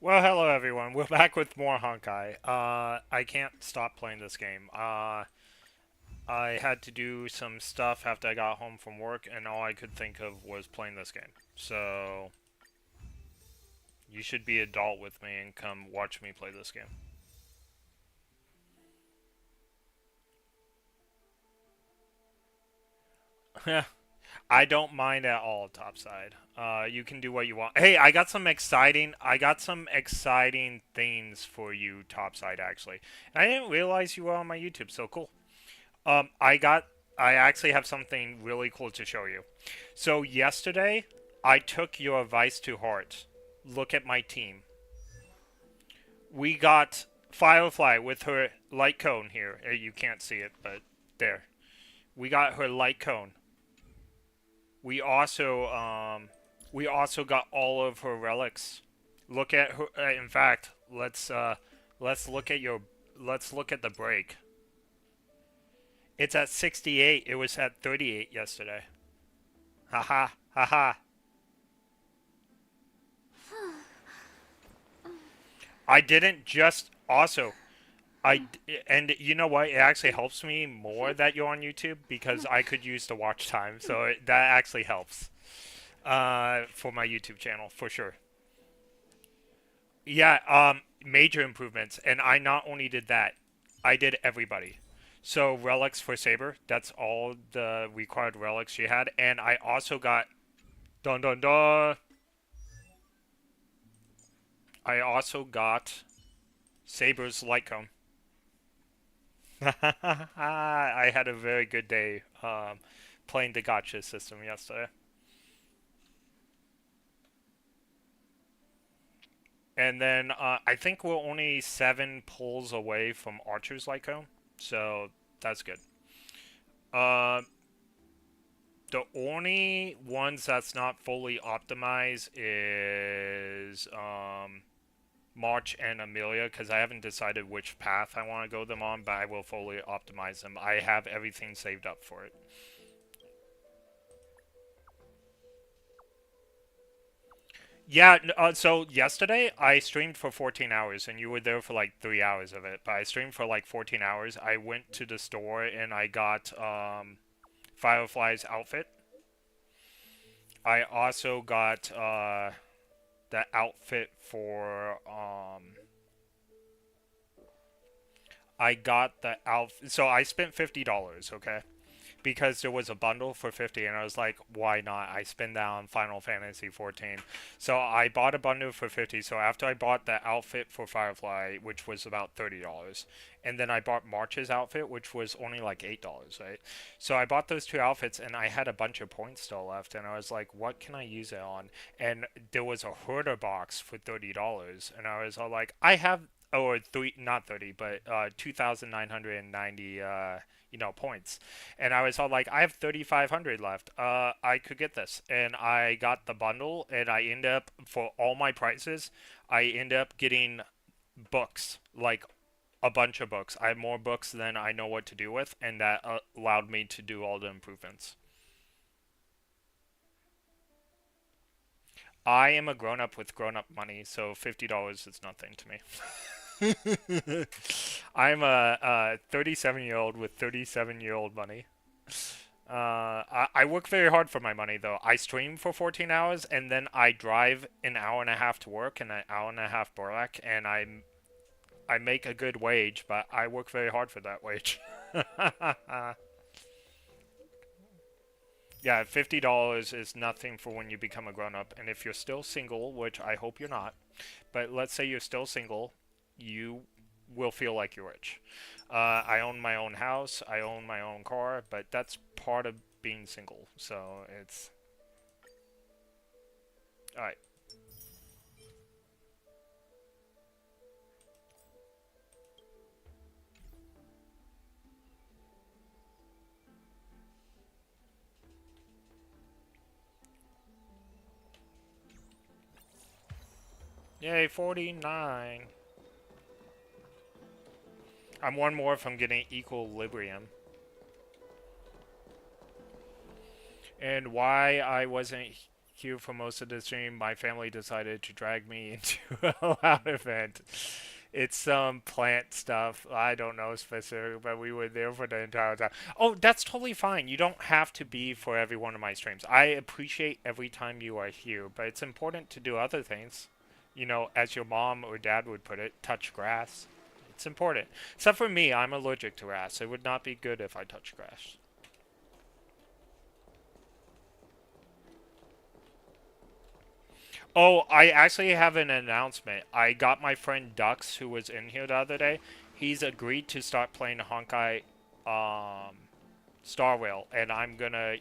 Well, hello everyone. We're back with more Honkai. I can't stop playing this game. I had to do some stuff after I got home from work, and all I could think of was playing this game. So, you should be adult with me and come watch me play this game. I don't mind at all, topside. You can do what you want. Hey, I got some exciting things for you, topside, actually. I didn't realize you were on my YouTube, so cool. Um, I got, I actually have something really cool to show you. So yesterday, I took your advice to heart. Look at my team. We got Firefly with her light cone here. You can't see it, but there. We got her light cone. We also, we also got all of her relics. Look at her. In fact, let's look at your, let's look at the break. It's at 68. It was at 38 yesterday. Haha, haha. I didn't just also and you know what? It actually helps me more that you're on YouTube because I could use the watch time, so that actually helps for my YouTube channel for sure. Yeah, major improvements, and I not only did that, I did everybody. So relics for Saber, that's all the required relics she had, and I also got dun dun dun. I also got Saber's light cone. I had a very good day playing the gotcha system yesterday. And then I think we're only 7 pulls away from Archer's Lycone, so that's good. Uh, the only ones that's not fully optimized is March and Amelia, because I haven't decided which path I want to go them on, but I will fully optimize them. I have everything saved up for it. Yeah, so yesterday I streamed for 14 hours and you were there for like 3 hours of it. But I streamed for like 14 hours. I went to the store and I got Firefly's outfit. I also got the outfit for I got the outfit. So I spent $50, okay? Because there was a bundle for 50 and I was like, why not? I spend that on Final Fantasy 14. So I bought a bundle for 50. So after I bought the outfit for Firefly, which was about $30, and then I bought March's outfit, which was only like $8, right? So I bought those two outfits and I had a bunch of points still left and I was like, what can I use it on? And there was a hoarder box for $30 and I was all like, I have or three not 30 but 2,990 points. And I was all like, I have 3,500 left. I could get this. And I got the bundle, and I end up, for all my prices, I end up getting books, like a bunch of books. I have more books than I know what to do with, and that allowed me to do all the improvements. I am a grown up with grown up money, so $50 is nothing to me. I'm a 37-year-old with 37-year-old money. I work very hard for my money, though. I stream for 14 hours, and then I drive an hour and a half to work and an hour and a half back, and I make a good wage, but I work very hard for that wage. Yeah, $50 is nothing for when you become a grown up, and if you're still single, which I hope you're not, but let's say you're still single, you will feel like you're rich. I own my own house, I own my own car, but that's part of being single. So it's all right. Yay, 49. I'm one more from getting equilibrium. And why I wasn't here for most of the stream. My family decided to drag me into a loud event. It's some plant stuff. I don't know specific, but we were there for the entire time. Oh, that's totally fine. You don't have to be for every one of my streams. I appreciate every time you are here, but it's important to do other things. You know, as your mom or dad would put it, touch grass. It's important. Except for me, I'm allergic to grass. It would not be good if I touched grass. Oh, I actually have an announcement. I got my friend Dux, who was in here the other day. He's agreed to start playing Honkai Starrail, and I'm gonna,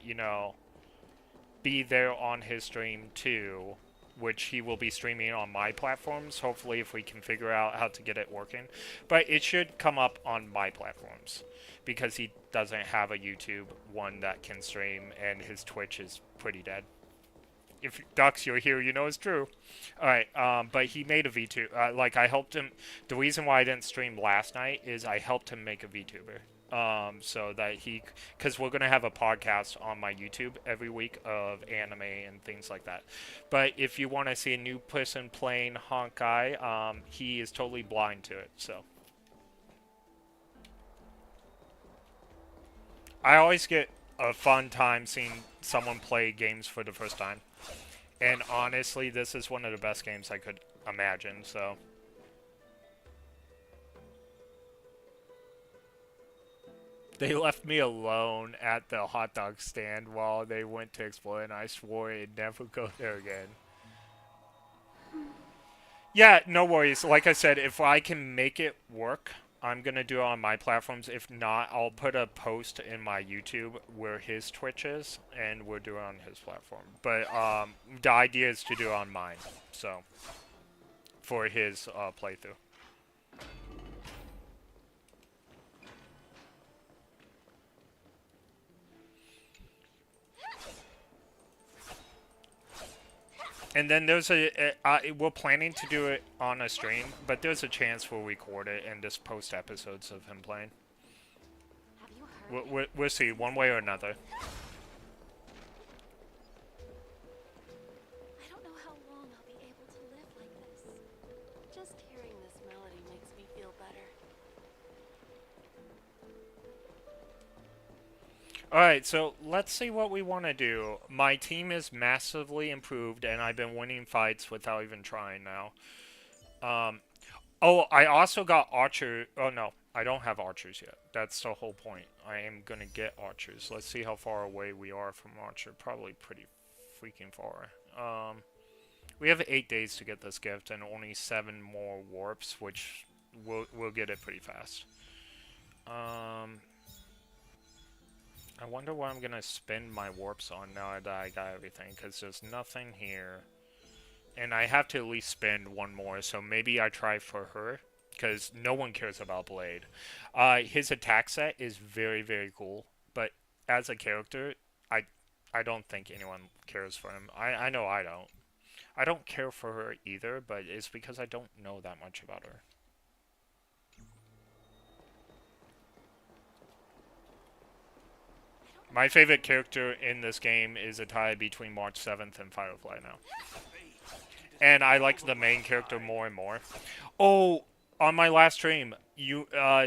be there on his stream too, which he will be streaming on my platforms. Hopefully, if we can figure out how to get it working. But it should come up on my platforms because he doesn't have a YouTube one that can stream, and his Twitch is pretty dead. If Dux, you're here, you know it's true. All right, but he made a VTuber. Like I helped him. The reason why I didn't stream last night is I helped him make a VTuber. So that because we're gonna have a podcast on my YouTube every week of anime and things like that. But if you want to see a new person playing Honkai, he is totally blind to it. So I always get a fun time seeing someone play games for the first time. And honestly, this is one of the best games I could imagine, so. They left me alone at the hot dog stand while they went to Expo, and I swore I'd never go there again. Yeah, no worries. Like I said, if I can make it work, I'm gonna do it on my platforms. If not, I'll put a post in my YouTube where his Twitch is, and we'll do it on his platform. But the idea is to do it on mine, so for his playthrough. And then there's we're planning to do it on a stream, but there's a chance we'll record it and just post episodes of him playing. We'll see, one way or another. I don't know how long I'll be able to live like this. Just hearing this melody makes me feel better. Alright, so let's see what we want to do. My team is massively improved, and I've been winning fights without even trying now. Oh, I also got archer. Oh, no. I don't have archers yet. That's the whole point. I am going to get archers. Let's see how far away we are from archer. Probably pretty freaking far. We have 8 days to get this gift and only 7 more warps, which we'll get it pretty fast. I wonder what I'm going to spend my warps on now that I got everything, because there's nothing here. And I have to at least spend one more, so maybe I try for her, because no one cares about Blade. His attack set is very, very cool, but as a character, I don't think anyone cares for him. I know I don't. I don't care for her either, but it's because I don't know that much about her. My favorite character in this game is a tie between March 7th and Firefly now. And I like the main character more and more. Oh, on my last stream,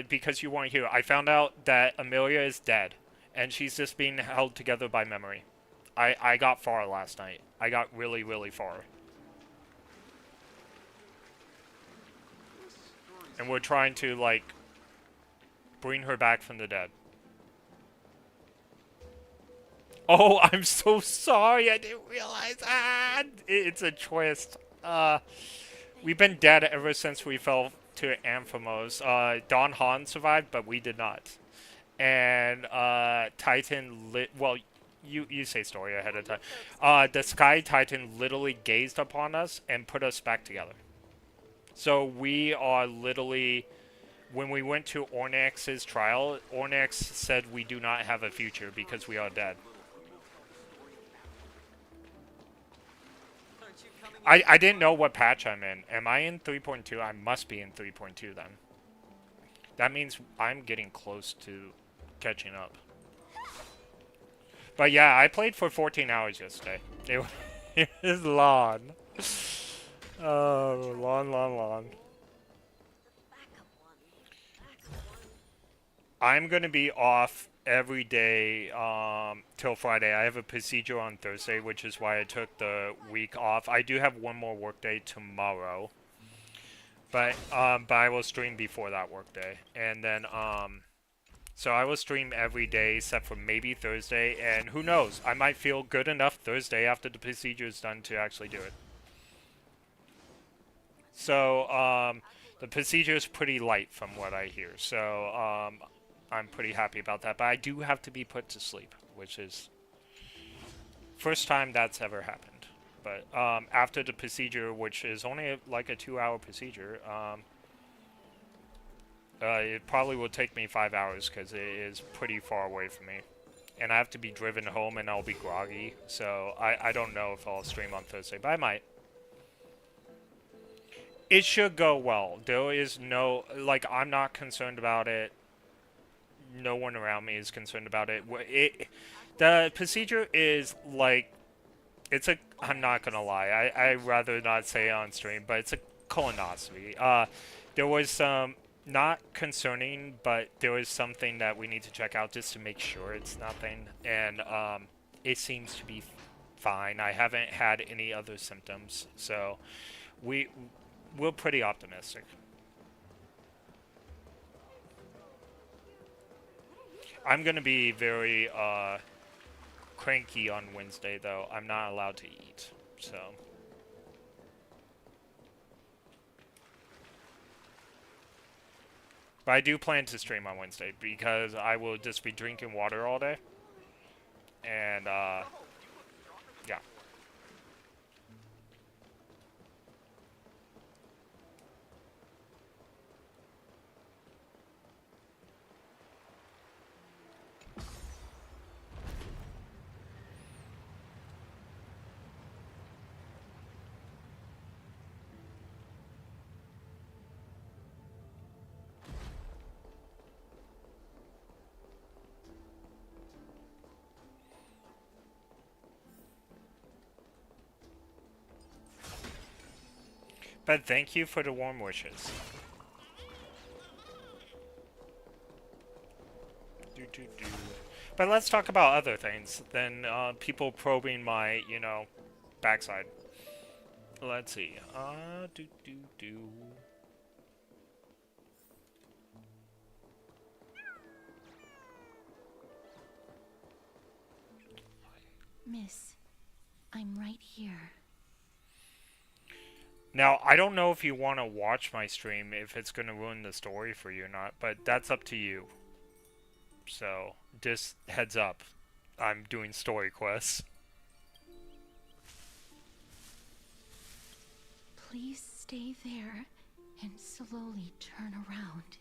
because you weren't here, I found out that Amelia is dead. And she's just being held together by memory. I got far last night. I got really, really far. And we're trying to, like, bring her back from the dead. Oh, I'm so sorry. I didn't realize. It's a twist. We've been dead ever since we fell to Amphamos. Don Han survived, but we did not. And Titan well, you say story ahead of time. The Sky Titan literally gazed upon us and put us back together. So we are literally. When we went to Ornax's trial, Ornax said we do not have a future because we are dead. I didn't know what patch I'm in. Am I in 3.2? I must be in 3.2 then. That means I'm getting close to catching up. But yeah, I played for 14 hours yesterday. Here's Lon. I Oh, tried Lon, calling Lon, Lon. Expo, but the backup one. I'm gonna be off every day till Friday. I have a procedure on Thursday, which is why I took the week off. I do have one more workday tomorrow, but I will stream before that workday, and then so I will stream every day except for maybe Thursday, and who knows? I might feel good enough Thursday after the procedure is done to actually do it. So the procedure is pretty light from what I hear. So I'm pretty happy about that. But I do have to be put to sleep, which is first time that's ever happened. But after the procedure, which is only like a 2 hour procedure, it probably will take me 5 hours because it is pretty far away from me. And I have to be driven home and I'll be groggy. So I don't know if I'll stream on Thursday, but I might. It should go well. There is no, like, I'm not concerned about it. No one around me is concerned about it. The procedure is like, it's a, I'm not gonna lie, I'd rather not say it on stream, but it's a colonoscopy. There was some, not concerning, but there was something that we need to check out just to make sure it's nothing. And it seems to be fine. I haven't had any other symptoms, so we, we're pretty optimistic. I'm gonna be very cranky on Wednesday though. I'm not allowed to eat, so. But I do plan to stream on Wednesday because I will just be drinking water all day, and yeah. But thank you for the warm wishes. Do, do, do. But let's talk about other things than people probing my, backside. Let's see. Do, do, do. Miss, I'm right here. Now, I don't know if you want to watch my stream, if it's going to ruin the story for you or not, but that's up to you. So, just heads up. I'm doing story quests. Please stay there and slowly turn around.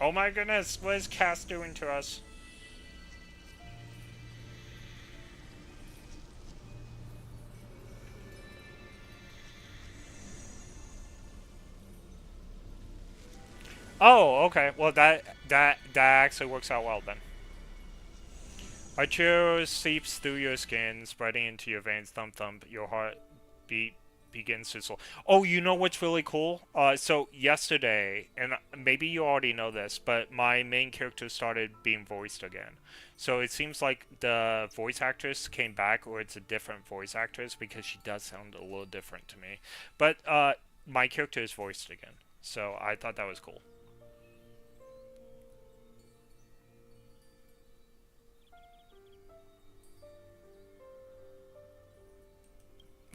Oh my goodness, what is Cass doing to us? Oh, okay. Well, that actually works out well then. A chill seeps through your skin, spreading into your veins. Thump thump. Your heart beat begins to slow. Oh, you know what's really cool? So yesterday, and maybe you already know this, but my main character started being voiced again. So it seems like the voice actress came back, or it's a different voice actress because she does sound a little different to me. But my character is voiced again, so I thought that was cool.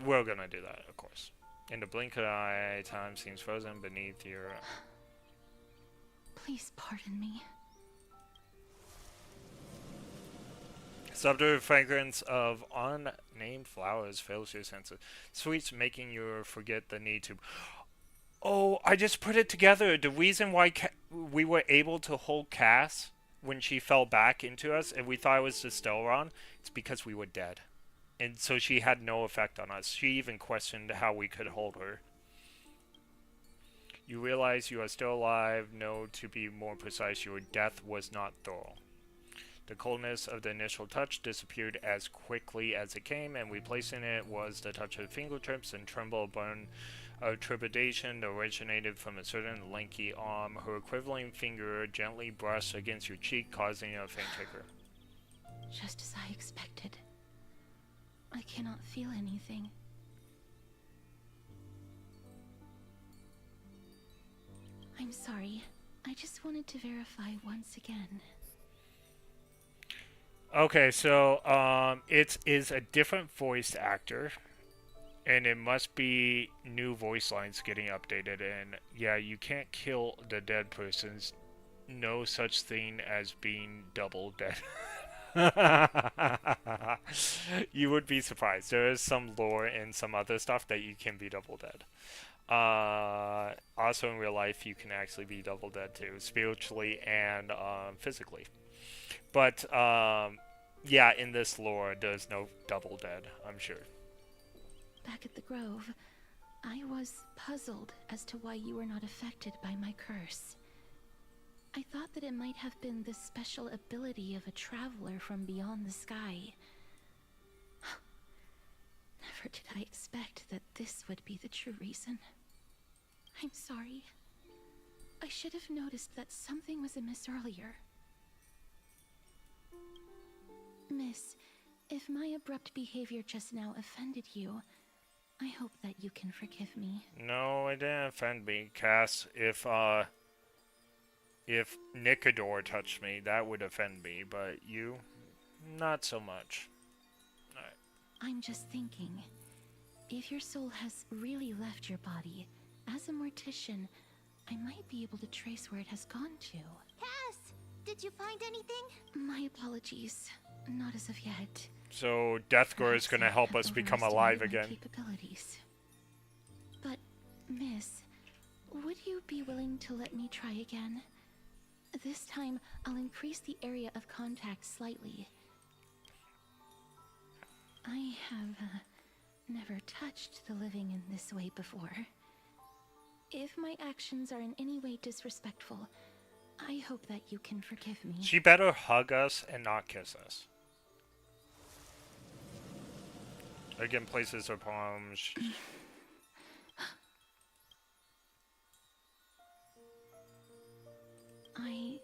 We're gonna do that, of course. In the blink of an eye, time seems frozen beneath your. Please pardon me. Subtle fragrance of unnamed flowers fills your senses. Sweets making you forget the need to. Oh, I just put it together. The reason why we were able to hold Cass when she fell back into us and we thought it was the Stellaron, it's because we were dead. And so she had no effect on us. She even questioned how we could hold her. You realize you are still alive. No, to be more precise, your death was not thorough. The coldness of the initial touch disappeared as quickly as it came, and replacing it was the touch of fingertips and tremble burn of trepidation that originated from a certain lanky arm. Her quivering finger gently brushed against your cheek, causing a faint ticker. Just as I expected. I cannot feel anything. I'm sorry. I just wanted to verify once again. Okay, so it is a different voice actor, and it must be new voice lines getting updated. And yeah, you can't kill the dead persons. No such thing as being double dead. You would be surprised. There is some lore and some other stuff that you can be double dead. Also in real life, you can actually be double dead too, spiritually and physically. But yeah, in this lore, there's no double dead, I'm sure. Back at the Grove, I was puzzled as to why you were not affected by my curse. I thought that it might have been the special ability of a traveler from beyond the sky. Never did I expect that this would be the true reason. I'm sorry. I should have noticed that something was amiss earlier. Miss, if my abrupt behavior just now offended you, I hope that you can forgive me. No, it didn't offend me, Cass. If Nicodor touched me, that would offend me, but you, not so much. Alright. I'm just thinking, if your soul has really left your body, as a mortician, I might be able to trace where it has gone to. Cass, did you find anything? My apologies. Not as of yet. So Deathgore is Perhaps gonna I help have us become overestimated alive my again. capabilities. But, Miss, would you be willing to let me try again? This time, I'll increase the area of contact slightly. I have never touched the living in this way before. If my actions are in any way disrespectful, I hope that you can forgive me. She better hug us and not kiss us. Again, places her palms. I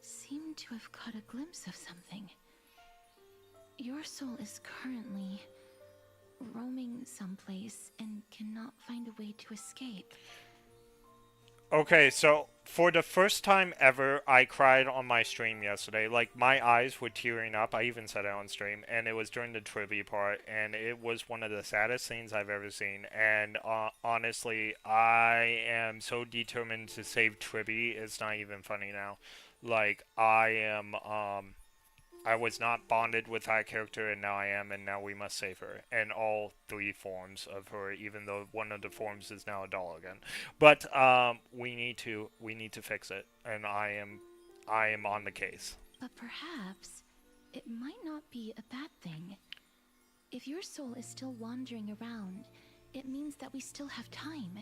seem to have caught a glimpse of something. Your soul is currently roaming someplace and cannot find a way to escape. Okay, so for the first time ever, I cried on my stream yesterday. Like, my eyes were tearing up. I even said it on stream, and it was during the trivia part, and it was one of the saddest scenes I've ever seen. And honestly, I am so determined to save Tribby, it's not even funny now. Like, I was not bonded with that character, and now I am, and now we must save her. And all three forms of her, even though one of the forms is now a doll again. But we need to fix it, and I am on the case. But perhaps it might not be a bad thing. If your soul is still wandering around, it means that we still have time.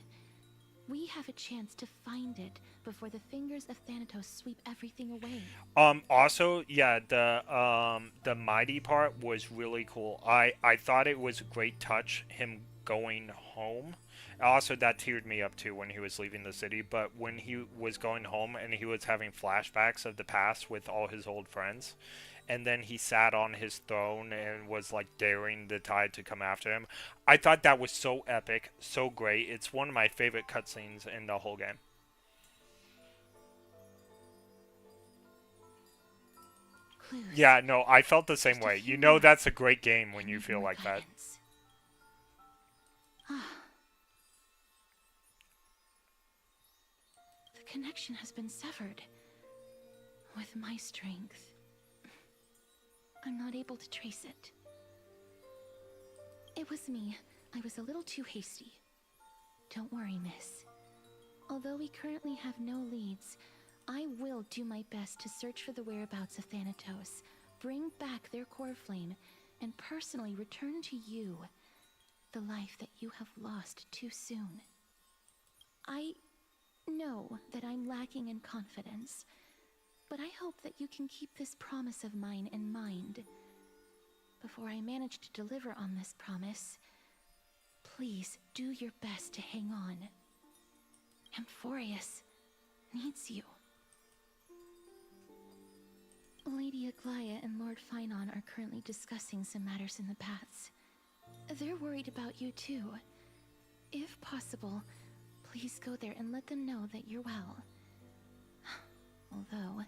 We have a chance to find it before the fingers of Thanatos sweep everything away. Also, yeah, the mighty part was really cool. I thought it was a great touch, him going home. Also, that teared me up too when he was leaving the city. But when he was going home and he was having flashbacks of the past with all his old friends, and then he sat on his throne and was like daring the tide to come after him. I thought that was so epic, so great. It's one of my favorite cutscenes in the whole game. Clues. Yeah, no, I felt the same Just a way. few You know more. that's a great game I when you need feel more like that. guidance. Ah. The connection has been severed. With my strength, I'm not able to trace it. It was me. I was a little too hasty. Don't worry, miss. Although we currently have no leads, I will do my best to search for the whereabouts of Thanatos, bring back their core flame, and personally return to you the life that you have lost too soon. I know that I'm lacking in confidence, but I hope that you can keep this promise of mine in mind. Before I manage to deliver on this promise, please do your best to hang on. Amphorius needs you. Lady Aglaia and Lord Finon are currently discussing some matters in the paths. They're worried about you too. If possible, please go there and let them know that you're well. Although,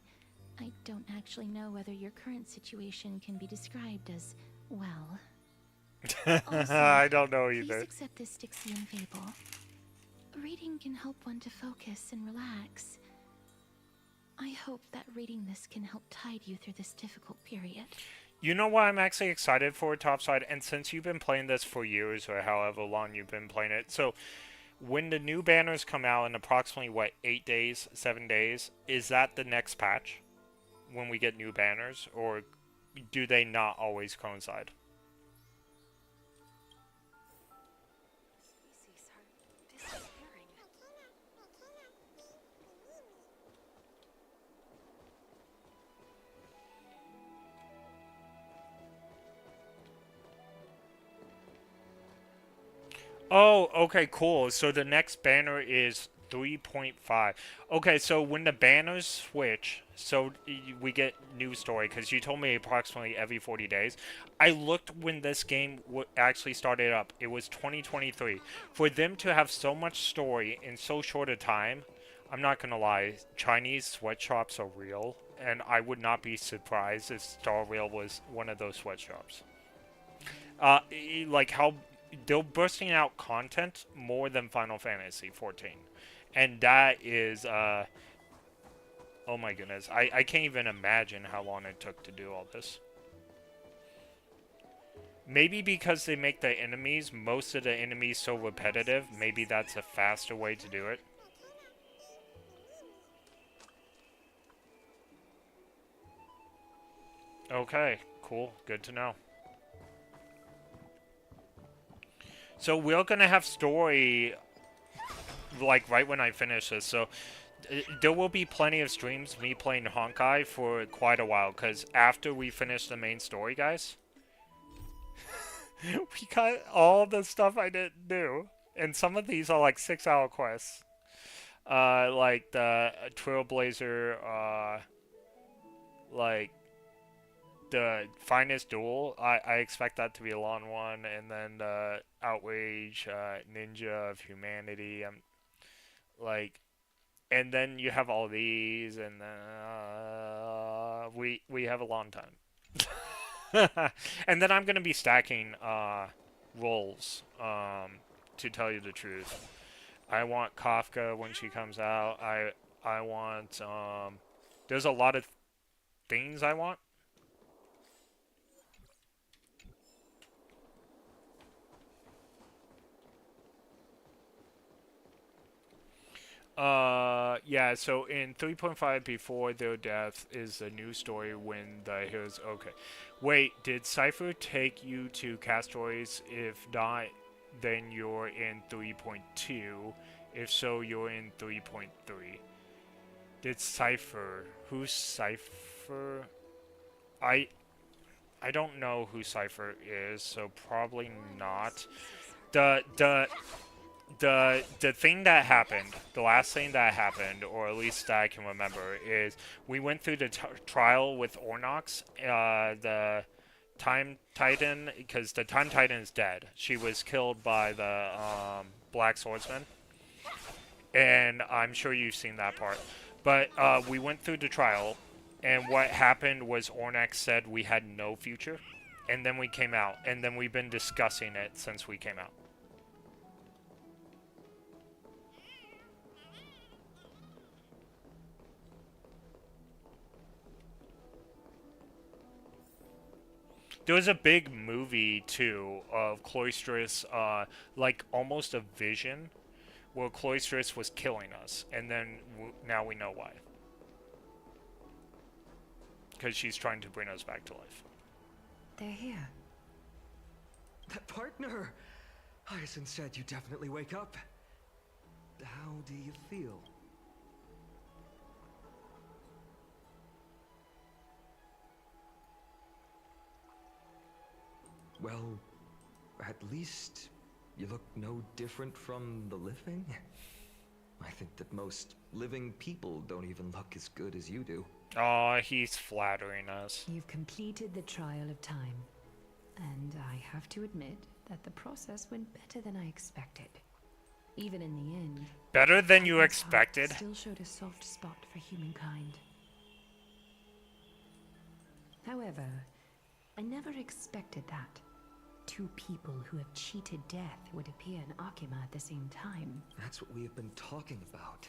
I don't actually know whether your current situation can be described as well. Also, I don't know please either. accept this Styxian fable. Reading can help one to focus and relax. I hope that reading this can help tide you through this difficult period. You know what I'm actually excited for, Topside? And since you've been playing this for years or however long you've been playing it, so when the new banners come out in approximately, what, 8 days, 7 days, is that the next patch when we get new banners? Or do they not always coincide? Oh, okay, cool. So the next banner is 3.5. Okay, so when the banners switch, so we get new story, because you told me approximately every 40 days. I looked when this game actually started up. It was 2023. For them to have so much story in so short a time, I'm not gonna lie, Chinese sweatshops are real, and I would not be surprised if Starrail was one of those sweatshops. Like how they're bursting out content more than Final Fantasy 14, and that is oh my goodness, I can't even imagine how long it took to do all this. Maybe because they make the enemies, most of the enemies so repetitive, maybe that's a faster way to do it. Okay, cool, good to know. So we're gonna have story like right when I finish this. So there will be plenty of streams me playing Honkai for quite a while, because after we finish the main story, guys, we got all the stuff I didn't do. And some of these are like 6-hour quests. Like the Trailblazer, like the finest duel. I expect that to be a long one, and then the outrage, ninja of humanity. I'm like, and then you have all these, and we have a long time. And then I'm gonna be stacking roles. To tell you the truth, I want Kafka when she comes out. I want there's a lot of things I want. Yeah, so in 3.5, before their death is a new story when the heroes. Okay. Wait, did Cypher take you to Castroids? If not, then you're in 3.2. If so, you're in 3.3. Did Cypher. Who's Cypher? I. I don't know who Cypher is, so probably not. The the thing that happened, the last thing that happened, or at least that I can remember, is we went through the trial with Ornox, the Time Titan, because the Time Titan is dead. She was killed by the Black Swordsman, and I'm sure you've seen that part. But we went through the trial, and what happened was Ornax said we had no future, and then we came out, and then we've been discussing it since we came out. There was a big movie too of Cloistress, like almost a vision, where Cloistress was killing us, and then now we know why. Because she's trying to bring us back to life. They're here. Partner! Hyacinth said you definitely wake up. How do you feel? Well, at least you look no different from the living. I think that most living people don't even look as good as you do. Oh, he's flattering us. You've completed the trial of time, and I have to admit that the process went better than I expected. Even in the end, Better than you Titan's heart expected? still showed a soft spot for humankind. However, I never expected that. Two people who have cheated death would appear in Akima at the same time. That's what we have been talking about.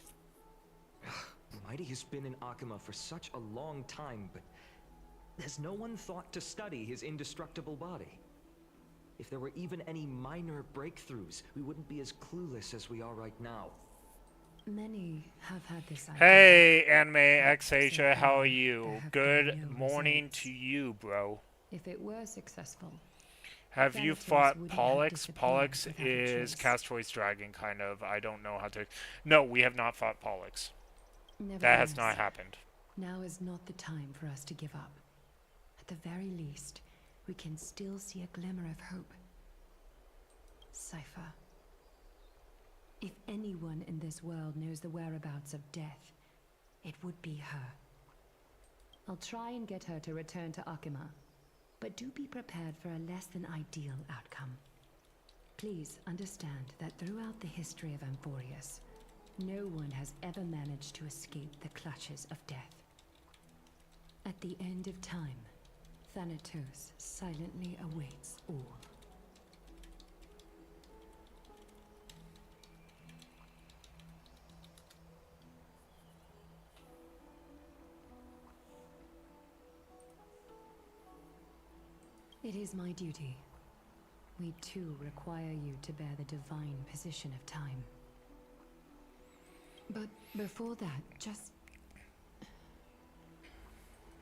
Mighty has been in Akima for such a long time, but has no one thought to study his indestructible body? If there were even any minor breakthroughs, we wouldn't be as clueless as we are right now. Many have had this idea. Hey, Anime X So Asia, how are far, you? there have Good been no morning results. to you, bro. If it were successful, Have you Thanatos fought wouldn't have Pollux? disappeared Pollux without a is trace. Castroid's dragon, kind of. I don't know how to... No, we have not fought Pollux. That has not nevertheless, happened. now is not the time for us to give up. At the very least, we can still see a glimmer of hope. Cypher. If anyone in this world knows the whereabouts of death, it would be her. I'll try and get her to return to Akima, but do be prepared for a less than ideal outcome. Please understand that throughout the history of Amphorius, no one has ever managed to escape the clutches of death. At the end of time, Thanatos silently awaits all. It is my duty. We too require you to bear the divine position of time. But before that, just...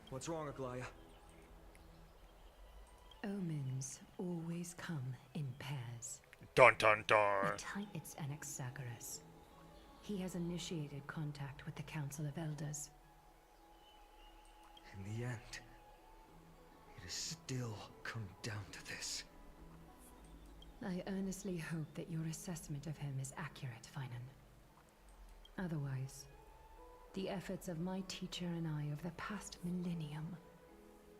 What's wrong, Aglaya? Omens always come in pairs. Dun dun dun. It's Anaxagoras. He has initiated contact with the Council of Elders. In the end, it has still come down to this. I earnestly hope that your assessment of him is accurate, Finan. Otherwise, the efforts of my teacher and I of the past millennium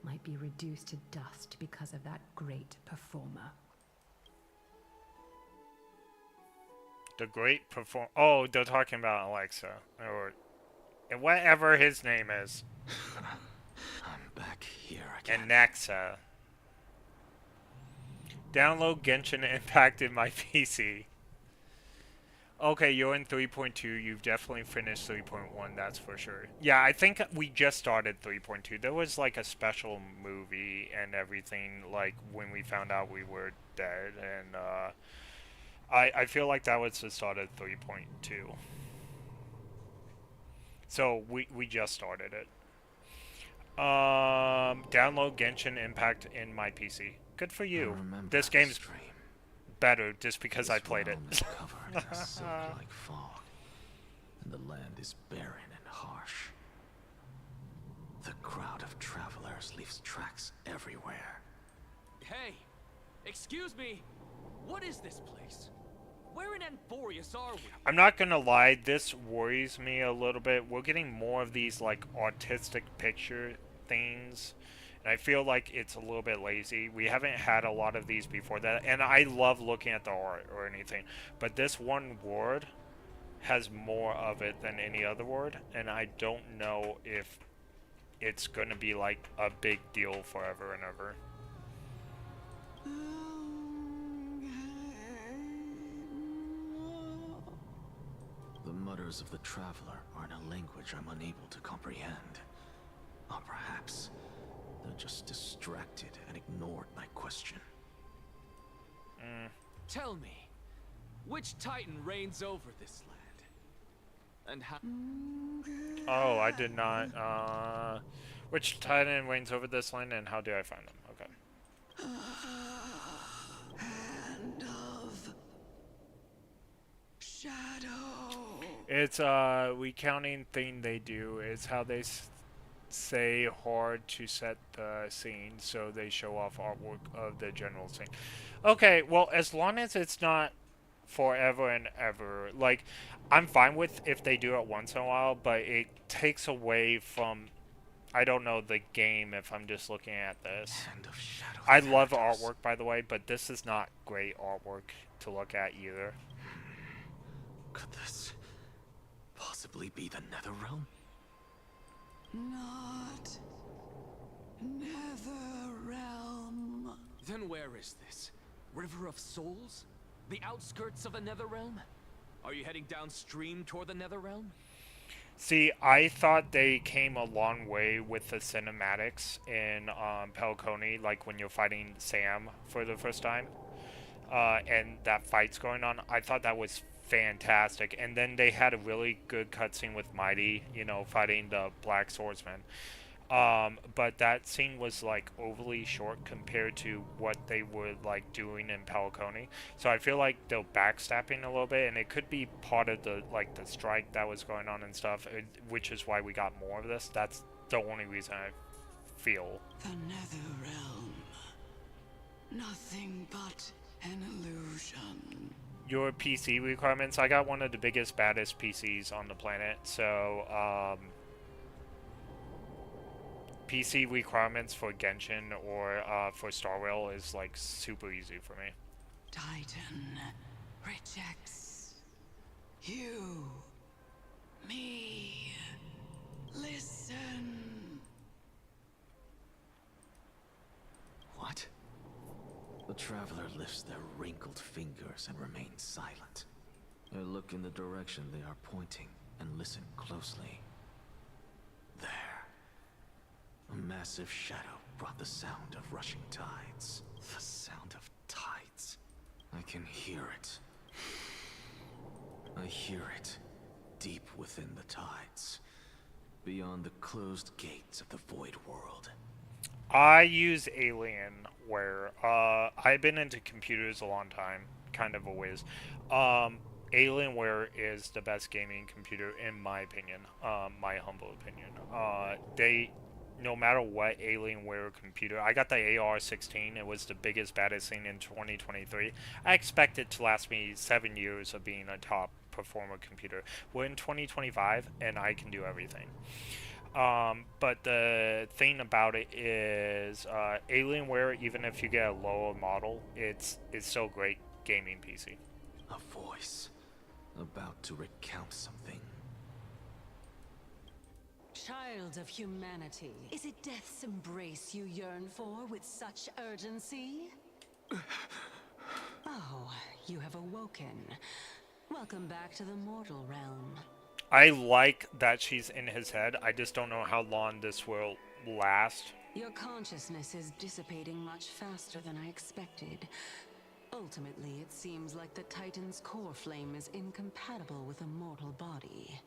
might be reduced to dust because of that great performer. The great perform... Oh, they're talking about Alexa. Or... whatever his name is. I'm back here again. And Nexa. Download Genshin Impact in my PC. Okay, you're in 3.2. You've definitely finished 3.1, that's for sure. Yeah, I think we just started 3.2. There was like a special movie and everything, like when we found out we were dead. And I feel like that was the start of 3.2. So we just started it. Download Genshin Impact in my PC. Good for you. This game's better just because I played it. This realm is covered in a silk-like fog, and the land is barren and harsh. The crowd of travelers leaves tracks everywhere. Hey, excuse me. What is this place? Where in Amphorius are we? I'm not gonna lie, this worries me a little bit. We're getting more of these like artistic picture things, and I feel like it's a little bit lazy. We haven't had a lot of these before that, and I love looking at the art or anything, but this one word has more of it than any other word, and I don't know if it's gonna be like a big deal forever and ever. The mutters of the traveler are in a language I'm unable to comprehend. Or perhaps they're just distracted and ignored my question. Tell me, which Titan reigns over this land? And how... Oh, I did not. Which Titan reigns over this land, and how do I find them? Okay. Hand of Shadow. It's recounting thing they do. It's how they say hard to set the scene, so they show off artwork of the general scene. Okay, well, as long as it's not forever and ever, like, I'm fine with if they do it once in a while, but it takes away from, I don't know, the game if I'm just looking at this. Hand of Shadow I love Thanatos. artwork, by the way, but this is not great artwork to look at either. Could this possibly be the Netherrealm? Not Netherrealm. Then where is this? River of Souls? The outskirts of the Netherrealm? Are you heading downstream toward the Netherrealm? See, I thought they came a long way with the cinematics in Pelconi, like when you're fighting Sam for the first time, and that fight's going on. I thought that was fantastic. And then they had a really good cutscene with Mighty, fighting the Black Swordsman. But that scene was like overly short compared to what they were like doing in Pelconi. So I feel like they're backstabbing a little bit, and it could be part of the the strike that was going on and stuff, which is why we got more of this. That's the only reason I feel. The Netherrealm. Nothing but an illusion. Your PC requirements. I got one of the biggest, baddest PCs on the planet, so PC requirements for Genshin or for Starrail is like super easy for me. Titan rejects you. Me. Listen. What? The traveler lifts their wrinkled fingers and remains silent. I look in the direction they are pointing and listen closely. There. A massive shadow brought the sound of rushing tides. The sound of tides. I can hear it. I hear it deep within the tides, beyond the closed gates of the void world. I use Alienware. I've been into computers a long time, kind of a whiz. Alienware is the best gaming computer in my opinion, my humble opinion. They, no matter what Alienware computer, I got the AR-16. It was the biggest, baddest thing in 2023. I expect it to last me 7 years of being a top performer computer. We're in 2025, and I can do everything. But the thing about it is, Alienware, even if you get a lower model, it's still great gaming PC. A voice about to recount something. Child of humanity, is it death's embrace you yearn for with such urgency? Oh, you have awoken. Welcome back to the mortal realm. I like that she's in his head. I just don't know how long this will last. Your consciousness is dissipating much faster than I expected. Ultimately, it seems like the Titan's core flame is incompatible with a mortal body.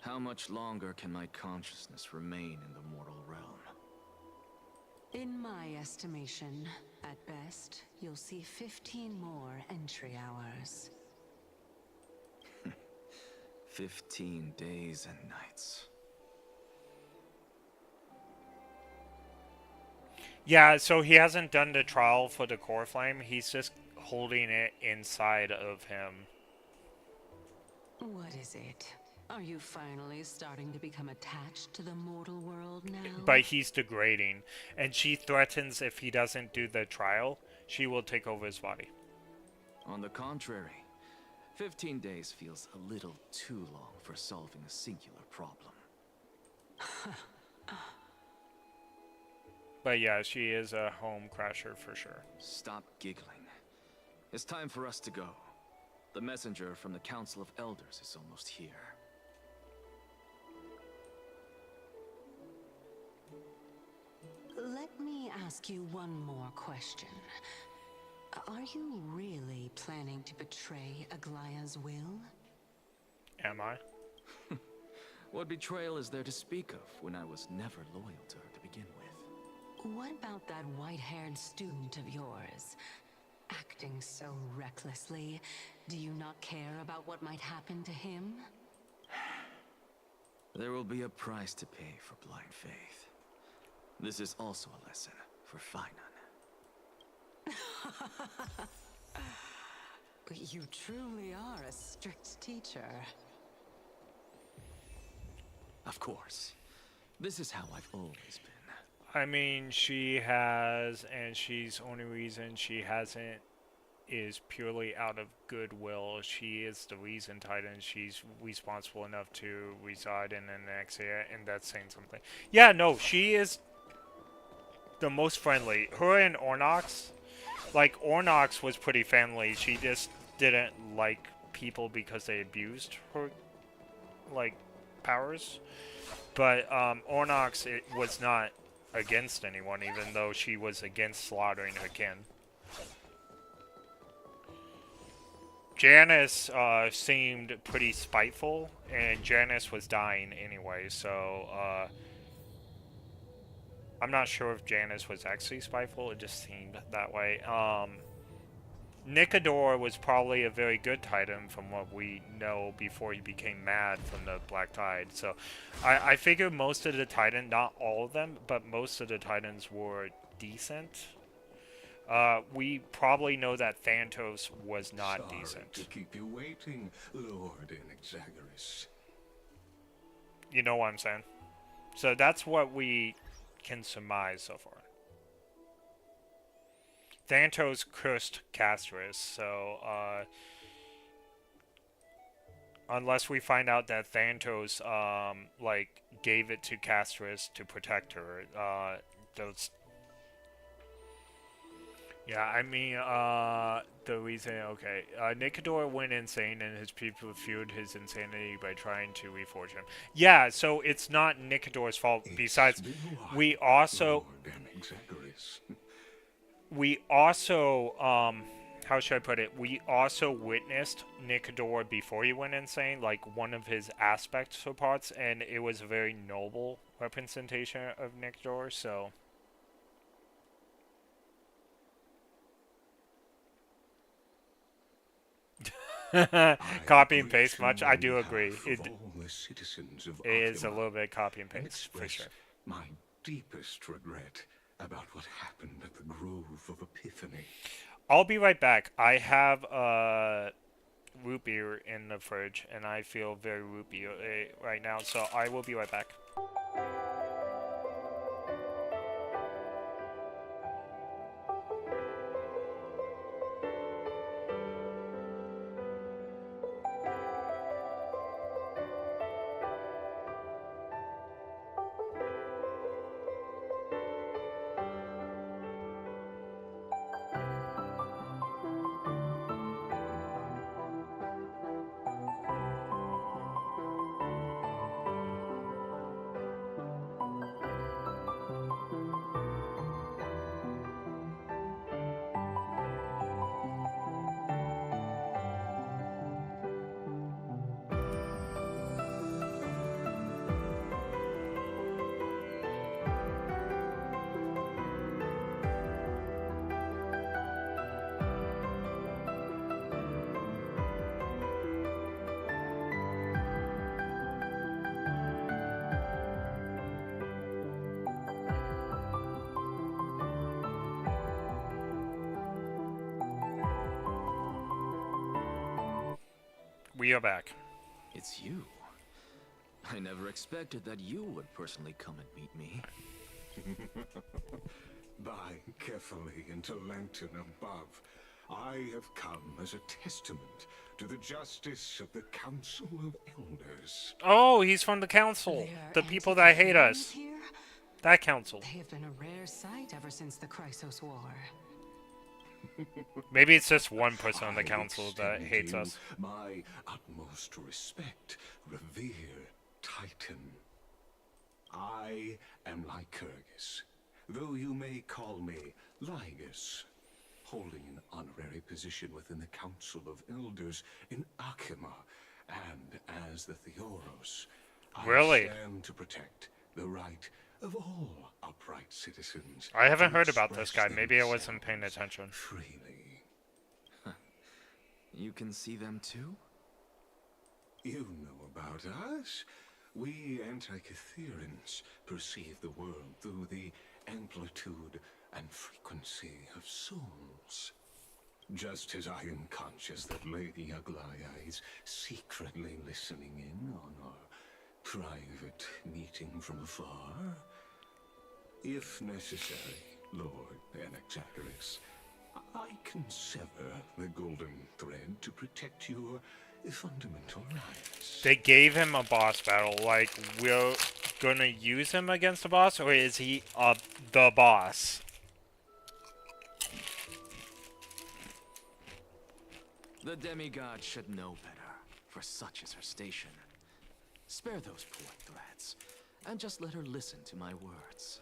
How much longer can my consciousness remain in the mortal realm? In my estimation, at best, you'll see 15 more entry hours. 15 days and nights. Yeah, so he hasn't done the trial for the core flame. He's just holding it inside of him. What is it? Are you finally starting to become attached to the mortal world now? But he's degrading, and she threatens if he doesn't do the trial, she will take over his body. On the contrary, 15 days feels a little too long for solving a singular problem. But yeah, she is a home crasher for sure. Stop giggling. It's time for us to go. The messenger from the Council of Elders is almost here. Let me ask you one more question. Are you really planning to betray Aglaya's will? Am I? What betrayal is there to speak of when I was never loyal to her to begin with? What about that white-haired student of yours? Acting so recklessly, do you not care about what might happen to him? There will be a price to pay for blind faith. This is also a lesson for Finan. You truly are a strict teacher. Of course. This is how I've always been. I mean, she has, and she's only reason she hasn't is purely out of goodwill. She is the reason Titan. She's responsible enough to reside in an Nexia, and that's saying something. Yeah, no, she is the most friendly. Her and Ornox, like, Ornox was pretty friendly. She just didn't like people because they abused her, like, powers. But, Ornox, it was not against anyone, even though she was against slaughtering her kin. Janice seemed pretty spiteful, and Janice was dying anyway, so I'm not sure if Janice was actually spiteful, it just seemed that way. Nicador was probably a very good Titan from what we know before he became mad from the Black Tide, so I figure most of the Titans, not all of them, but most of the Titans were decent. We probably know that Thantos was not Sorry decent. to keep you waiting, Lord Inexagaris. You know what I'm saying? So that's what we can surmise so far. Thantos cursed Castris, so unless we find out that Thantos like gave it to Castris to protect her, those. Yeah, I mean, the reason, okay, Nicador went insane and his people fueled his insanity by trying to reforge him. Yeah, so it's not Nicador's fault. Besides, we also, how should I put it? We also witnessed Nicador before he went insane, like one of his aspects or parts, and it was a very noble representation of Nicador, so. Copy and paste much? I do agree. It is a little bit copy and paste, for sure. My deepest regret about what happened at the Grove of Epiphany. I'll be right back. I have root beer in the fridge, and I feel very root beer right now, so I will be right back. We are back. It's you. I never expected that you would personally come and meet me. By carefully into Lantern above, I have come as a testament to the justice of the Council of Elders. Oh, he's from the council. The people that hate us. Here? That council. They have been a rare sight ever since the Chrysos War. Maybe it's just one person on the council that hates us. My utmost respect, revered Titan. I am Lycurgus, though you may call me Lygus, holding an honorary position within the Council of Elders in Akima, and as the Theoros, Really? I stand to protect the right of all upright citizens. I haven't to heard about this guy. express Maybe I wasn't paying themselves attention. freely. You can see them too? You know about us? We Antikytherians perceive the world through the amplitude and frequency of souls. Just as I am conscious that Lady Aglaya is secretly listening in on our private meeting from afar, if necessary, Lord Anaxagoras, I can sever the golden thread to protect your fundamental rights. They gave him a boss battle. Like, we're gonna use him against the boss, or is he the boss? The demigod should know better, for such is her station. Spare those poor threats, and just let her listen to my words.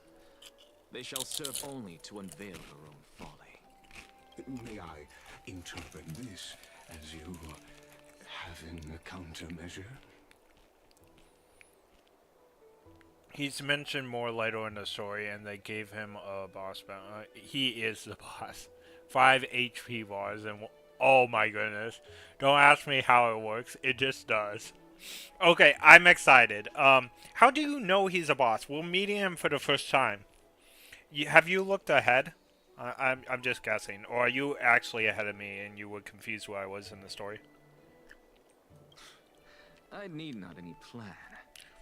They shall serve only to unveil her own folly. May I interpret this as you having a countermeasure? He's mentioned more later in the story, and they gave him a boss battle. He is the boss. 5 HP bars, and oh my goodness. Don't ask me how it works, it just does. Okay, I'm excited. How do you know he's a boss? We're meeting him for the first time. Have you looked ahead? I'm just guessing. Or are you actually ahead of me and you were confused where I was in the story? I need not any plan,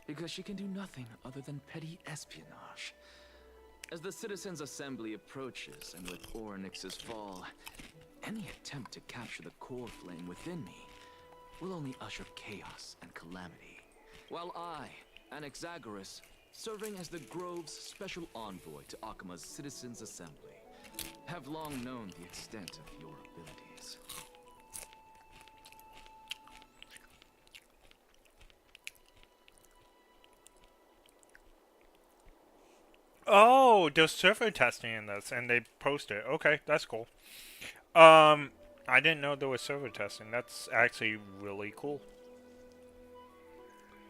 because she can do nothing other than petty espionage. As the Citizens' Assembly approaches, and with Orynyx's fall, any attempt to capture the core flame within me will only usher chaos and calamity. While I, Anaxagoras, serving as the Grove's special envoy to Akima's Citizens' Assembly, have long known the extent of your abilities. Oh, they're server testing in this, and they post it. Okay, that's cool. I didn't know there was server testing. That's actually really cool.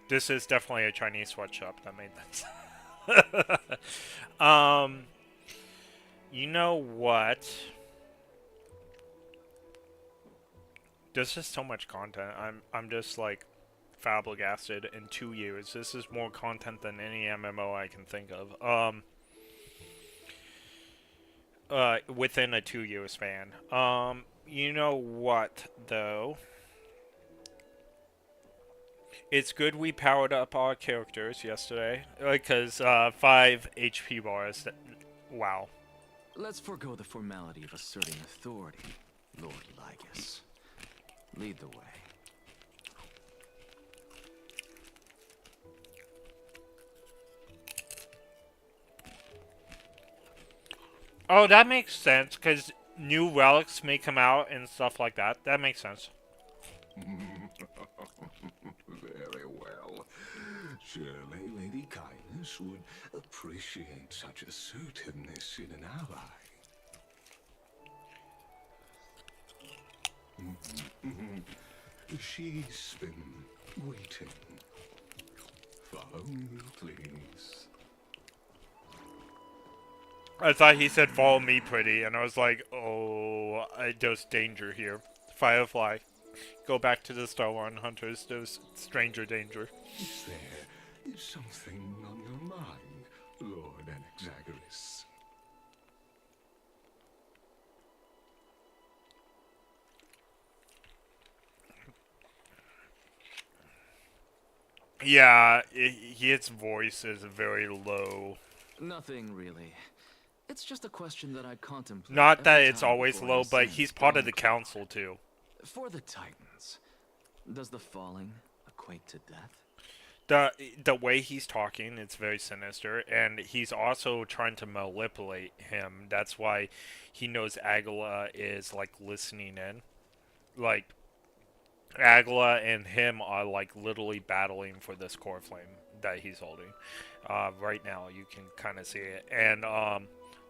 This is definitely a Chinese sweatshop. That made sense. You know what? There's just so much content. I'm just like flabbergasted. In 2 years, this is more content than any MMO I can think of. Within a 2-year span. You know what though? It's good we powered up our characters yesterday, because 5 HP bars. Wow. Let's forego the formality of asserting authority, Lord Lygus. Lead the way. Oh, that makes sense, because new relics may come out and stuff like that. That makes sense. Very well. Surely Lady Kindness would appreciate such assertiveness in an ally. She's been waiting. Follow me, please. I thought he said follow me pretty, and I was like, oh, there's danger here. Firefly. Go back to the Star Wars Hunters, there's stranger danger. Is there something on your mind, Lord Anaxagoras? Yeah, his voice is very low. Nothing really. It's just a question that I contemplate. Not that every it's time always before I low, but ascend he's to part of the Honkal. council too. For the Titans, does the falling equate to death? The way he's talking, it's very sinister, and he's also trying to manipulate him. That's why he knows Agla is like listening in. Like Agla and him are like literally battling for this core flame that he's holding. Right now, you can kind of see it, and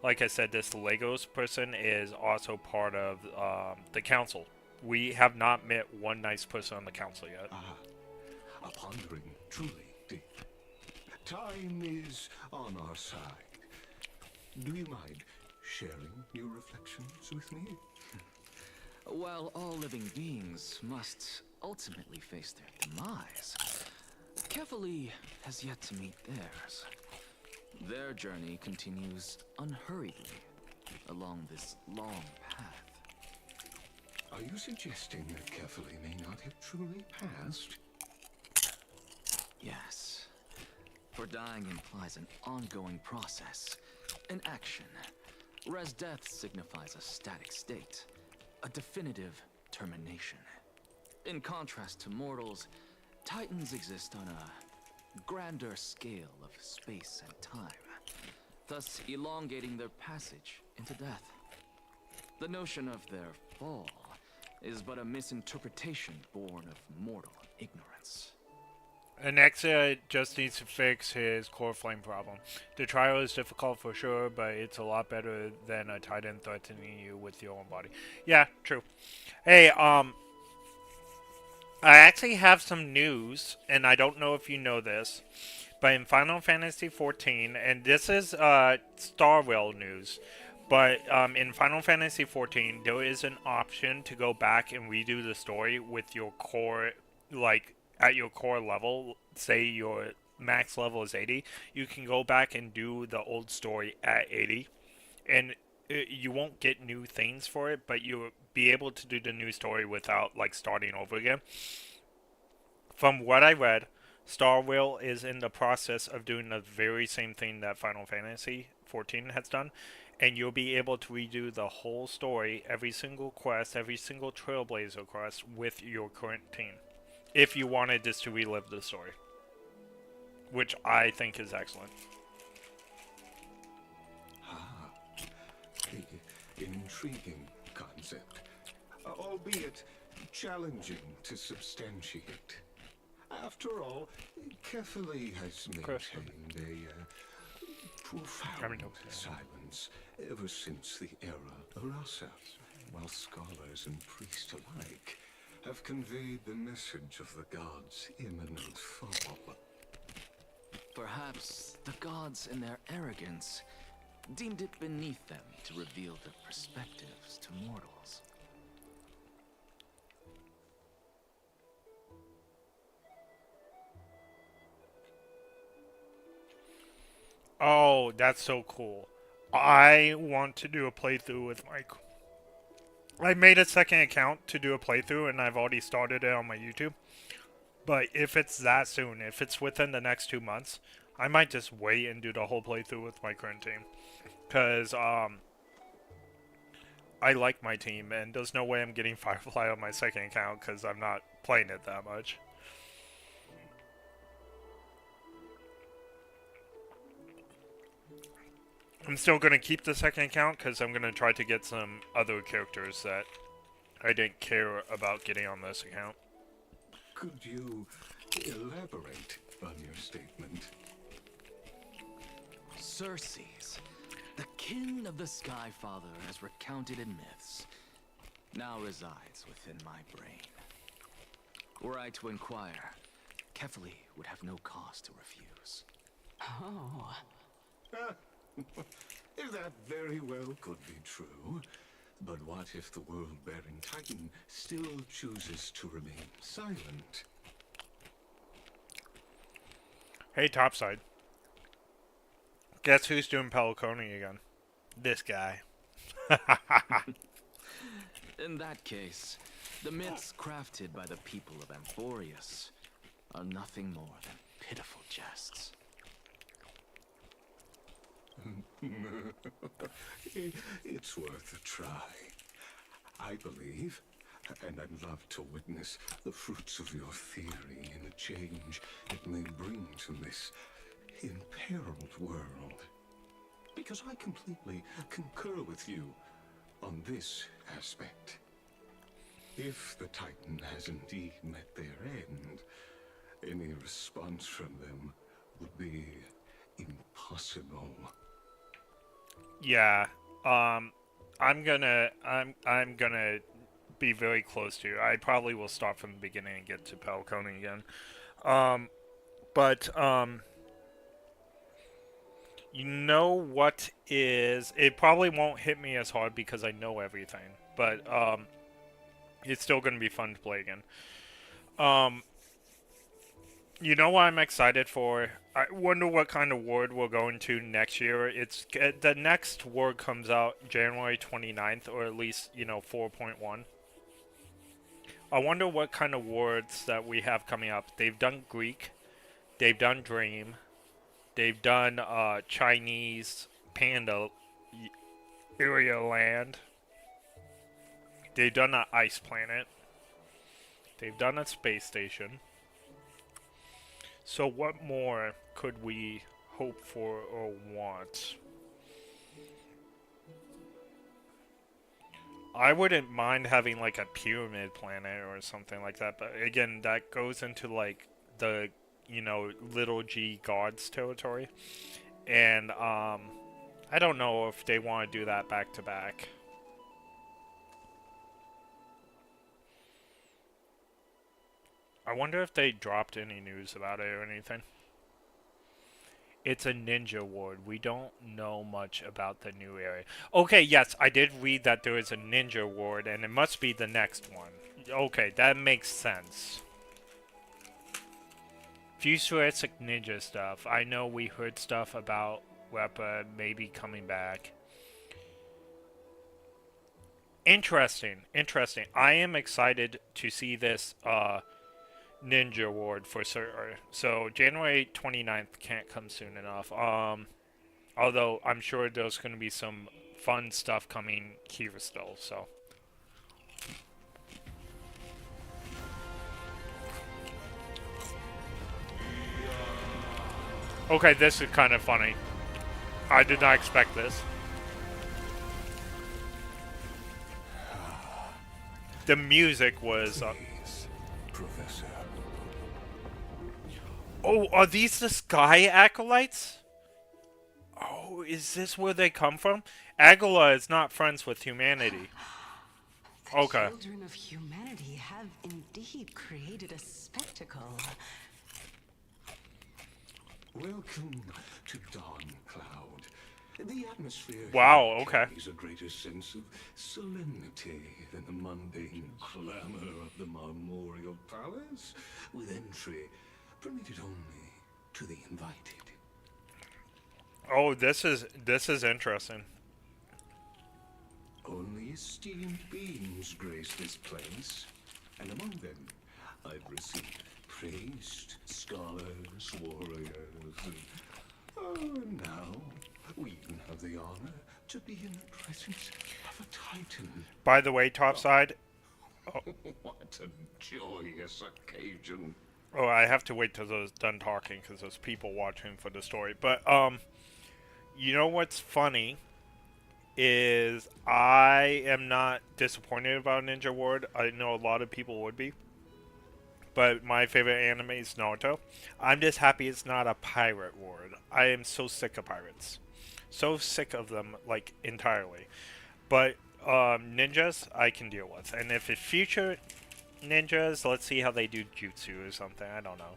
like I said, this Legos person is also part of the council. We have not met one nice person on the council yet. A pondering, truly deep. Time is on our side. Do you mind sharing your reflections with me? While all living beings must ultimately face their demise, Kefali has yet to meet theirs. Their journey continues unhurriedly along this long path. Are you suggesting that Kefali may not have truly passed? Yes. For dying implies an ongoing process, an action. Whereas death signifies a static state, a definitive termination. In contrast to mortals, Titans exist on a grander scale of space and time, thus elongating their passage into death. The notion of their fall is but a misinterpretation born of mortal ignorance. Anexa just needs to fix his core flame problem. The trial is difficult for sure, but it's a lot better than a Titan threatening you with your own body. Yeah, true. Hey, I actually have some news, and I don't know if you know this, but in Final Fantasy XIV, and this is Starrail news, but in Final Fantasy XIV, there is an option to go back and redo the story with your core, like at your core level. Say your max level is 80, you can go back and do the old story at 80, and you won't get new things for it, but you'll be able to do the new story without like starting over again. From what I read, Starrail is in the process of doing the very same thing that Final Fantasy XIV has done, and you'll be able to redo the whole story, every single quest, every single Trailblazer quest with your current team, if you wanted just to relive the story, which I think is excellent. Ah, intriguing concept, albeit challenging to substantiate. After all, Kefali has maintained a profound silence ever since the era of Rasa, while scholars and priests alike have conveyed the message of the gods' imminent fall. Perhaps the gods, in their arrogance, deemed it beneath them to reveal their perspectives to mortals. Oh, that's so cool. I want to do a playthrough with Mike. I made a second account to do a playthrough, and I've already started it on my YouTube. But if it's that soon, if it's within the next 2 months, I might just wait and do the whole playthrough with my current team. Because, I like my team, and there's no way I'm getting Firefly on my second account because I'm not playing it that much. I'm still going to keep the second account because I'm going to try to get some other characters that I didn't care about getting on this account. Could you elaborate on your statement? Circes, the kin of the Skyfather as recounted in myths, now resides within my brain. Were I to inquire, Kefali would have no cause to refuse. Oh. That very well could be true. But what if the world-bearing Titan still chooses to remain silent? Hey, Topside. Guess who's doing Peliconi again? This guy. In that case, the myths crafted by the people of Amphorius are nothing more than pitiful jests. It's worth a try. I believe, and I'd love to witness the fruits of your theory in the change it may bring to this imperiled world. Because I completely concur with you on this aspect. If the Titan has indeed met their end, any response from them would be impossible. Yeah, I'm gonna be very close to. I probably will start from the beginning and get to Peliconi again. But you know what is? It probably won't hit me as hard because I know everything. But it's still gonna be fun to play again. You know what I'm excited for? I wonder what kind of ward we'll go into next year. It's the next ward comes out January 29th, or at least 4.1. I wonder what kind of wards that we have coming up. They've done Greek, they've done Dream, they've done Chinese Panda area land. They've done an ice planet. They've done a space station. So what more could we hope for or want? I wouldn't mind having like a pyramid planet or something like that, but again, that goes into like the little G gods territory, and I don't know if they want to do that back to back. I wonder if they dropped any news about it or anything. It's a ninja ward. We don't know much about the new area. Okay, yes, I did read that there is a ninja ward, and it must be the next one. Okay, that makes sense. Futuristic ninja stuff. I know we heard stuff about Repa maybe coming back. Interesting, interesting. I am excited to see this Ninja Ward for sure. So January 29th can't come soon enough. Although I'm sure there's going to be some fun stuff coming here still. So. Okay, this is kind of funny. I did not expect this. The music was. Please, Professor. Oh, are these the Sky Acolytes? Oh, is this where they come from? Agula is not friends with humanity. Okay. The children of humanity have indeed created a spectacle. Welcome to Dawn Cloud. The atmosphere Wow, okay. carries a greater sense of solemnity than the mundane clamor of the Marmorial Palace, with entry permitted only to the invited. Oh, this is interesting. Only esteemed beings grace this place, and among them I've received priests, scholars, warriors, and now we even have the honor to be in the presence of a titan. By the way, topside. Oh. What a joyous occasion. Oh, I have to wait till those done talking because there's people watching for the story. But you know what's funny is I am not disappointed about Ninja Ward. I know a lot of people would be. But my favorite anime is Naruto. I'm just happy it's not a pirate ward. I am so sick of pirates. So sick of them, like, entirely. But ninjas, I can deal with. And if it's future ninjas, let's see how they do jutsu or something. I don't know.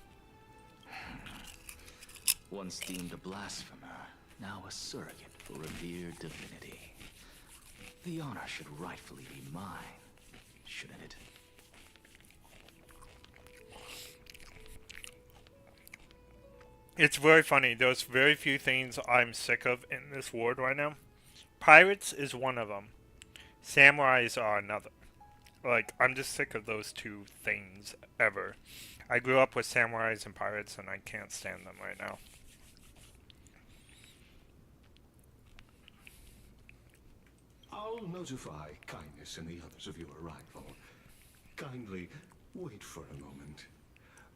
Once deemed a blasphemer, now a surrogate for revered divinity. The honor should rightfully be mine, shouldn't it? It's very funny. There's very few things I'm sick of in this world right now. Pirates is one of them. Samurais are another. Like, I'm just sick of those two things ever. I grew up with samurais and pirates, and I can't stand them right now. I'll notify Kindness and the others of your arrival. Kindly wait for a moment.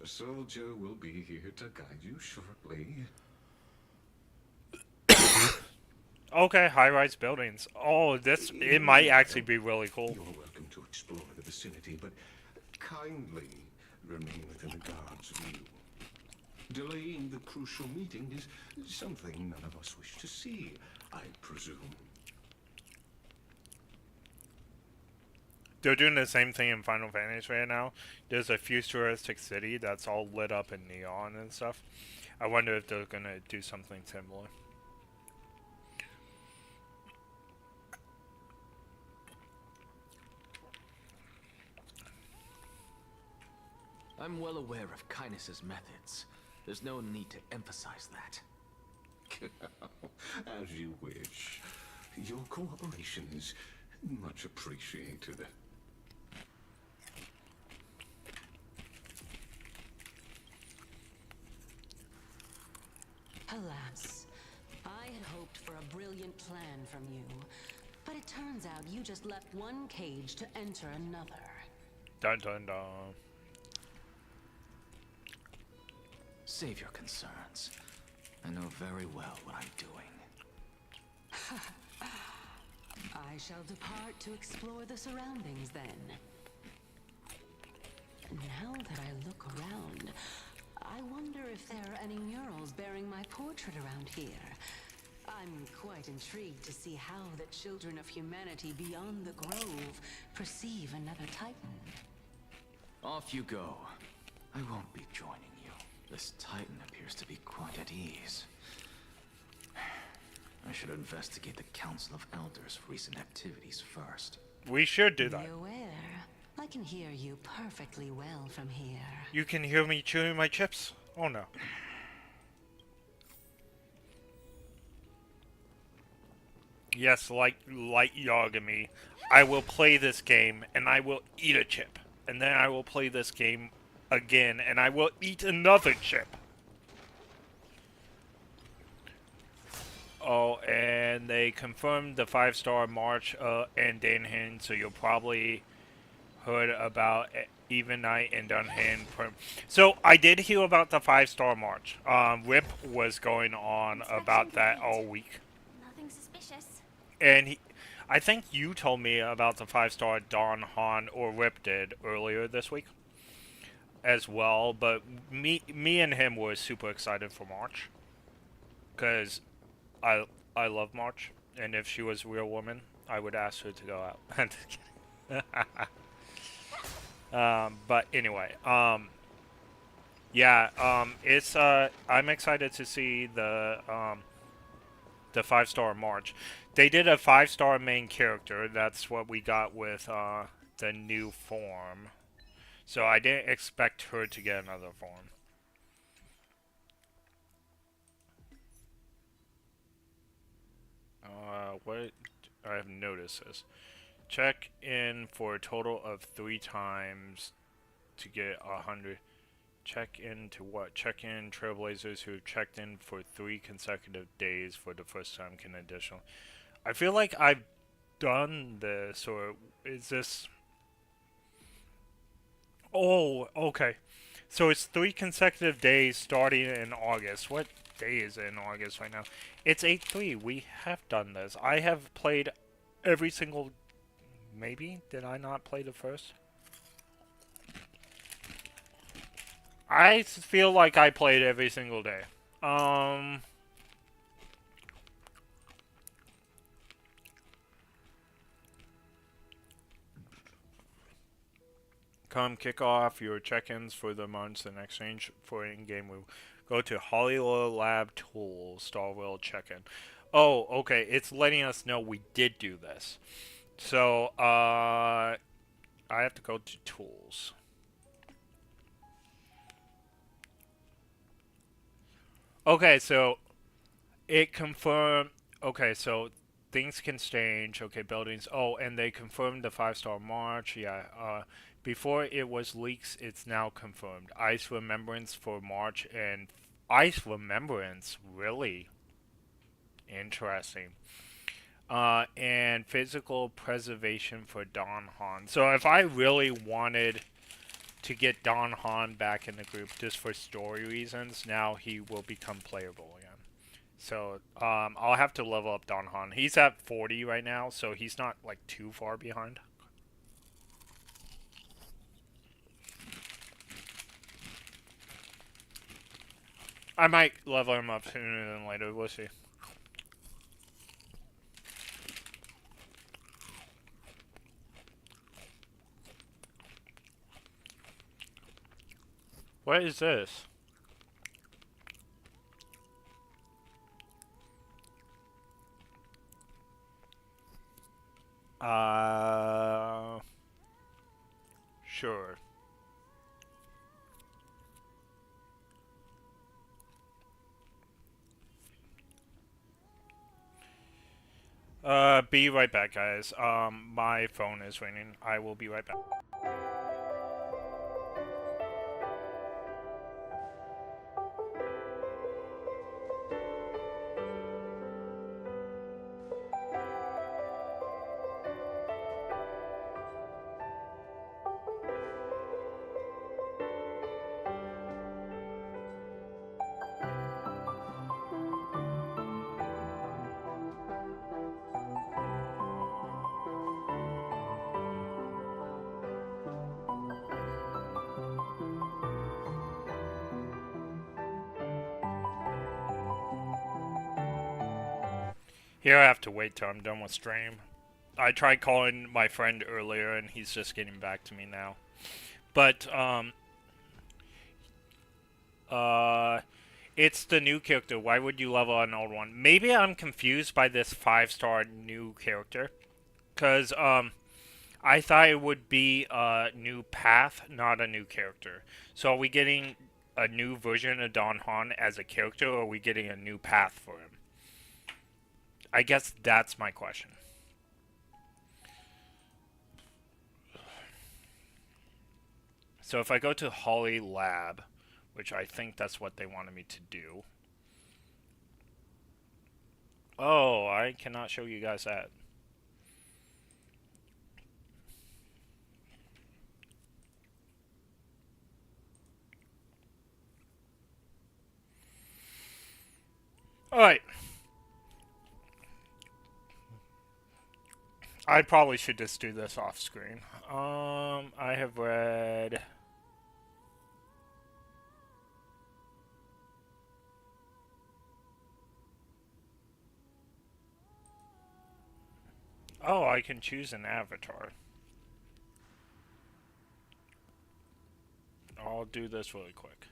A soldier will be here to guide you shortly. Okay, high-rise buildings. Oh, it might actually be really cool. You're welcome to explore the vicinity, but kindly remain within the guard's view. Delaying the crucial meeting is something none of us wish to see, I presume. They're doing the same thing in Final Fantasy right now. There's a futuristic city that's all lit up in neon and stuff. I wonder if they're gonna do something similar. I'm well aware of Kindness's methods. There's no need to emphasize that. As you wish. Your cooperation's much appreciated. Alas, I had hoped for a brilliant plan from you. But it turns out you just left one cage to enter another. Dun dun dun. Save your concerns. I know very well what I'm doing. I shall depart to explore the surroundings then. Now that I look around, I wonder if there are any murals bearing my portrait around here. I'm quite intrigued to see how the children of humanity beyond the grove perceive another Titan. Off you go. I won't be joining you. This Titan appears to be quite at ease. I should investigate the Council of Elders' recent activities first. We should do that. Be aware, I can hear you perfectly well from here. You can hear me chewing my chips? Oh no. Yes, like Yagami, I will play this game and I will eat a chip. And then I will play this game again and I will eat another chip. Oh, and they confirmed the 5-star march and Danhan, so you'll probably heard about Even Night and Dunhan. So I did hear about the 5-star march. Rip was going on about that all week. Nothing suspicious. And I think you told me about the 5-star Don Han, or Rip did, earlier this week as well. But me and him were super excited for March. Because I love March. And if she was a real woman, I would ask her to go out. But anyway, yeah, it's, I'm excited to see the 5-star march. They did a 5-star main character. That's what we got with, the new form. So I didn't expect her to get another form. What? I have noticed this. Check in for a total of 3 times to get 100. Check in to what? Check in Trailblazers who checked in for 3 consecutive days for the first time can additional. I feel like I've done this, or is this... Oh, okay. So it's 3 consecutive days starting in August. What day is it in August right now? It's 8-3. We have done this. I have played every single... Maybe? Did I not play the first? I feel like I played every single day. Come kick off your check-ins for the months in exchange for in-game move. Go to Hollywood Lab Tools, Starville check-in. Oh, okay. It's letting us know we did do this. So, I have to go to Tools. Okay, so it confirmed. Okay, so things can change. Okay, buildings. Oh, and they confirmed the 5-star march. Yeah. Before it was leaks, it's now confirmed. Ice Remembrance for March and Ice Remembrance. Really interesting. And physical preservation for Don Han. So if I really wanted to get Don Han back in the group just for story reasons, now he will become playable again. So I'll have to level up Don Han. He's at 40 right now, so he's not like too far behind. I might level him up sooner than later. We'll see. What is this? Sure. Be right back, guys. My phone is ringing. I will be right back. Here I have to wait till I'm done with stream. I tried calling my friend earlier and he's just getting back to me now. But uh it's the new character. Why would you level an old one? Maybe I'm confused by this 5-star new character. Cause I thought it would be a new path, not a new character. So are we getting a new version of Don Han as a character, or are we getting a new path for him? I guess that's my question. So if I go to Holly Lab, which I think that's what they wanted me to do. Oh, I cannot show you guys that. Alright. I probably should just do this off screen. I have read... Oh, I can choose an avatar. I'll do this really quick.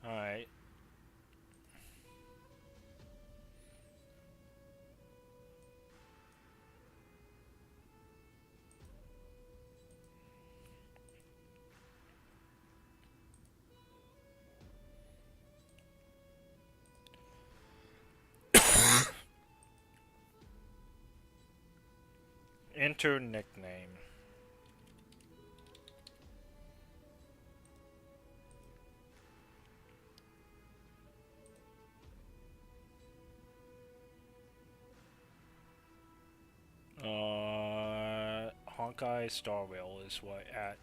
Alright. Enter nickname. Honkal Starrail is what at.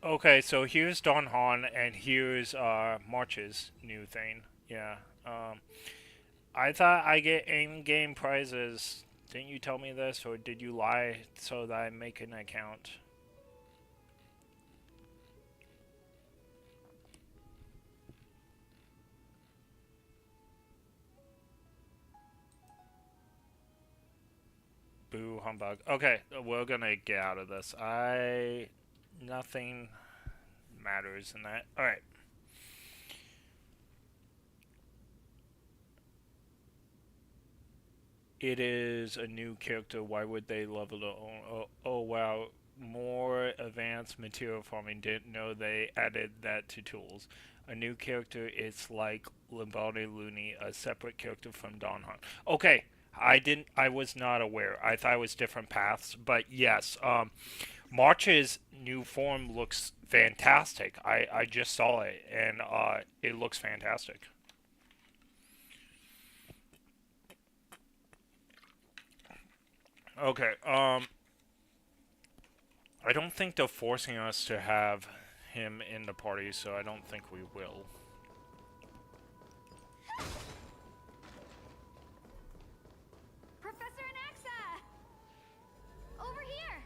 Okay, so here's Don Han, and here's March's new thing. Yeah. I thought I get in-game prizes. Didn't you tell me this, or did you lie so that I make an account? Boo humbug. Okay, we're gonna get out of this. Nothing matters in that. Alright. It is a new character. Why would they level their own? Oh wow. More advanced material farming. Didn't know they added that to tools. A new character is like Lombardi Looney, a separate character from Don Han. Okay, I was not aware. I thought it was different paths, but yes, March's new form looks fantastic. I just saw it and it looks fantastic. Okay, I don't think they're forcing us to have him in the party, so I don't think we will. Professor Anaxa! Over here!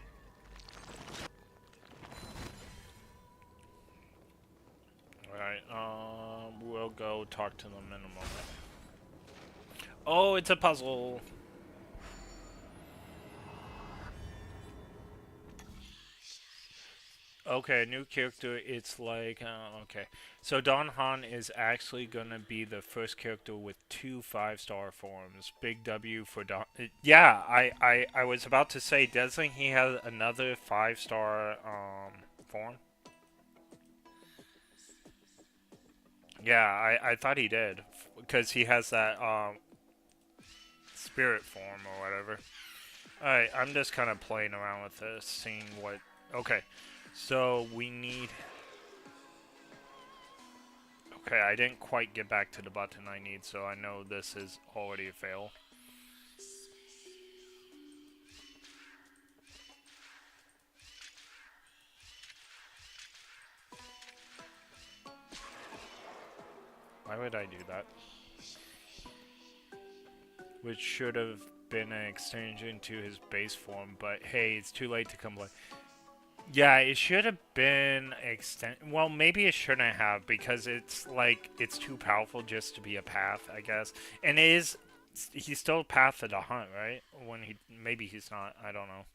Alright, we'll go talk to them in a moment. Oh, it's a puzzle! Okay, new character, it's like, okay. So Don Han is actually gonna be the first character with 2 5-star forms. Big W for Don... yeah, I was about to say, doesn't he have another 5-star, form? Yeah, I thought he did because he has that spirit form or whatever. Alright, I'm just kind of playing around with this, seeing what... Okay, so we need... Okay, I didn't quite get back to the button I need, so I know this is already a fail. Why would I do that? Which should have been an extension to his base form, but hey, it's too late to complain. Yeah, it should have been well, maybe it shouldn't have because it's like it's too powerful just to be a path, I guess. And it is he's still a path of the hunt, right? When he maybe he's not, I don't know.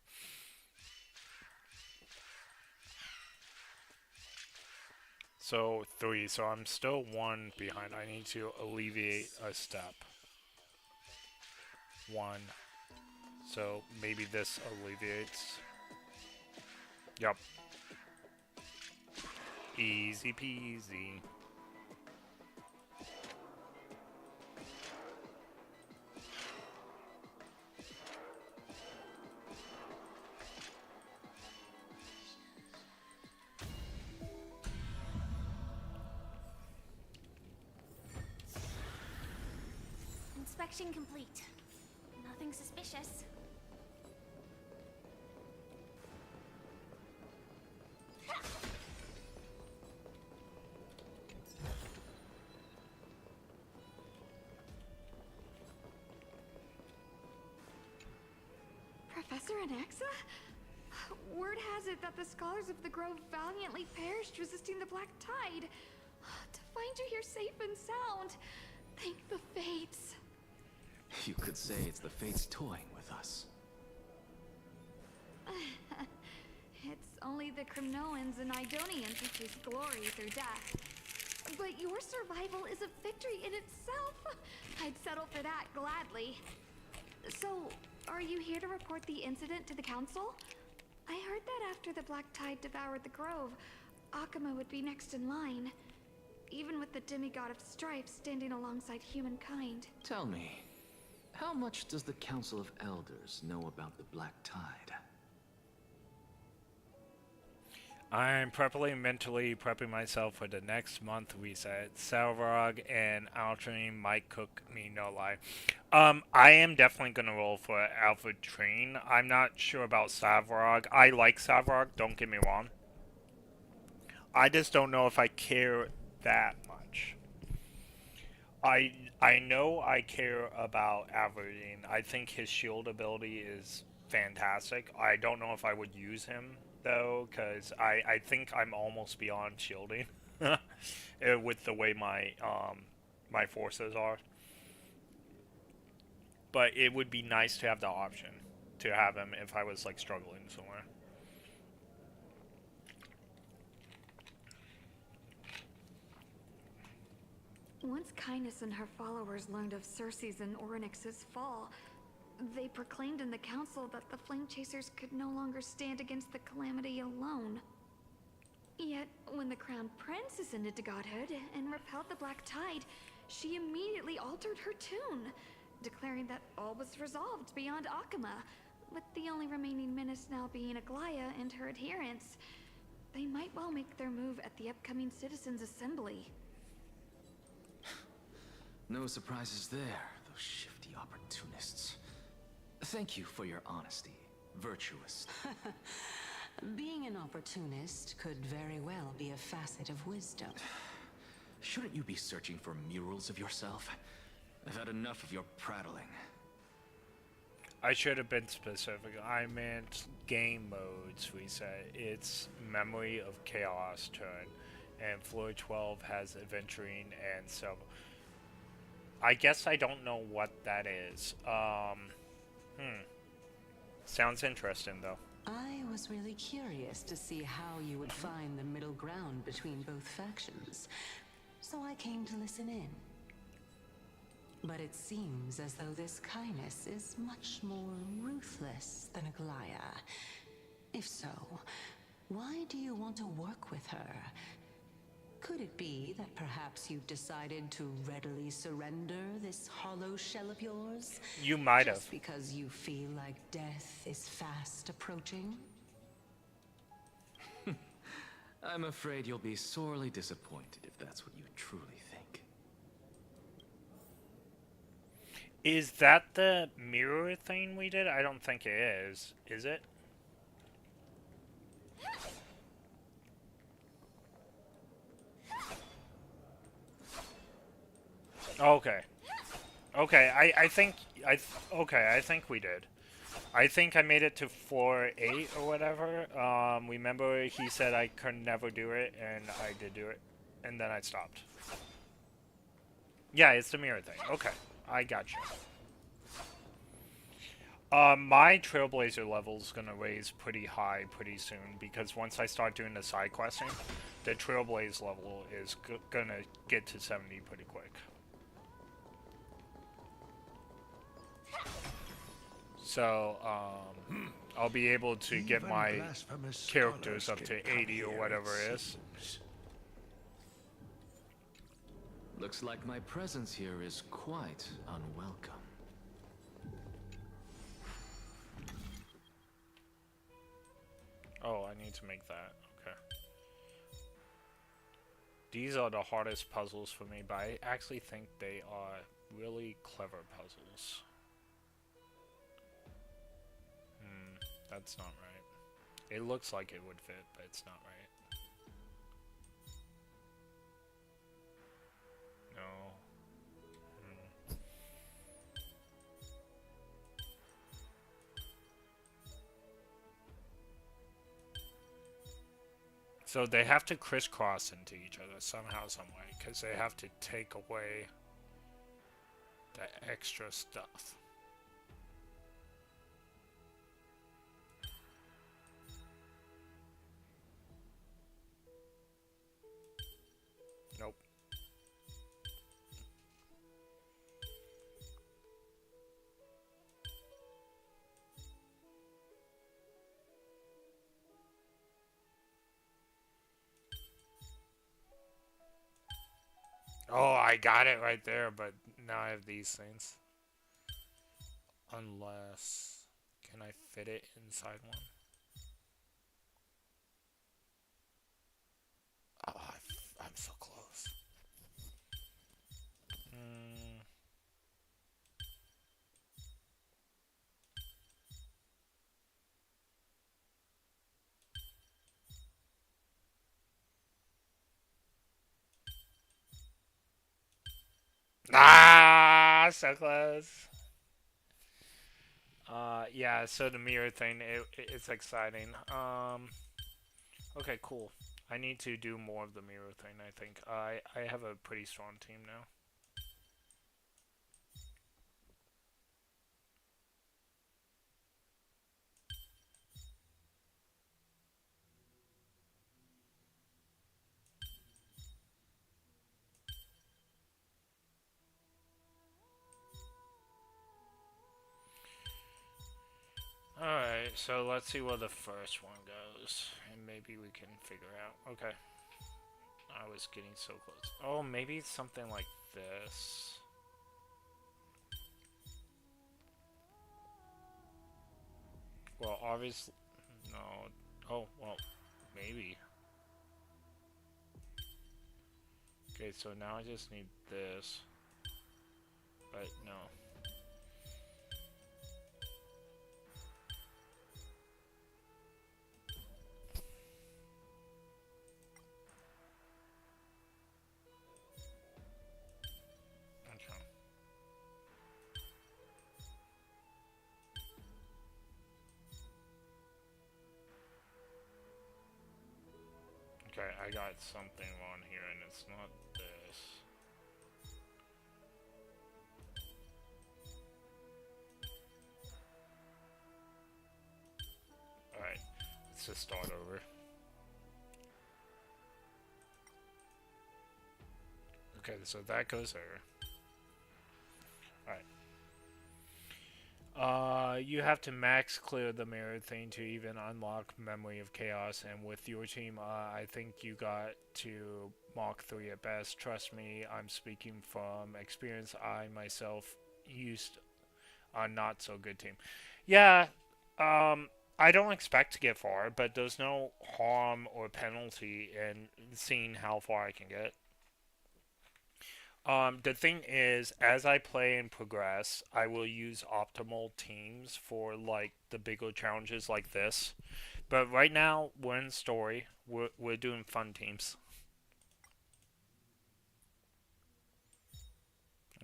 So 3, so I'm still 1 behind. I need to alleviate a step. 1. So maybe this alleviates. Yep. Easy peasy. Inspection complete. Nothing suspicious. Professor Anaxa? Word has it that the scholars of the Grove valiantly perished resisting the Black Tide. To find you here safe and sound, thank the Fates. You could say it's the Fates toying with us. It's only the Crimnoans and Idonians who choose glory through death. But your survival is a victory in itself. I'd settle for that gladly. So, are you here to report the incident to the Council? I heard that after the Black Tide devoured the Grove, Akuma would be next in line. Even with the demigod of strife standing alongside humankind. Tell me, how much does the Council of Elders know about the Black Tide? I'm mentally prepping myself for the next month reset. Salvarog and Altrine might cook me, no lie. I am definitely gonna roll for Alpha Train. I'm not sure about Salvarog. I like Salvarog, don't get me wrong. I just don't know if I care that much. I know I care about Alverdine. I think his shield ability is fantastic. I don't know if I would use him though, because I think I'm almost beyond shielding with the way my forces are. But it would be nice to have the option to have him if I was like struggling somewhere. Once Kindness and her followers learned of Circe's and Orynyx's fall, they proclaimed in the council that the Flame Chasers could no longer stand against the calamity alone. Yet, when the Crown Prince ascended to godhood and repelled the Black Tide, she immediately altered her tune, declaring that all was resolved beyond Akuma, with the only remaining menace now being Aglaya and her adherents. They might well make their move at the upcoming Citizens' Assembly. No surprises there, those shifty opportunists. Thank you for your honesty, virtuous. Being an opportunist could very well be a facet of wisdom. Shouldn't you be searching for murals of yourself? I've had enough of your prattling. I should have been specific. I meant game modes, we said. It's Memory of Chaos turn, and floor 12 has Adventuring and so... I guess I don't know what that is. Sounds interesting, though. I was really curious to see how you would find the middle ground between both factions, so I came to listen in. But it seems as though this Kindness is much more ruthless than Aglaya. If so, why do you want to work with her? Could it be that perhaps you've decided to readily surrender this hollow shell of yours? You might have. Just because you feel like death is fast approaching? I'm afraid you'll be sorely disappointed if that's what you truly think. Is that the mirror thing we did? I don't think it is. Is it? Okay. Okay, I think we did. I think I made it to floor 8 or whatever. Remember he said I could never do it, and I did do it. And then I stopped. Yeah, it's the mirror thing. Okay, I got you. My Trailblazer level's gonna raise pretty high pretty soon, because once I start doing the side questing, the Trailblaze level is gonna get to 70 pretty quick. So, I'll be able to get my characters up to 80 or whatever it is. Looks like my presence here is quite unwelcome. Oh, I need to make that. Okay. These are the hardest puzzles for me, but I actually think they are really clever puzzles. That's not right. It looks like it would fit, but it's not right. No. So they have to crisscross into each other somehow, some way, because they have to take away the extra stuff. Nope. Oh, I got it right there, but now I have these things. Unless... Can I fit it inside one? Oh, I'm so close. Ah, so close. Yeah, so the mirror thing, it's exciting. Okay, cool. I need to do more of the mirror thing, I think. I have a pretty strong team now. Alright, so let's see where the first one goes. And maybe we can figure out. Okay. I was getting so close. Oh, maybe something like this. Well, obviously... No. Oh, well, maybe. Okay, so now I just need this. But no. Okay, I got something on here and it's not this. Alright, let's just start over. Okay, so that goes there. Alright. You have to max clear the mirror thing to even unlock Memory of Chaos, and with your team, I think you got to Mach 3 at best. Trust me, I'm speaking from experience. I myself used a not so good team. Yeah, I don't expect to get far, but there's no harm or penalty in seeing how far I can get. The thing is, as I play and progress, I will use optimal teams for like the bigger challenges like this. But right now, we're in story. We're doing fun teams.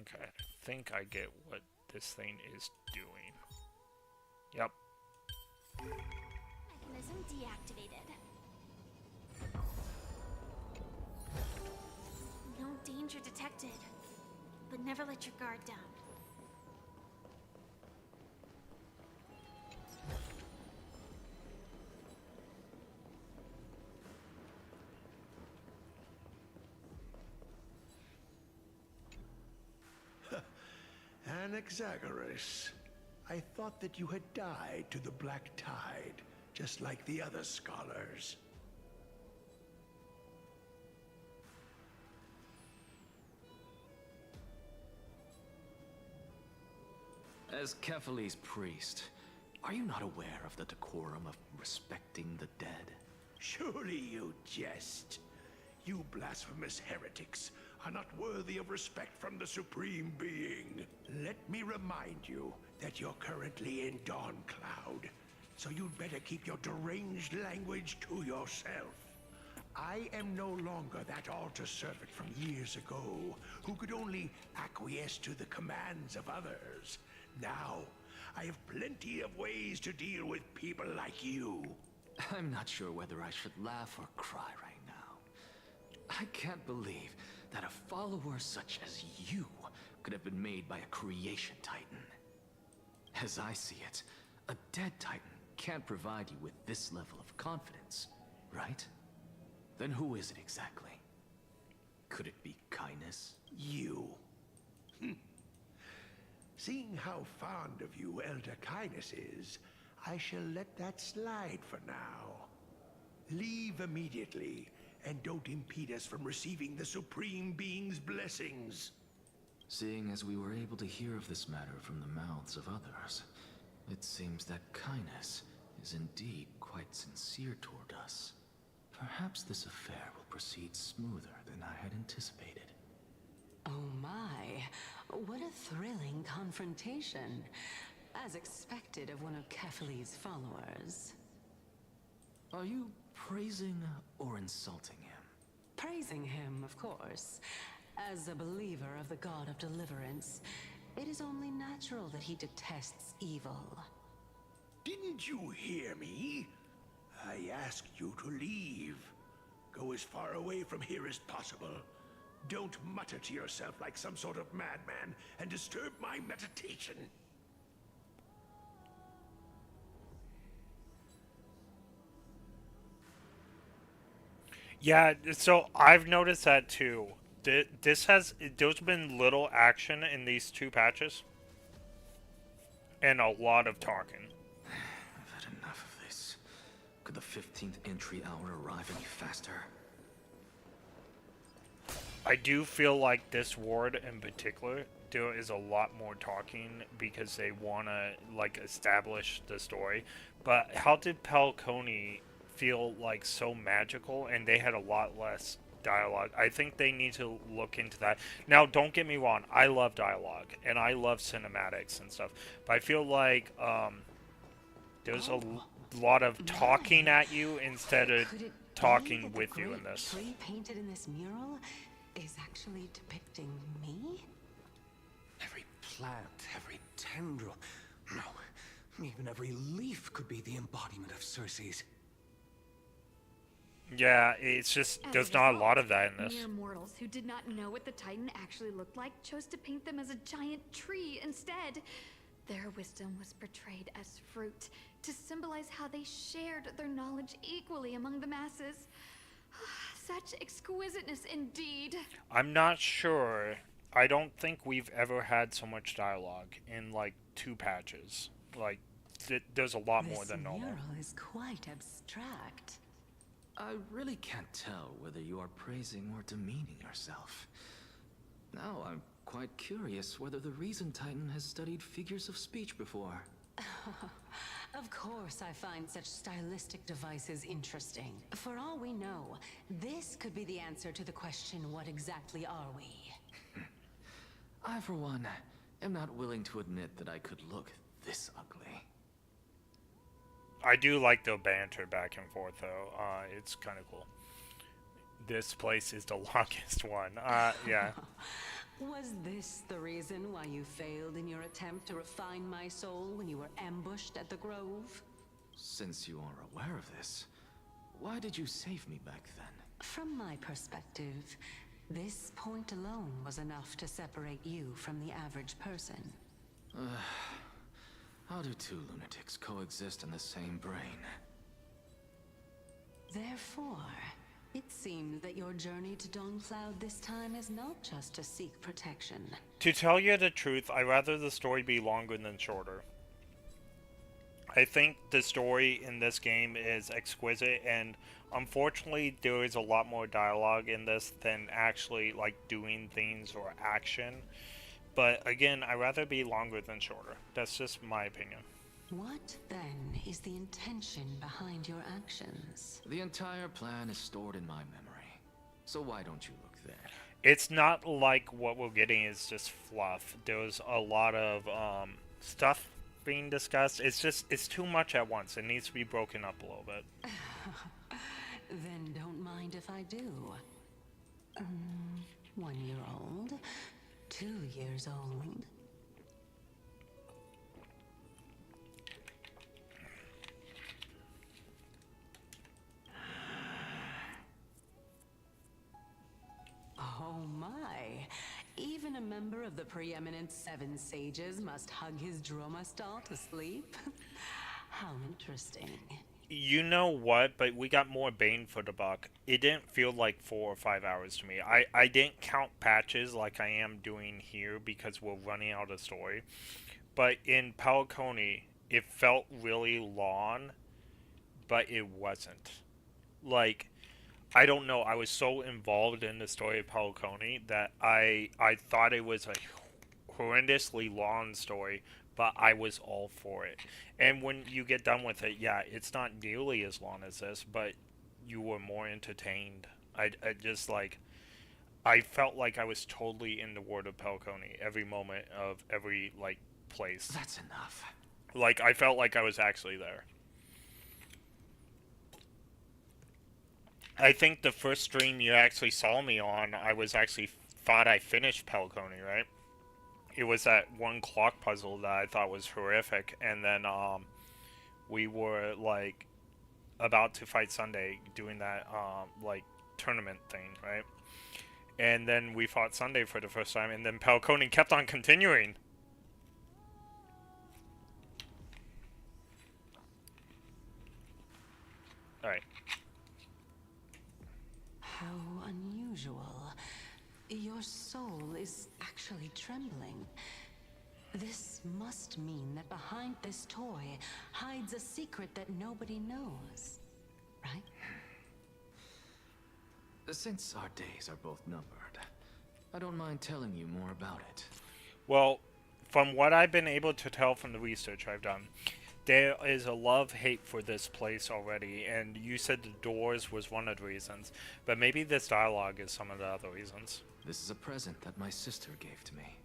Okay, I think I get what this thing is doing. Yep. Mechanism deactivated. No danger detected. But never let your guard down. Anaxagoras, I thought that you had died to the Black Tide, just like the other scholars. As Kephales's priest, are you not aware of the decorum of respecting the dead? Surely you jest. You blasphemous heretics are not worthy of respect from the Supreme Being. Let me remind you that you're currently in Dawn Cloud, so you'd better keep your deranged language to yourself. I am no longer that altar servant from years ago, who could only acquiesce to the commands of others. Now, I have plenty of ways to deal with people like you. I'm not sure whether I should laugh or cry right now. I can't believe that a follower such as you could have been made by a creation titan. As I see it, a dead titan can't provide you with this level of confidence, right? Then who is it exactly? Could it be kindness? You. Seeing how fond of you Elder Kindness is, I shall let that slide for now. Leave immediately, and don't impede us from receiving the Supreme Being's blessings. Seeing as we were able to hear of this matter from the mouths of others, it seems that kindness is indeed quite sincere toward us. Perhaps this affair will proceed smoother than I had anticipated. Oh my, what a thrilling confrontation. As expected of one of Kephales's followers. Are you praising or insulting him? Praising him, of course. As a believer of the god of deliverance, it is only natural that he detests evil. Didn't you hear me? I asked you to leave. Go as far away from here as possible. Don't mutter to yourself like some sort of madman and disturb my meditation. Yeah, so I've noticed that too. There's been little action in these two patches, and a lot of talking. I've had enough of this. Could the 15th entry hour arrive any faster? I do feel like this ward in particular, there is a lot more talking because they want to like establish the story. But how did Pelconi feel like so magical, and they had a lot less dialogue? I think they need to look into that. Now, don't get me wrong, I love dialogue and I love cinematics and stuff, but I feel like there's a lot of talking at you instead of talking with you in this. The tree painted in this mural is actually depicting me? Every plant, every tendril, no, even every leaf could be the embodiment of Circe's. Yeah, it's just, there's not a lot of that in this. Mere mortals who did not know what the Titan actually looked like chose to paint them as a giant tree instead. Their wisdom was portrayed as fruit, to symbolize how they shared their knowledge equally among the masses. Such exquisiteness indeed. I'm not sure. I don't think we've ever had so much dialogue in like 2 patches. Like, there's a lot more This than normal. mural is quite abstract. I really can't tell whether you are praising or demeaning yourself. Now I'm quite curious whether the Reason Titan has studied figures of speech before. Of course I find such stylistic devices interesting. For all we know, this could be the answer to the question, what exactly are we? I, for one, am not willing to admit that I could look this ugly. I do like the banter back and forth, though. It's kind of cool. This place is the longest one. Yeah. Was this the reason why you failed in your attempt to refine my soul when you were ambushed at the Grove? Since you are aware of this, why did you save me back then? From my perspective, this point alone was enough to separate you from the average person. How do two lunatics coexist in the same brain? Therefore, it seems that your journey to Dawnfloud this time is not just to seek protection. To tell you the truth, I'd rather the story be longer than shorter. I think the story in this game is exquisite, and unfortunately there is a lot more dialogue in this than actually like doing things or action. But again, I'd rather be longer than shorter. That's just my opinion. What, then, is the intention behind your actions? The entire plan is stored in my memory. So why don't you look there? It's not like what we're getting is just fluff. There's a lot of stuff being discussed. It's too much at once. It needs to be broken up a little bit. Then don't mind if I do. 1 year old, 2 years old. Oh my! Even a member of the preeminent Seven Sages must hug his Dromastal to sleep? How interesting. You know what? But we got more bang for the buck. It didn't feel like 4 or 5 hours to me. I didn't count patches like I am doing here because we're running out of story. But in Pelcony, it felt really long, but it wasn't. Like, I don't know. I was so involved in the story of Pelcony that I thought it was a horrendously long story, but I was all for it. And when you get done with it, yeah, it's not nearly as long as this, but you were more entertained. I just like I felt like I was totally in the world of Pelcony every moment of every like place. That's enough. Like I felt like I was actually there. I think the first stream you actually saw me on, I was actually thought I finished Pelcony, right? It was that one clock puzzle that I thought was horrific, and then we were like about to fight Sunday doing that like tournament thing, right? And then we fought Sunday for the first time, and then Pelcony kept on continuing. Alright. How unusual. Your soul is actually trembling. This must mean that behind this toy hides a secret that nobody knows, right? Since our days are both numbered, I don't mind telling you more about it. Well, from what I've been able to tell from the research I've done, there is a love-hate for this place already, and you said the doors was one of the reasons, but maybe this dialogue is some of the other reasons. This is a present that my sister gave to me.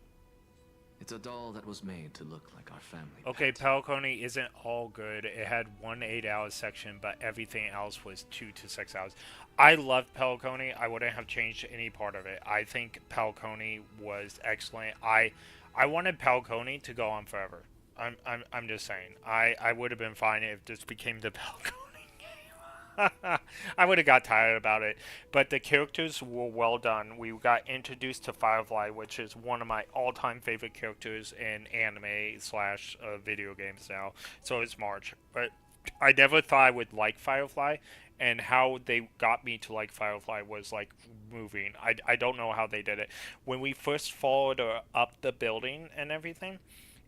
It's a doll that was made to look like our family Okay, pet. Pelcony isn't all good. It had one 8-hour section, but everything else was 2 to 6 hours. I loved Pelcony. I wouldn't have changed any part of it. I think Pelcony was excellent. I wanted Pelcony to go on forever. I'm just saying. I would have been fine if this became the Pelcony game. I would have got tired about it. But the characters were well done. We got introduced to Firefly, which is one of my all-time favorite characters in anime slash video games now. So is March. But I never thought I would like Firefly. And how they got me to like Firefly was like moving. I don't know how they did it. When we first followed her up the building and everything,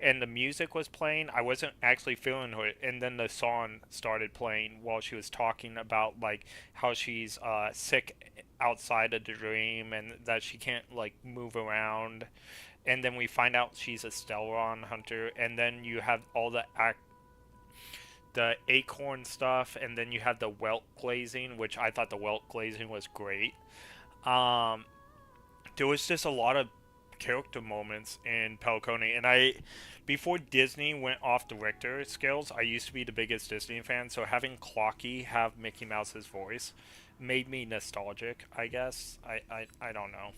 and the music was playing, I wasn't actually feeling it. And then the song started playing while she was talking about like how she's sick outside of the dream and that she can't like move around. And then we find out she's a Stellaron hunter, and then you have all the acorn stuff, and then you have the welt glazing, which I thought the welt glazing was great. Um, there was just a lot of character moments in Pelcone, and before Disney went off the Richter scales, I used to be the biggest Disney fan, so having Clocky have Mickey Mouse's voice made me nostalgic, I guess. I don't know.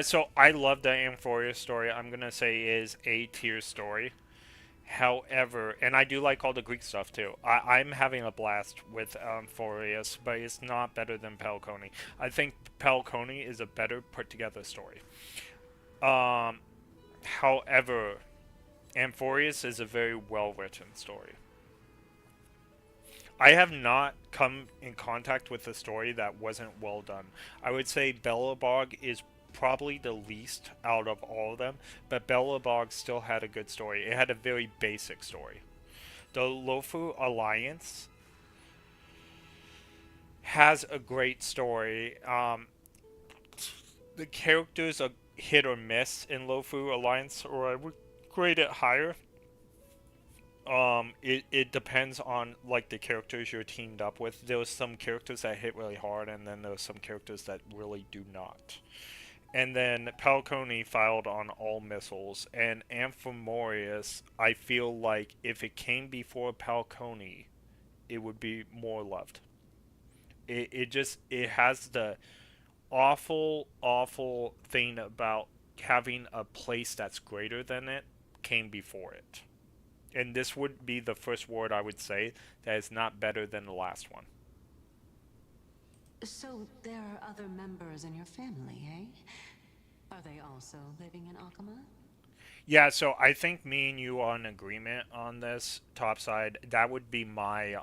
So I love the Amphoria story. I'm gonna say is a tier story. However, and I do like all the Greek stuff too. I'm having a blast with Amphoreus, but it's not better than Pelcone. I think Pelcone is a better put together story. Um, However, Amphoreus is a very well written story. I have not come in contact with a story that wasn't well done. I would say Belobog is probably the least out of all of them, but Belobog still had a good story. It had a very basic story. The Lofu Alliance has a great story. The characters are hit or miss in Lofu Alliance, or I would grade it higher. It depends on like the characters you're teamed up with. There's some characters that hit really hard, and then there's some characters that really do not. And then Falcone filed on all missiles, and Amphimorius, I feel like if it came before Falcone, it would be more loved. It has the awful thing about having a place that's greater than it came before it. And this would be the first word I would say that is not better than the last one. So there are other members in your family, eh? Are they also living in Akama? Yeah, so I think me and you are in agreement on this topside. That would be my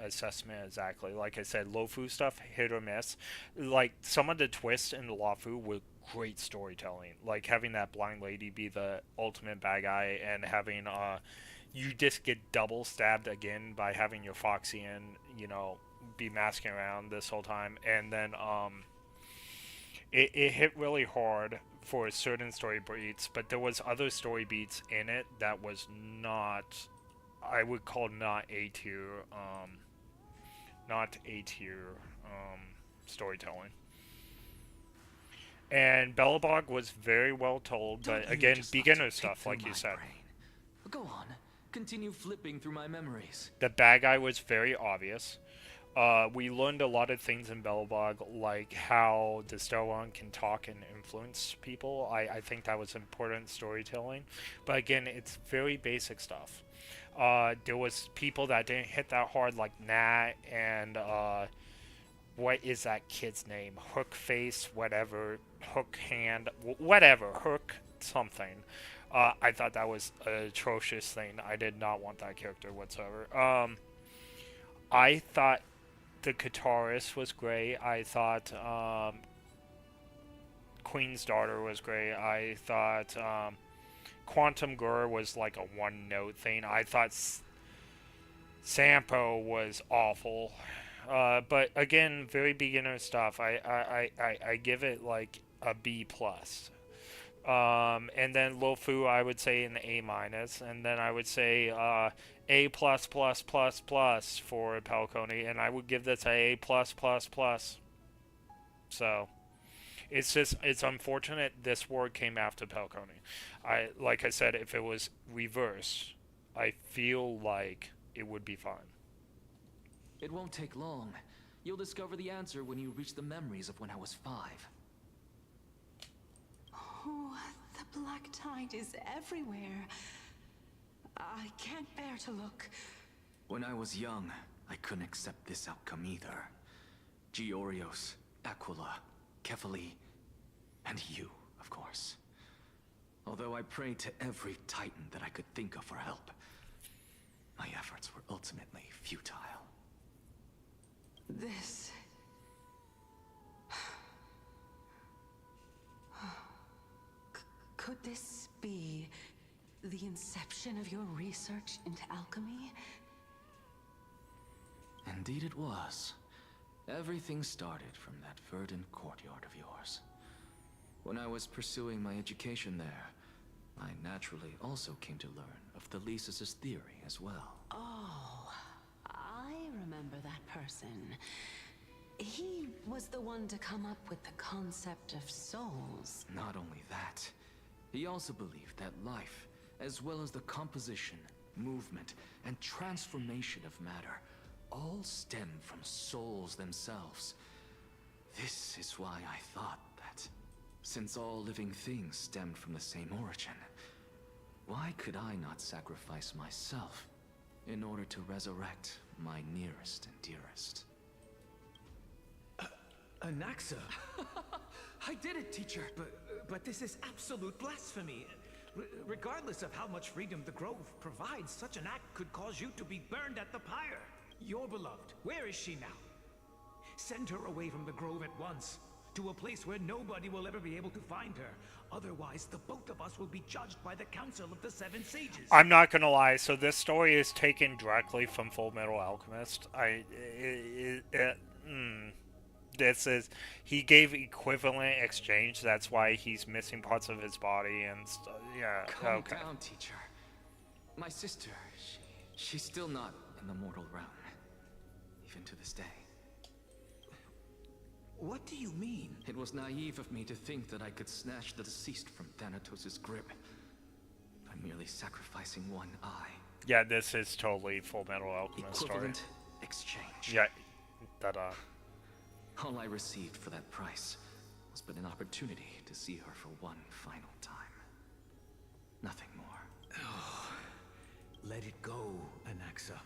assessment exactly. Like I said, Lofu stuff hit or miss. Like some of the twists in Lofu were great storytelling. Like having that blind lady be the ultimate bad guy, and having you just get double stabbed again by having your Foxian, be masking around this whole time. And then it hit really hard for certain story beats, but there was other story beats in it that was not, I would call not A tier, not A tier storytelling. And Belobog was very well told, but Don't you again, just love to beginner pick stuff, through like you my said. brain? Go on, continue flipping through my memories. The bad guy was very obvious. We learned a lot of things in Belobog, like how the Stellaron can talk and influence people. I think that was important storytelling. But again, it's very basic stuff. There was people that didn't hit that hard, like Nat and what is that kid's name? Hook Face, whatever, Hook Hand, whatever, Hook something. I thought that was an atrocious thing. I did not want that character whatsoever. I thought the guitarist was great. I thought Queen's Daughter was great. I thought Quantum Gur was like a one-note thing. I thought Sampo was awful. But again, very beginner stuff. I give it like a B plus. And then Lofu, I would say an A minus, and then I would say A plus plus plus plus for Falcone, and I would give this a plus plus plus. So it's unfortunate this word came after Falcone. Like I said, if it was reverse, I feel like it would be fine. It won't take long. You'll discover the answer when you reach the memories of when I was 5. Oh, the black tide is everywhere. I can't bear to look. When I was young, I couldn't accept this outcome either. Georios, Aquila, Kefali, and you, of course. Although I prayed to every titan that I could think of for help, my efforts were ultimately futile. This... Could this be the inception of your research into alchemy? Indeed it was. Everything started from that verdant courtyard of yours. When I was pursuing my education there, I naturally also came to learn of the Thesis' theory as well. Oh, I remember that person. He was the one to come up with the concept of souls. Not only that, he also believed that life, as well as the composition, movement, and transformation of matter, all stem from souls themselves. This is why I thought that, since all living things stemmed from the same origin, why could I not sacrifice myself in order to resurrect my nearest and dearest? Anaxa? I did it, teacher. But this is absolute blasphemy. Regardless of how much freedom the Grove provides, such an act could cause you to be burned at the pyre. Your beloved, where is she now? Send her away from the Grove at once, to a place where nobody will ever be able to find her. Otherwise, the both of us will be judged by the Council of the Seven Sages. I'm not gonna lie, so this story is taken directly from Full Metal Alchemist. This is, he gave equivalent exchange, that's why he's missing parts of his body and stuff. Yeah, Calm okay. down, teacher. My sister, she's still not in the mortal realm, even to this day. What do you mean? It was naive of me to think that I could snatch the deceased from Thanatos' grip by merely sacrificing one eye. Yeah, this is totally Full Metal Alchemist Equivalent story. exchange. Yeah, that All I received for that price was but an opportunity to see her for one final time. Nothing more. Oh, let it go, Anaxa.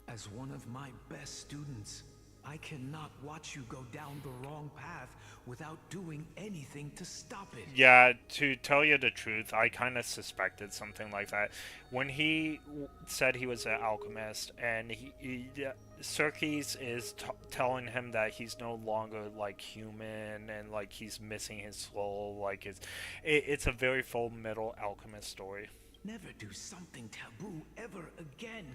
As one of my best students, I cannot watch you go down the wrong path without doing anything to stop it. Yeah, to tell you the truth, I kind of suspected something like that. When he said he was an alchemist, and Serkis is telling him that he's no longer, like, human, and, like, he's missing his soul, like, it's a very Full Metal Alchemist story. Never do something taboo ever again.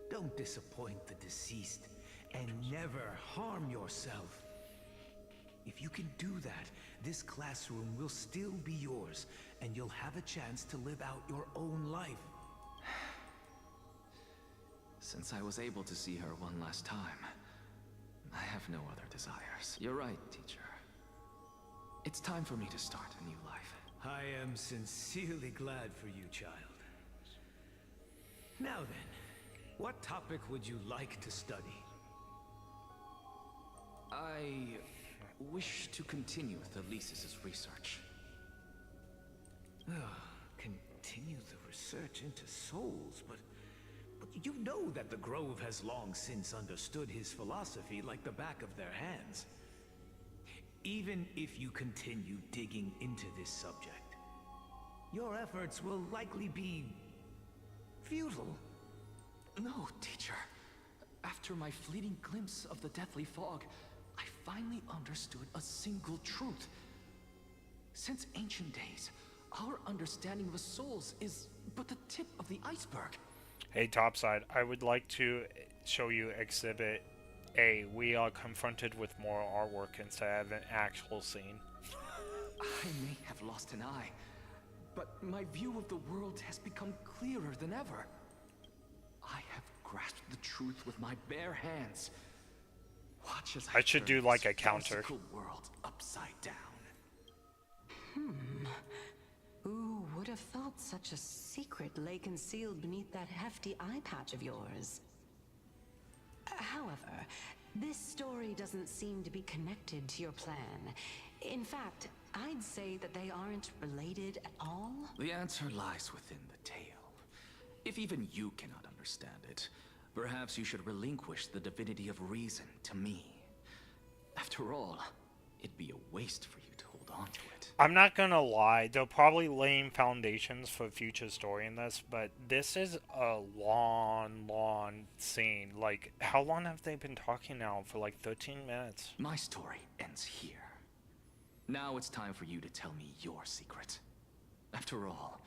Don't disappoint the deceased, and never harm yourself. If you can do that, this classroom will still be yours, and you'll have a chance to live out your own life. Since I was able to see her one last time, I have no other desires. You're right, teacher. It's time for me to start a new life. I am sincerely glad for you, child. Now then, what topic would you like to study? I wish to continue the Thesis' research. Continue the research into souls, but you know that the Grove has long since understood his philosophy like the back of their hands. Even if you continue digging into this subject, your efforts will likely be futile. No, teacher. After my fleeting glimpse of the deathly fog, I finally understood a single truth. Since ancient days, our understanding of the souls is but the tip of the iceberg. Hey, Topside, I would like to show you Exhibit A. We are confronted with more artwork instead of an actual scene. I may have lost an eye, but my view of the world has become clearer than ever. I have grasped the truth with my bare hands. Watch as I should do like a counter. World upside down. Who would have thought such a secret lay concealed beneath that hefty eye patch of yours? However, this story doesn't seem to be connected to your plan. In fact, I'd say that they aren't related at all. The answer lies within the tale. If even you cannot understand it, perhaps you should relinquish the divinity of reason to me. After all, it'd be a waste for you to hold on to it. I'm not gonna lie, they're probably laying foundations for future story in this, but this is a long, long scene. Like, how long have they been talking now? For like 13 minutes. My story ends here. Now it's time for you to tell me your secret. After all,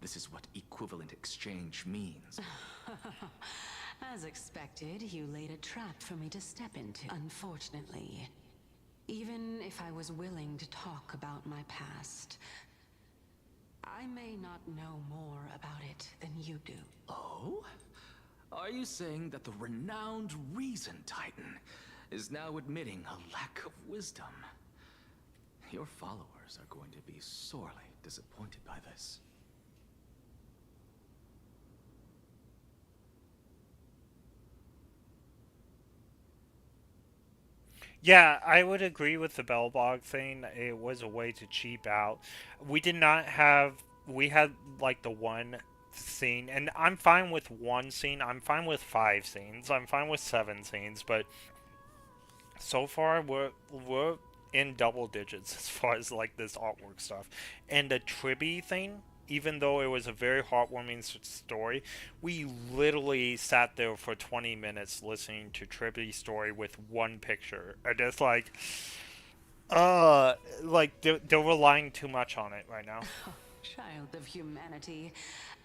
this is what equivalent exchange means. As expected, you laid a trap for me to step into. Unfortunately, even if I was willing to talk about my past, I may not know more about it than you do. Oh? Are you saying that the renowned Reason Titan is now admitting a lack of wisdom? Your followers are going to be sorely disappointed by this. Yeah, I would agree with the Bellbog thing. It was a way to cheap out. We did not have. We had like the one scene, and I'm fine with one scene. I'm fine with 5 scenes. I'm fine with 7 scenes. But so far, we're in double digits as far as like this artwork stuff, and the Tribby thing. Even though it was a very heartwarming story, we literally sat there for 20 minutes listening to Tribby's story with one picture. And it's like they're relying too much on it right now. Child of humanity,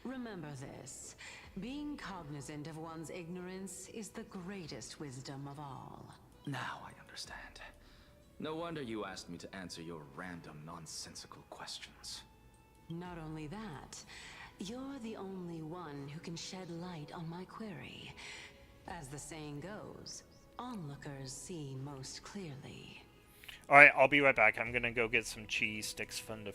remember this. Being cognizant of one's ignorance is the greatest wisdom of all. Now I understand. No wonder you asked me to answer your random, nonsensical questions. Not only that, you're the only one who can shed light on my query. As the saying goes, onlookers see most clearly. Alright, I'll be right back. I'm gonna go get some cheese sticks from the...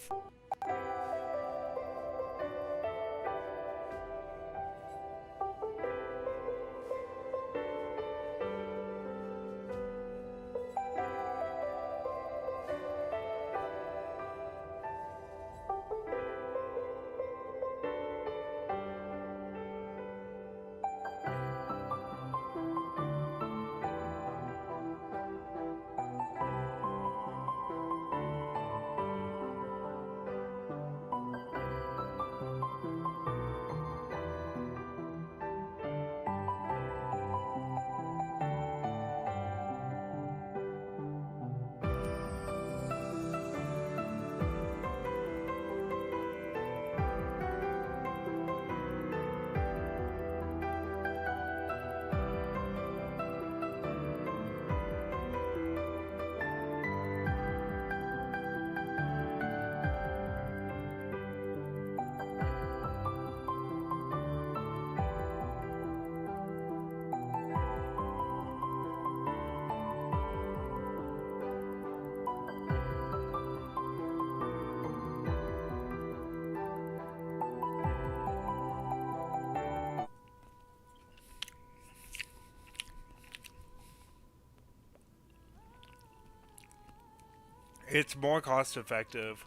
It's more cost effective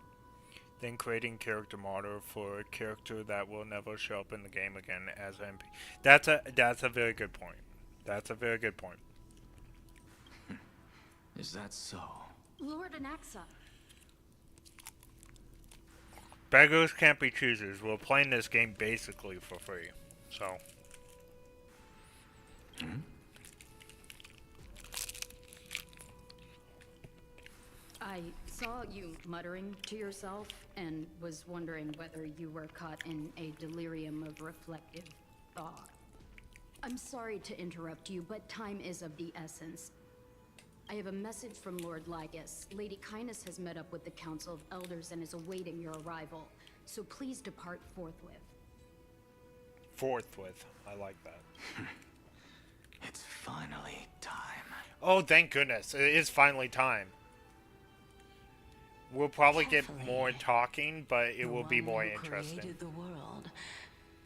than creating character model for a character that will never show up in the game again as an MP. That's a very good point. That's a very good point. Is that so? Lord Anaxa. Beggars can't be choosers. We're playing this game basically for free. So. I saw you muttering to yourself and was wondering whether you were caught in a delirium of reflective thought. I'm sorry to interrupt you, but time is of the essence. I have a message from Lord Lygus. Lady Kindness has met up with the Council of Elders and is awaiting your arrival, so please depart forthwith. Forthwith. I like that. It's finally time. Oh, thank goodness. It is finally time. We'll probably get more talking, but it will be more interesting. Created the world,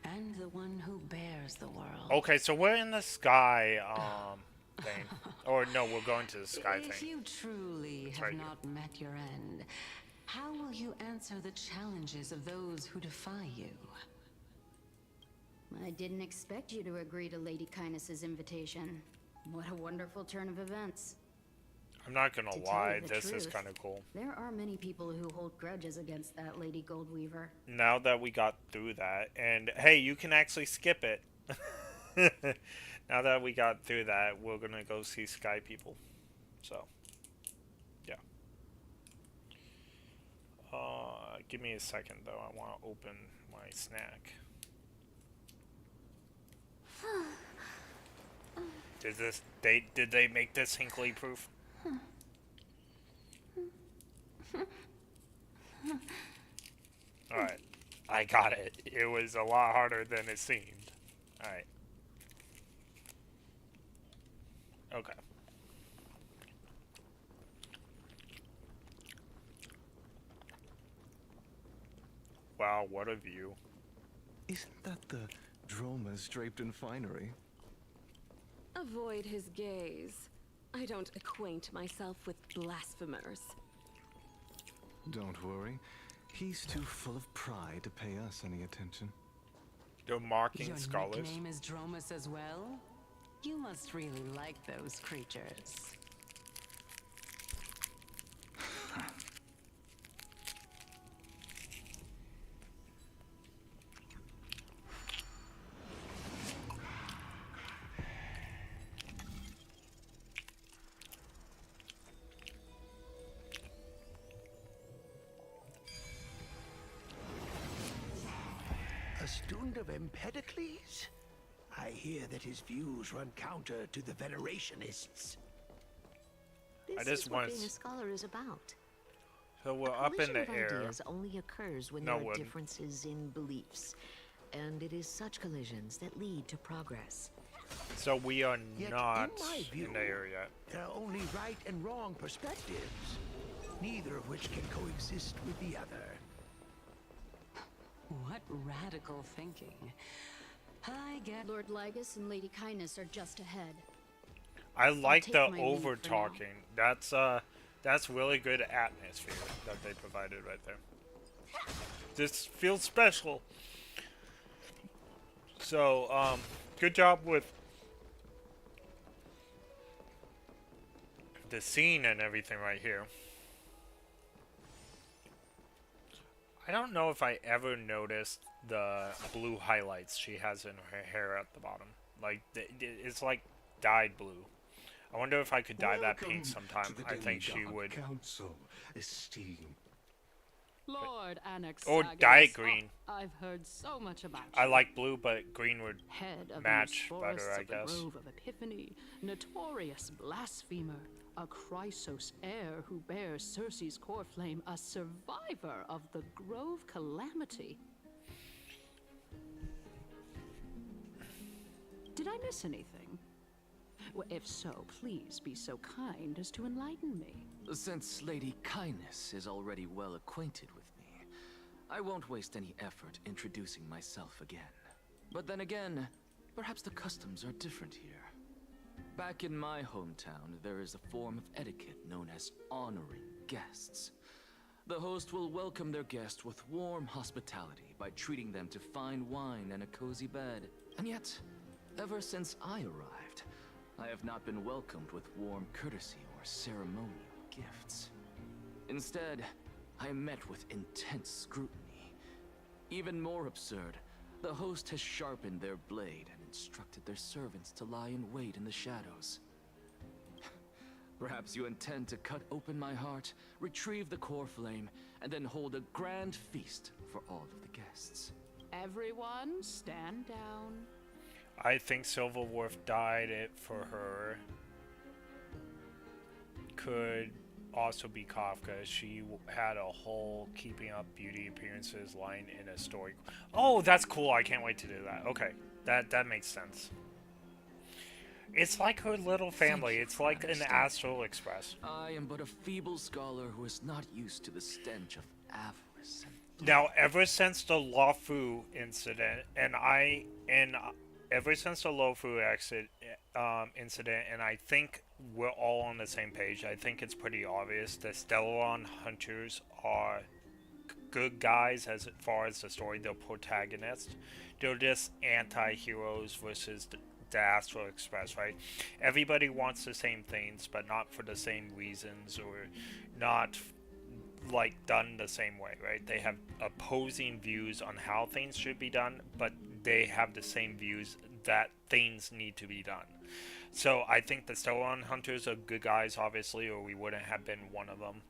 and the one who bears the world. Okay, so we're in the sky thing. Or no, we're going to the sky If thing. you truly have not met your end, how will you answer the challenges of those who defy you? I didn't expect you to agree to Lady Kindness's invitation. What a wonderful turn of events. I'm not gonna To tell lie, you the this is truth, kind of cool. there are many people who hold grudges against that Lady Goldweaver. Now that we got through that, and hey, you can actually skip it. Now that we got through that, we're gonna go see Sky People. So, yeah. Give me a second though. I want to open my snack. Did they make this Hinkley proof? Alright. I got it. It was a lot harder than it seemed. Alright. Okay. Wow, what a view. Isn't that the dromas draped in finery? Avoid his gaze. I don't acquaint myself with blasphemers. Don't worry. He's too full of pride to pay us any attention. They're mocking Your scholars. Your nickname is Dromus as well? You must really like those creatures. A student of Empedocles? I hear that his views run counter to the Venerationists. I This just is what want. being a scholar is about. So we're up in Collision the of air. ideas only occurs when No, there are wouldn't. differences in beliefs, and it is such collisions that lead to progress. So we are Yet, not in my view, in the air yet. there are only right and wrong perspectives, neither of which can coexist with the other. What radical thinking. I get Lord Lygus and Lady Kindness are just ahead. I like take the my lead over for now. talking. That's really good atmosphere that they provided right there. This feels special. So, good job with the scene and everything right here. I don't know if I ever noticed the blue highlights she has in her hair at the bottom. Like, it's like dyed blue. I wonder if I could dye that pink sometime. I think she would. Council, esteem. Lord Annex. Or dye it green. I've heard so much about I you. like blue, but green would Head of match the better, forests I of the guess. Grove of Epiphany, notorious blasphemer, a Chrysos heir who bears Circe's core flame, a survivor of the Grove calamity. Did I miss anything? Well, if so, please be so kind as to enlighten me. Since Lady Kindness is already well acquainted with me, I won't waste any effort introducing myself again. But then again, perhaps the customs are different here. Back in my hometown, there is a form of etiquette known as honoring guests. The host will welcome their guest with warm hospitality by treating them to fine wine and a cozy bed. And yet, ever since I arrived, I have not been welcomed with warm courtesy or ceremonial gifts. Instead, I am met with intense scrutiny. Even more absurd, the host has sharpened their blade and instructed their servants to lie in wait in the shadows. Perhaps you intend to cut open my heart, retrieve the core flame, and then hold a grand feast for all of the guests. Everyone, stand down. I think Silverwolf dyed it for her. Could also be Kafka. She had a whole keeping up beauty appearances line in a story. Oh, that's cool. I can't wait to do that. Okay, that makes sense. It's like her little family. It's like an Astral Express. I am but a feeble scholar who is not used to the stench of avarice and Now, ever since the Luofu incident, ever since the Luofu incident, and I think we're all on the same page. I think it's pretty obvious that Stellaron hunters are good guys as far as the story. They're protagonists. They're just anti-heroes versus the Astral Express, right? Everybody wants the same things, but not for the same reasons, or not like done the same way, right? They have opposing views on how things should be done, but they have the same views that things need to be done. So I think the Stellar Hunters are good guys, obviously, or we wouldn't have been one of them.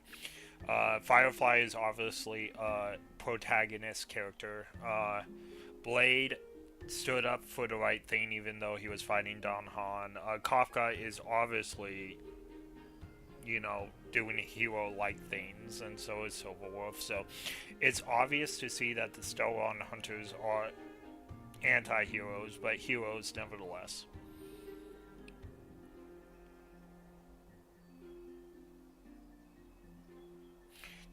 Firefly is obviously a protagonist character. Blade stood up for the right thing, even though he was fighting Don Han. Kafka is obviously, you know, doing hero-like things, and so is Silverwolf. So it's obvious to see that the Stellar Hunters are anti-heroes, but heroes nevertheless.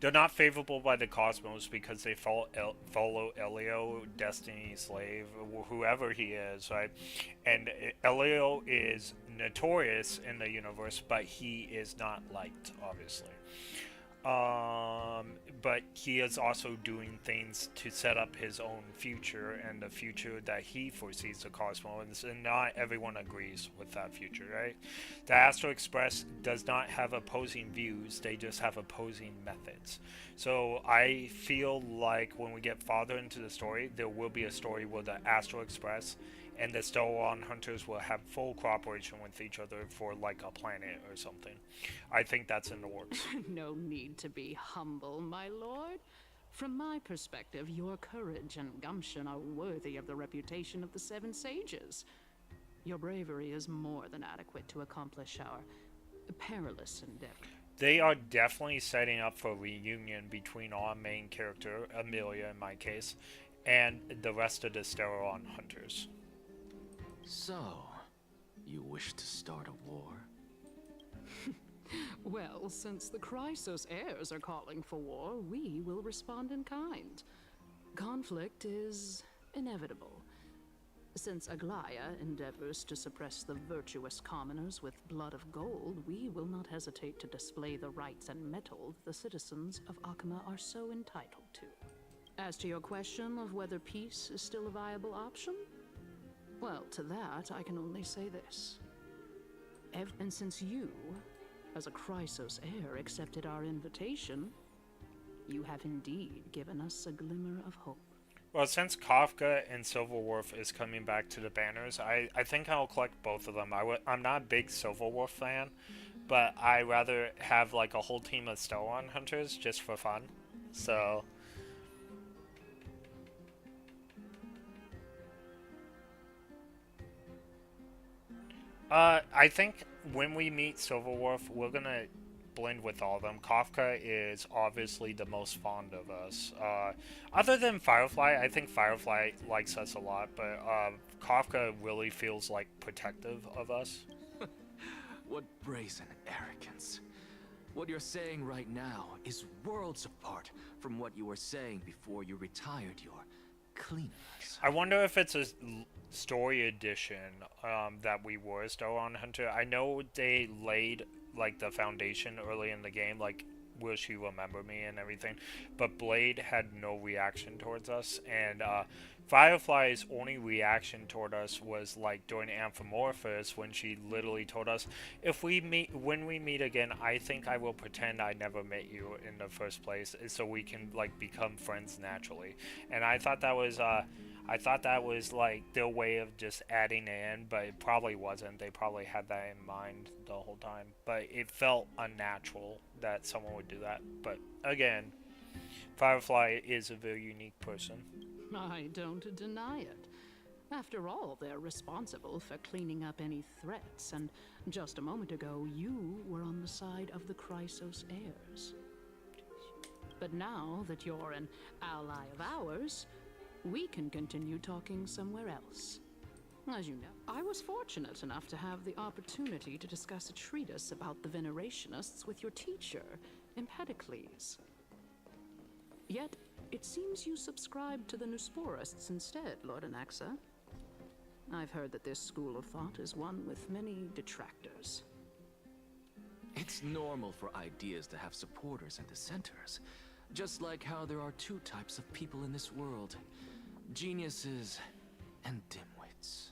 They're not favorable by the cosmos because they follow Elio, Destiny's slave, whoever he is, right? And Elio is notorious in the universe, but he is not liked, obviously. But he is also doing things to set up his own future and the future that he foresees the cosmos, and not everyone agrees with that future, right? The Astro Express does not have opposing views, they just have opposing methods. So I feel like when we get farther into the story, there will be a story where the Astro Express and the Stellar Hunters will have full cooperation with each other for like a planet or something. I think that's in the works. No need to be humble, my lord. From my perspective, your courage and gumption are worthy of the reputation of the Seven Sages. Your bravery is more than adequate to accomplish our perilous endeavor. They are definitely setting up for a reunion between our main character, Amelia in my case, and the rest of the Stellar Hunters. So, you wish to start a war? Well, since the Chrysos heirs are calling for war, we will respond in kind. Conflict is inevitable. Since Aglaya endeavors to suppress the virtuous commoners with blood of gold, we will not hesitate to display the rights and mettle the citizens of Akima are so entitled to. As to your question of whether peace is still a viable option, well, to that, I can only say this. And since you, as a Chrysos heir, accepted our invitation, you have indeed given us a glimmer of hope. Well, since Kafka and Silverwolf is coming back to the banners, I think I'll collect both of them. I'm not a big Silverwolf fan, but I rather have like a whole team of Stellar Hunters just for fun. So I think when we meet Silverwolf, we're gonna blend with all of them. Kafka is obviously the most fond of us. Other than Firefly, I think Firefly likes us a lot, but Kafka really feels like protective of us. What brazen arrogance. What you're saying right now is worlds apart from what you were saying before you retired your cleaners. I wonder if it's a story edition that we were a Stellar Hunter. I know they laid like the foundation early in the game, like will she remember me and everything, but Blade had no reaction towards us, and Firefly's only reaction toward us was like during Amphimorphous, when she literally told us, when we meet again, I think I will pretend I never met you in the first place, so we can like become friends naturally. And I thought that was like their way of just adding it in, but it probably wasn't. They probably had that in mind the whole time, but it felt unnatural that someone would do that. But again, Firefly is a very unique person. I don't deny it. After all, they're responsible for cleaning up any threats, and just a moment ago, you were on the side of the Chrysos heirs. But now that you're an ally of ours, we can continue talking somewhere else. As you know, I was fortunate enough to have the opportunity to discuss a treatise about the Venerationists with your teacher, Empedocles. Yet, it seems you subscribe to the Nusporists instead, Lord Anaxa. I've heard that this school of thought is one with many detractors. It's normal for ideas to have supporters and dissenters, just like how there are two types of people in this world: geniuses and dimwits.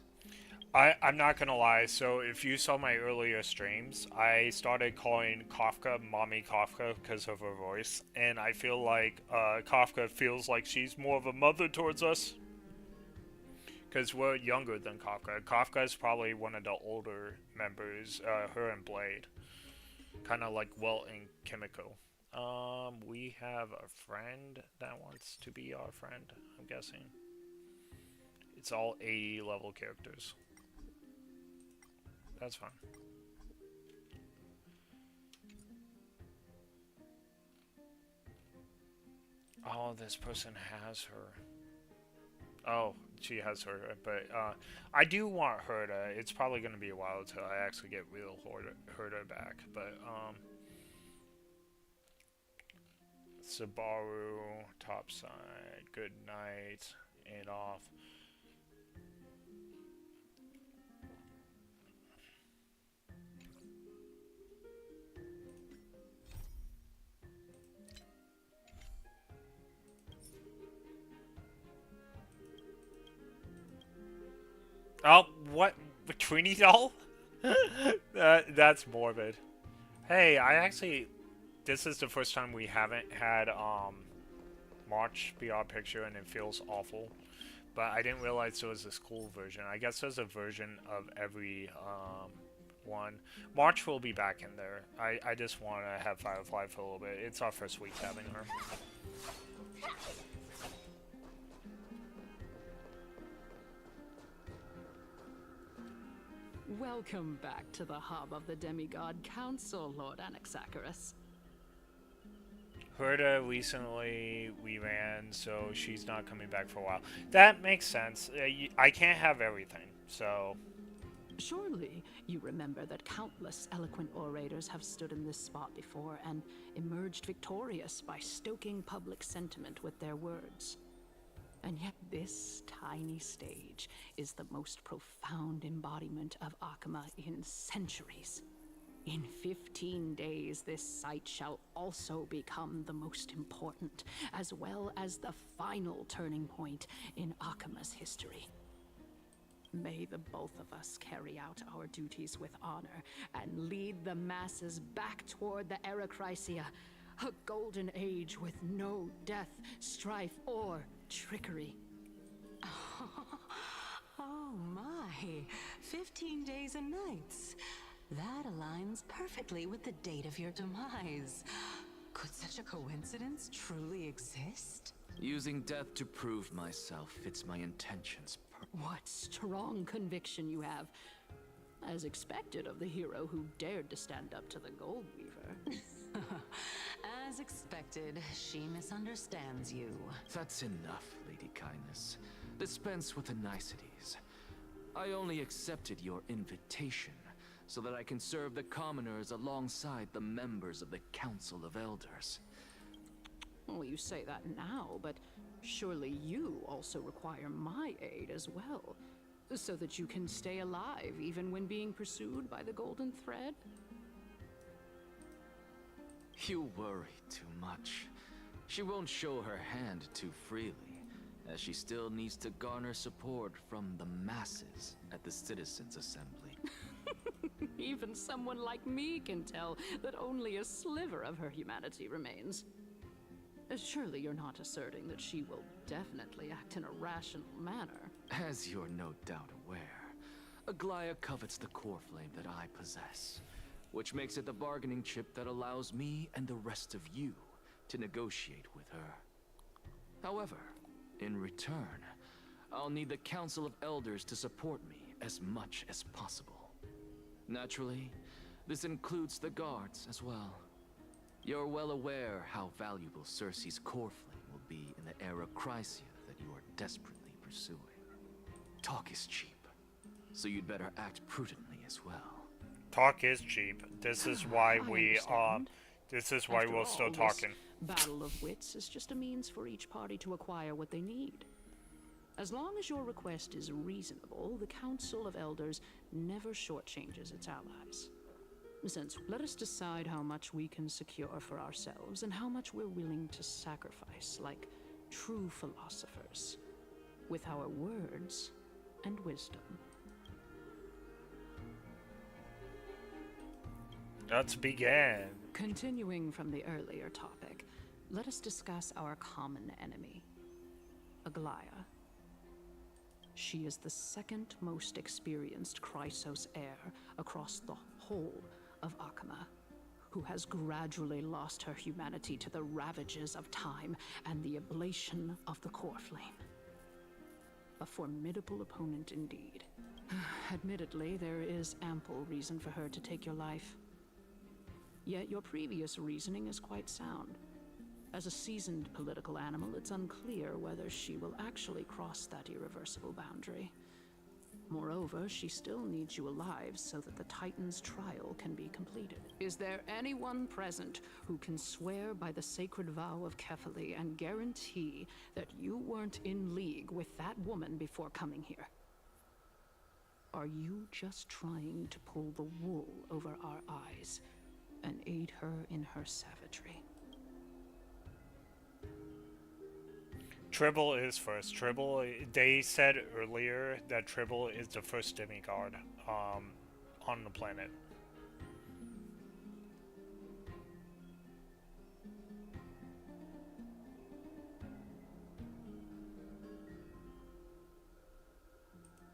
I'm not gonna lie. So if you saw my earlier streams, I started calling Kafka Mommy Kafka because of her voice, and I feel like Kafka feels like she's more of a mother towards us because we're younger than Kafka. Kafka is probably one of the older members. Her and Blade, kind of like Welt and Kimiko. We have a friend that wants to be our friend. I'm guessing it's all 80 level characters. That's fine. Oh, this person has her. Oh, she has her, but I do want her to. It's probably going to be a while until I actually get real Herda back. But Subaru, topside, good night, and off. Oh, what? Trini doll? That's morbid. Hey, I actually, this is the first time we haven't had March be our picture, and it feels awful. But I didn't realize there was a school version. I guess there's a version of every one. March will be back in there. I just want to have Firefly for a little bit. It's our first week having her. Welcome back to the hub of the Demigod Council, Lord Anaxagoras. Herda recently we ran, so she's not coming back for a while. That makes sense. I can't have everything, so... Surely you remember that countless eloquent orators have stood in this spot before and emerged victorious by stoking public sentiment with their words. And yet this tiny stage is the most profound embodiment of Akama in centuries. In 15 days, this site shall also become the most important, as well as the final turning point in Akama's history. May the both of us carry out our duties with honor and lead the masses back toward the Erechrysia, a golden age with no death, strife, or trickery. Oh my, 15 days and nights. That aligns perfectly with the date of your demise. Could such a coincidence truly exist? Using death to prove myself fits my intentions. What strong conviction you have. As expected of the hero who dared to stand up to the Gold Weaver. As expected, she misunderstands you. That's enough, Lady Kindness. Dispense with the niceties. I only accepted your invitation so that I can serve the commoners alongside the members of the Council of Elders. Well, you say that now, but surely you also require my aid as well, so that you can stay alive even when being pursued by the Golden Thread? You worry too much. She won't show her hand too freely, as she still needs to garner support from the masses at the Citizens' Assembly. Even someone like me can tell that only a sliver of her humanity remains. Surely you're not asserting that she will definitely act in a rational manner. As you're no doubt aware, Aglaia covets the core flame that I possess, which makes it the bargaining chip that allows me and the rest of you to negotiate with her. However, in return, I'll need the Council of Elders to support me as much as possible. Naturally, this includes the guards as well. You're well aware how valuable Cersei's core flame will be in the Erechrysia that you are desperately pursuing. Talk is cheap, so you'd better act prudently as well. Talk is cheap. This is why we this is why After we're all, still this talking. Battle of wits is just a means for each party to acquire what they need. As long as your request is reasonable, the Council of Elders never shortchanges its allies. Since, let us decide how much we can secure for ourselves and how much we're willing to sacrifice, like true philosophers, with our words and wisdom. Let's begin. Continuing from the earlier topic, let us discuss our common enemy, Aglaya. She is the second most experienced Chrysos heir across the whole of Akama, who has gradually lost her humanity to the ravages of time and the ablation of the core flame. A formidable opponent indeed. Admittedly, there is ample reason for her to take your life. Yet your previous reasoning is quite sound. As a seasoned political animal, it's unclear whether she will actually cross that irreversible boundary. Moreover, she still needs you alive so that the Titan's trial can be completed. Is there anyone present who can swear by the sacred vow of Kefali and guarantee that you weren't in league with that woman before coming here? Are you just trying to pull the wool over our eyes and aid her in her savagery? Tribble is first. Tribble, they said earlier that Tribble is the first demigod on the planet.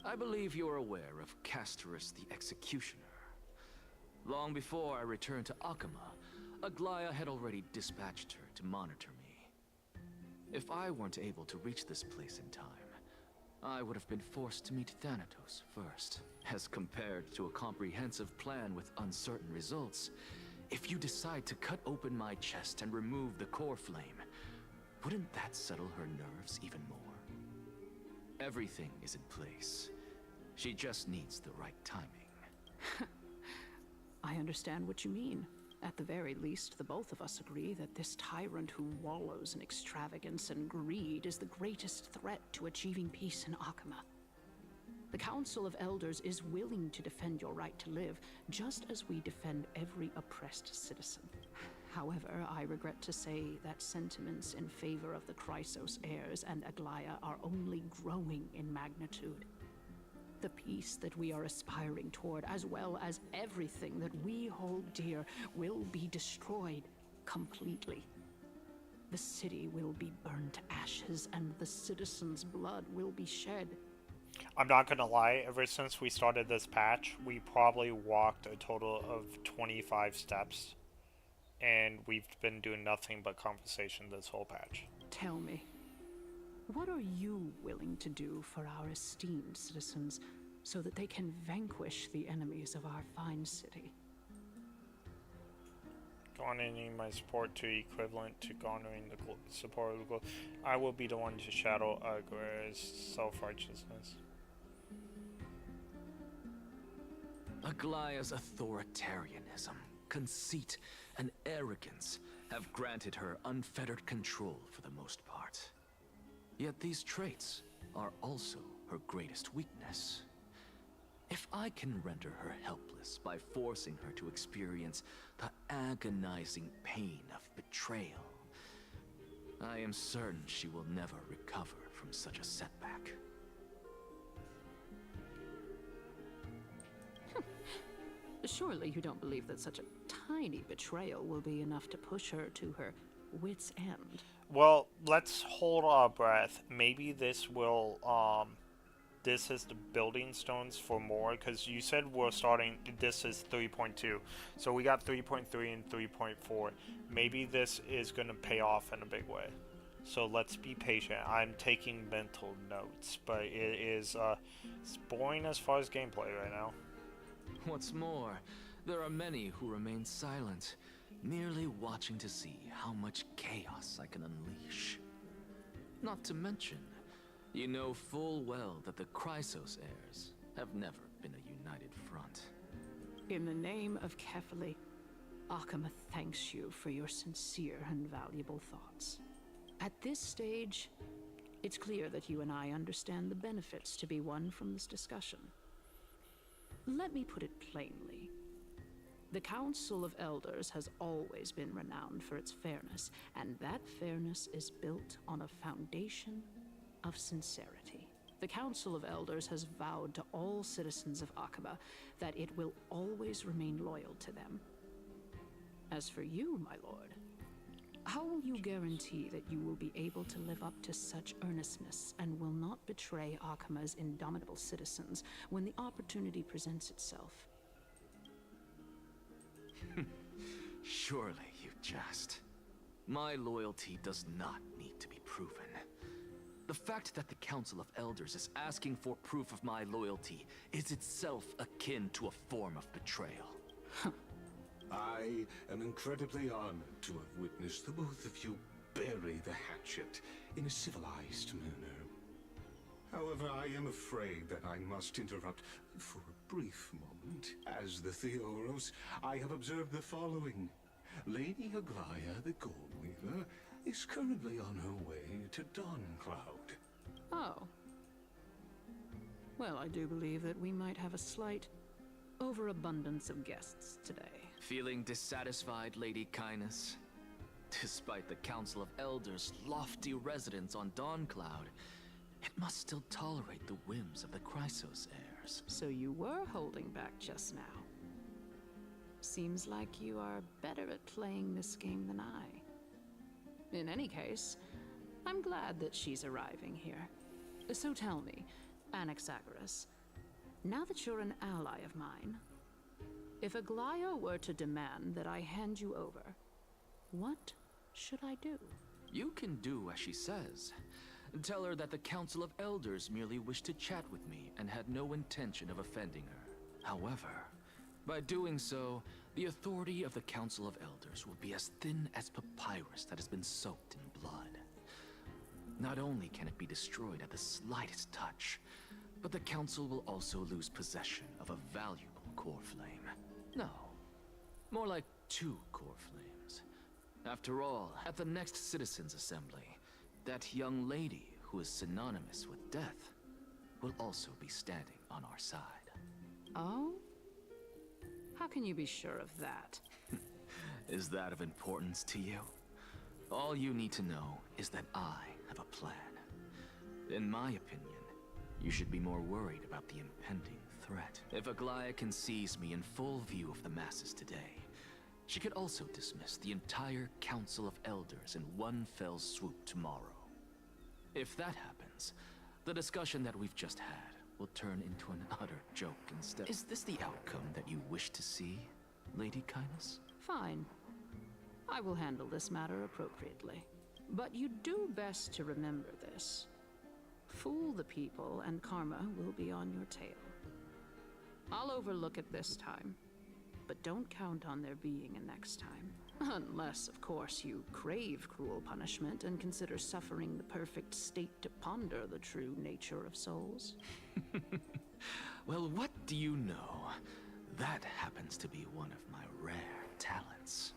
I believe you're aware of Castorus the Executioner. Long before I returned to Akama, Aglaya had already dispatched her to monitor me. If I weren't able to reach this place in time, I would have been forced to meet Thanatos first. As compared to a comprehensive plan with uncertain results, if you decide to cut open my chest and remove the core flame, wouldn't that settle her nerves even more? Everything is in place. She just needs the right timing. I understand what you mean. At the very least, the both of us agree that this tyrant who wallows in extravagance and greed is the greatest threat to achieving peace in Akama. The Council of Elders is willing to defend your right to live, just as we defend every oppressed citizen. However, I regret to say that sentiments in favor of the Chrysos heirs and Aglaya are only growing in magnitude. The peace that we are aspiring toward, as well as everything that we hold dear, will be destroyed completely. The city will be burned to ashes, and the citizens' blood will be shed. I'm not gonna lie, ever since we started this patch, we probably walked a total of 25 steps, and we've been doing nothing but conversation this whole patch. Tell me, what are you willing to do for our esteemed citizens so that they can vanquish the enemies of our fine city? Garnering my support to equivalent to garnering the support of the globe. I will be the one to shadow Agra's self-righteousness. Aglaya's authoritarianism, conceit, and arrogance have granted her unfettered control for the most part. Yet these traits are also her greatest weakness. If I can render her helpless by forcing her to experience the agonizing pain of betrayal, I am certain she will never recover from such a setback. Surely you don't believe that such a tiny betrayal will be enough to push her to her wit's end. Well, let's hold our breath. Maybe this will, this is the building stones for more, because you said we're starting, this is 3.2. So we got 3.3 and 3.4. Maybe this is going to pay off in a big way. So let's be patient. I'm taking mental notes, but it is, it's boring as far as gameplay right now. What's more, there are many who remain silent, merely watching to see how much chaos I can unleash. Not to mention, you know full well that the Chrysos heirs have never been a united front. In the name of Kefali, Akama thanks you for your sincere and valuable thoughts. At this stage, it's clear that you and I understand the benefits to be won from this discussion. Let me put it plainly. The Council of Elders has always been renowned for its fairness, and that fairness is built on a foundation of sincerity. The Council of Elders has vowed to all citizens of Akaba that it will always remain loyal to them. As for you, my lord, how will you guarantee that you will be able to live up to such earnestness and will not betray Akima's indomitable citizens when the opportunity presents itself? Surely you jest. My loyalty does not need to be proven. The fact that the Council of Elders is asking for proof of my loyalty is itself akin to a form of betrayal. I am incredibly honored to have witnessed the both of you bury the hatchet in a civilized manner. However, I am afraid that I must interrupt for a brief moment. As the Theoros, I have observed the following. Lady Aglaya, the Goldweaver, is currently on her way to Dawncloud. Oh. Well, I do believe that we might have a slight overabundance of guests today. Feeling dissatisfied, Lady Kindness? Despite the Council of Elders' lofty residence on Dawncloud, it must still tolerate the whims of the Chrysos heirs. So you were holding back just now. Seems like you are better at playing this game than I. In any case, I'm glad that she's arriving here. So tell me, Anaxagoras, now that you're an ally of mine, if Aglaya were to demand that I hand you over, what should I do? You can do as she says. Tell her that the Council of Elders merely wished to chat with me and had no intention of offending her. However, by doing so, the authority of the Council of Elders will be as thin as papyrus that has been soaked in blood. Not only can it be destroyed at the slightest touch, but the Council will also lose possession of a valuable core flame. No, more like 2 core flames. After all, at the next Citizens' Assembly, that young lady who is synonymous with death will also be standing on our side. Oh? How can you be sure of that? Is that of importance to you? All you need to know is that I have a plan. In my opinion, you should be more worried about the impending threat. If Aglaya can seize me in full view of the masses today, she could also dismiss the entire Council of Elders in one fell swoop tomorrow. If that happens, the discussion that we've just had will turn into an utter joke instead. Is this the outcome that you wish to see, Lady Kindness? Fine. I will handle this matter appropriately. But you do best to remember this. Fool the people and karma will be on your tail. I'll overlook it this time, but don't count on there being a next time. Unless, of course, you crave cruel punishment and consider suffering the perfect state to ponder the true nature of souls. Well, what do you know? That happens to be one of my rare talents.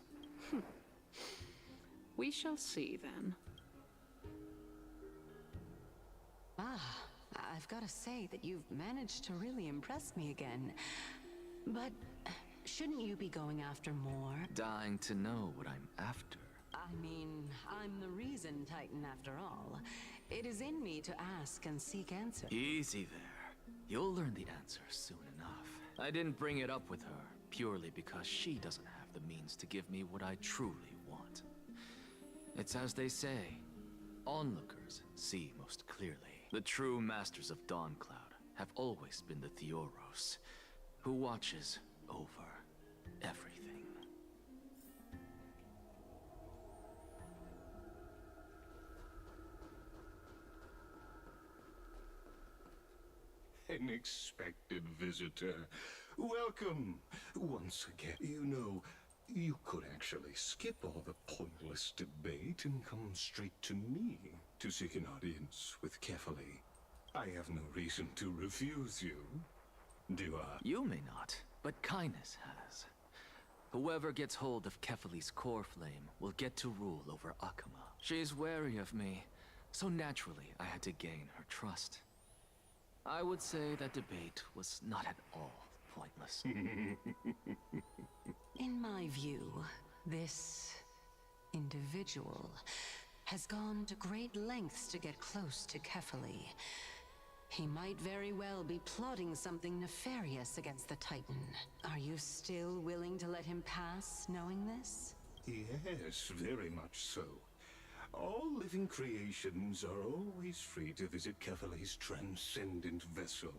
We shall see, then. Ah, I've got to say that you've managed to really impress me again. But shouldn't you be going after more? Dying to know what I'm after. I mean, I'm the reason Titan after all. It is in me to ask and seek answers. Easy there. You'll learn the answer soon enough. I didn't bring it up with her purely because she doesn't have the means to give me what I truly want. It's as they say, onlookers see most clearly. The true masters of Dawncloud have always been the Theoros, who watches over everything. An expected visitor. Welcome once again. You know, you could actually skip all the pointless debate and come straight to me to seek an audience with Kefali. I have no reason to refuse you, do I? You may not, but Kindness has. Whoever gets hold of Kefali's core flame will get to rule over Akuma. She's wary of me, so naturally I had to gain her trust. I would say that debate was not at all pointless. In my view, this individual has gone to great lengths to get close to Kefali. He might very well be plotting something nefarious against the Titan. Are you still willing to let him pass, knowing this? Yes, very much so. All living creations are always free to visit Kephale's transcendent vessel.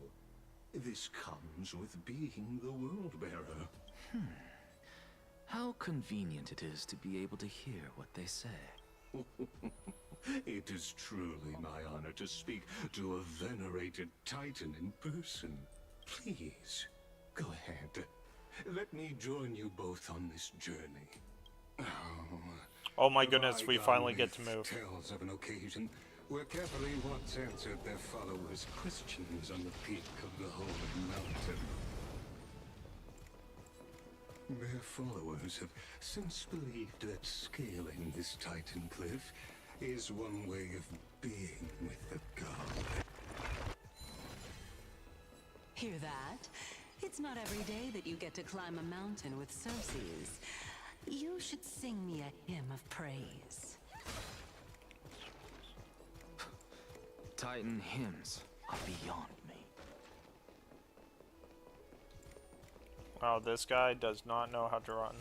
This comes with being the World-Bearer. How convenient it is to be able to hear what they say. It is truly my honor to speak to a venerated Titan in person. Please, go ahead. Let me join you both on this journey. Oh my goodness, we finally get to move. Tells of an occasion where Kephale once answered their followers' questions on the peak of the Holy Mountain. Their followers have since believed that scaling this Titan cliff is one way of being with the god. Hear that? It's not every day that you get to climb a mountain with Cersei's. You should sing me a hymn of praise. Titan hymns are beyond me. Wow, this guy does not know how to run.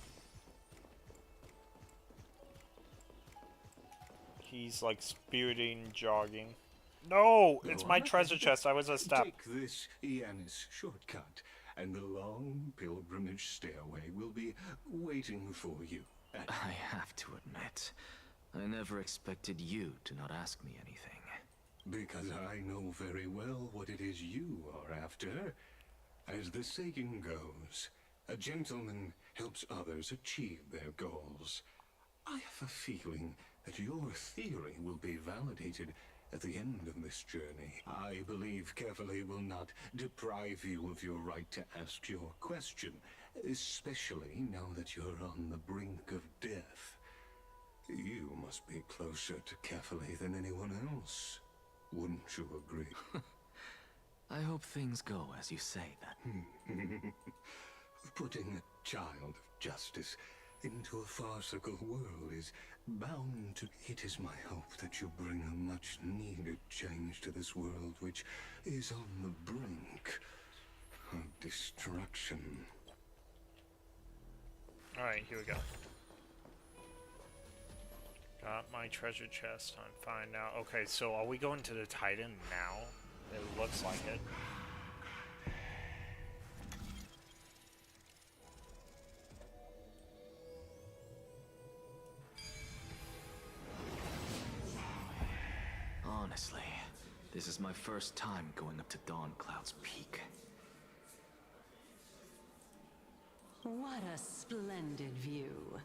He's like speeding, jogging. No! It's my treasure chest. I was a step. Take this Yanis shortcut, and the long pilgrimage stairway will be waiting for you. I have to admit, I never expected you to not ask me anything. Because I know very well what it is you are after. As the saying goes, a gentleman helps others achieve their goals. I have a feeling that your theory will be validated at the end of this journey. I believe Kephale will not deprive you of your right to ask your question, especially now that you're on the brink of death. You must be closer to Kephale than anyone else. Wouldn't you agree? I hope things go as you say that. Putting a child of justice into a farcical world is bound to... It is my hope that you bring a much-needed change to this world, which is on the brink of destruction. Alright, here we go. Got my treasure chest. I'm fine now. Okay, so are we going to the Titan now? It looks like it. Honestly, this is my first time going up to Dawncloud's peak. What a splendid view.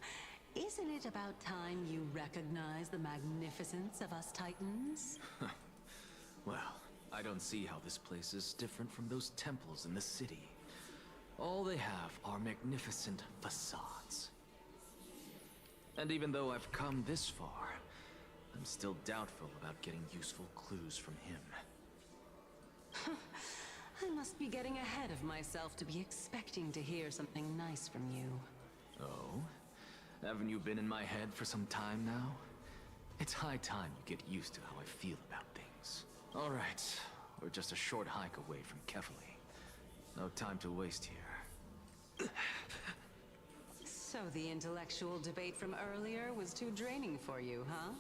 Isn't it about time you recognize the magnificence of us Titans? Well, I don't see how this place is different from those temples in the city. All they have are magnificent facades. And even though I've come this far, I'm still doubtful about getting useful clues from him. I must be getting ahead of myself to be expecting to hear something nice from you. Oh? Haven't you been in my head for some time now? It's high time you get used to how I feel about things. Alright, we're just a short hike away from Kephale. No time to waste here. So the intellectual debate from earlier was too draining for you, huh?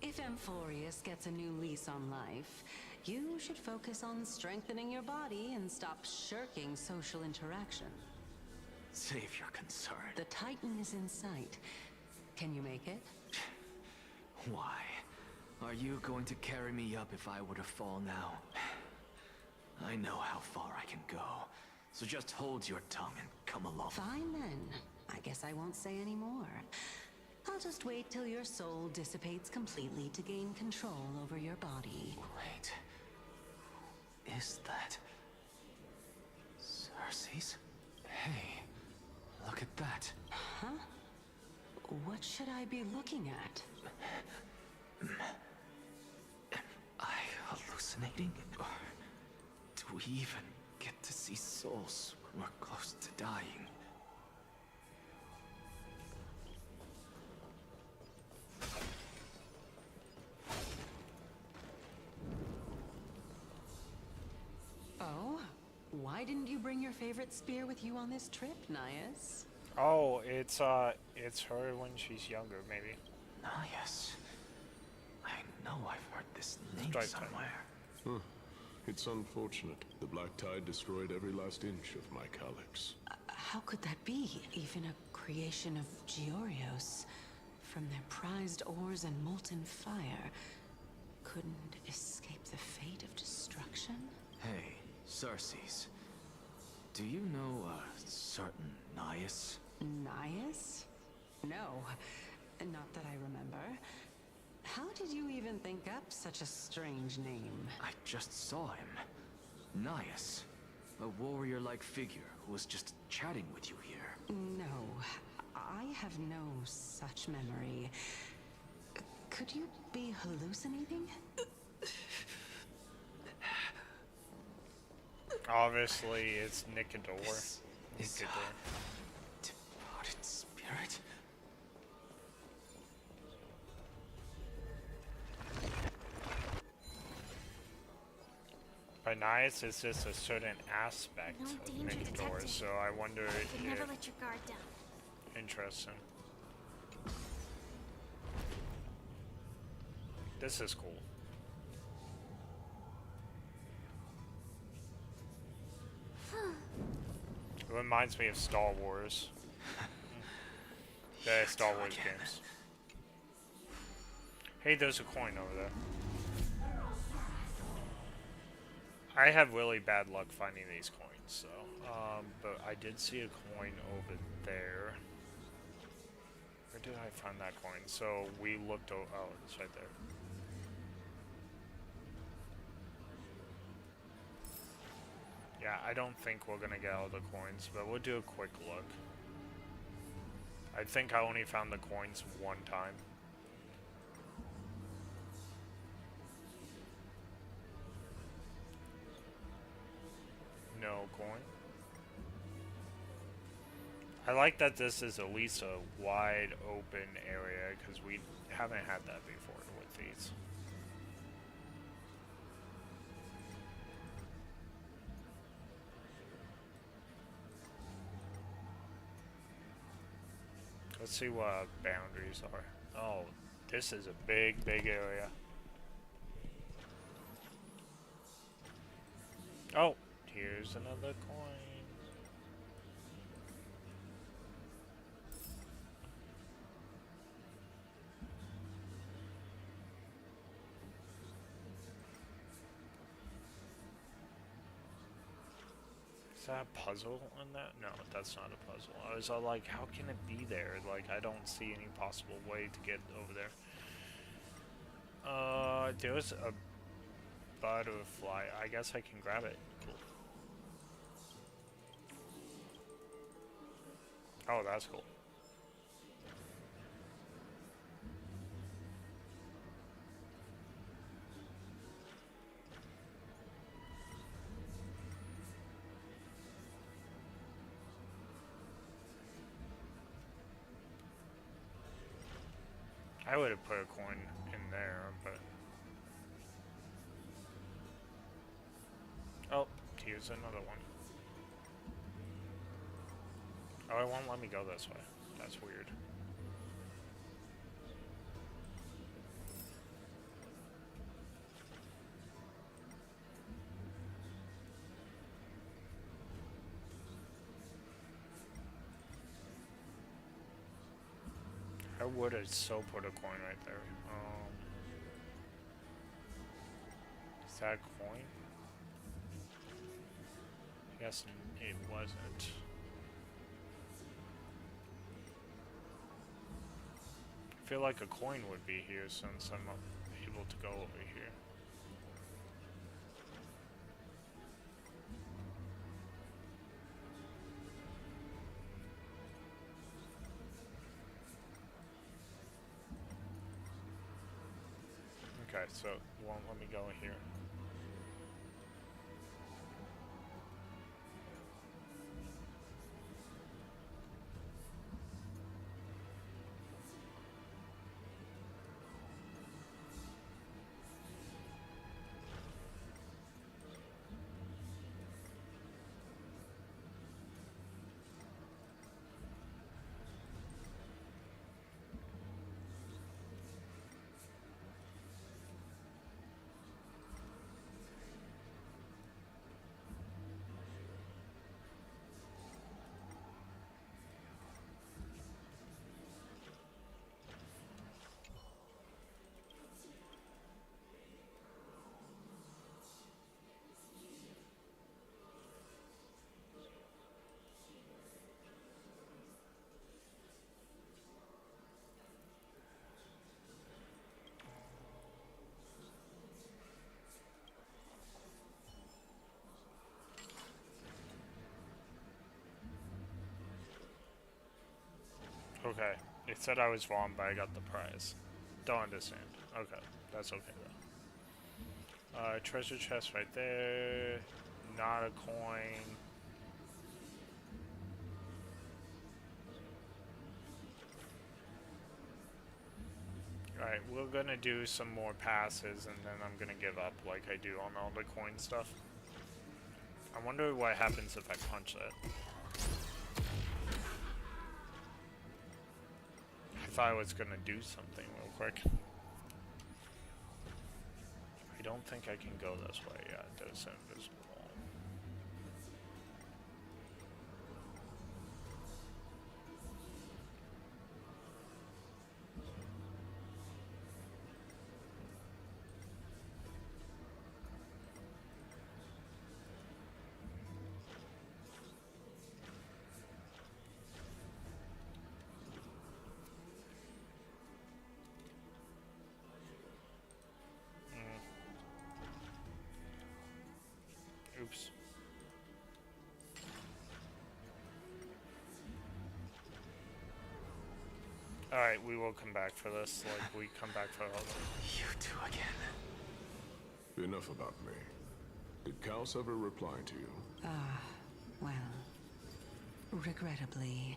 If Amphorius gets a new lease on life, you should focus on strengthening your body and stop shirking social interaction. Save your concern. The Titan is in sight. Can you make it? Why? Are you going to carry me up if I were to fall now? I know how far I can go, so just hold your tongue and come along. Fine then. I guess I won't say any more. I'll just wait till your soul dissipates completely to gain control over your body. Wait. Is that... Cersei's? Hey, look at that. Huh? What should I be looking at? Am I hallucinating? Or do we even get to see souls when we're close to dying? Why didn't you bring your favorite spear with you on this trip, Nias? Oh, it's her when she's younger, maybe. Nias. I know I've heard this name Strike somewhere. Huh. It's unfortunate. The black tide destroyed every last inch of my calyx. How could that be? Even a creation of Georios, from their prized ores and molten fire, couldn't escape the fate of destruction? Hey, Sarces. Do you know a certain Nias? Nias? No, not that I remember. How did you even think up such a strange name? I just saw him. Nias. A warrior-like figure who was just chatting with you here. No, I have no such memory. Could you be hallucinating? Obviously, it's Nicodor. Is departed spirit? By Nias, it's just a certain aspect No of danger Nicodor, detected. so I wonder But never if... let your guard down. Interesting. This is cool. It reminds me of Star Wars. The Star Wars games. Hey, there's a coin over there. I have really bad luck finding these coins, so. But I did see a coin over there. Where did I find that coin? So we looked oh, it's right there. Yeah, I don't think we're gonna get all the coins, but we'll do a quick look. I think I only found the coins one time. No coin. I like that this is at least a wide open area, because we haven't had that before with these. Let's see what boundaries are. Oh, this is a big area. Oh, here's another coin. Is that a puzzle in that? No, that's not a puzzle. I was all like, how can it be there? Like, I don't see any possible way to get over there. There's a butterfly. I guess I can grab it. Cool. Oh, that's cool. I would have put a coin in there, but... Oh, here's another one. Oh, it won't let me go this way. That's weird. I would have so put a coin right there. Is that a coin? I guess it wasn't. I feel like a coin would be here since I'm able to go over here. Okay, so it won't let me go in here. Okay. It said I was wrong, but I got the prize. Don't understand. Okay. That's okay, though. Treasure chest right there. Not a coin. Alright, we're gonna do some more passes, and then I'm gonna give up like I do on all the coin stuff. I wonder what happens if I punch that. I thought I was gonna do something real quick. I don't think I can go this way. Yeah, it does invisible. Oops. Alright, we will come back for this, like we come back for all of them. You two again. Enough about me. Did Kaos ever reply to you? Well, regrettably.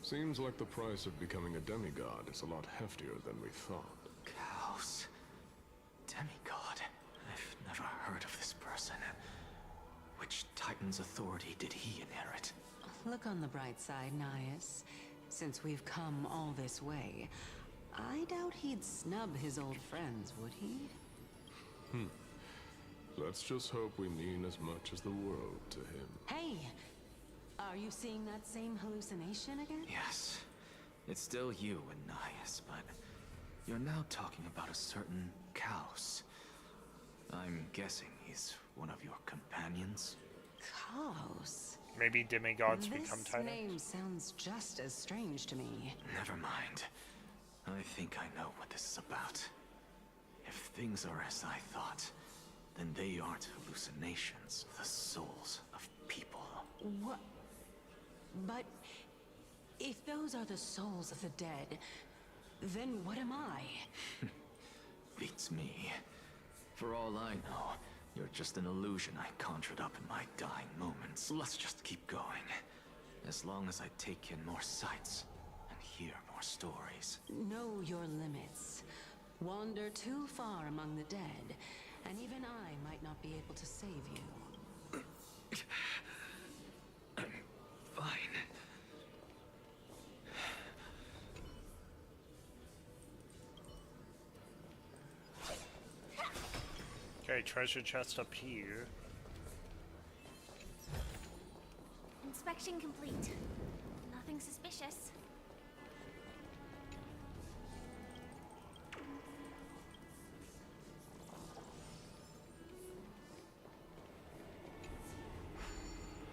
Seems like the price of becoming a demigod is a lot heftier than we thought. Chaos. Demigod. I've never heard of this person. Which Titan's authority did he inherit? Look on the bright side, Nias. Since we've come all this way, I doubt he'd snub his old friends, would he? Let's just hope we mean as much as the world to him. Hey! Are you seeing that same hallucination again? Yes. It's still you and Nias, but you're now talking about a certain Chaos. I'm guessing he's one of your companions? Chaos? Maybe demigods become This titans? name sounds just as strange to me. Never mind. I think I know what this is about. If things are as I thought, then they aren't hallucinations, the souls of people. What? But if those are the souls of the dead, then what am I? Beats me. For all I know, you're just an illusion I conjured up in my dying moments. Let's just keep going. As long as I take in more sights and hear more stories. Know your limits. Wander too far among the dead, and even I might not be able to save you. I'm fine. Okay, treasure chest up here. Inspection complete. Nothing suspicious.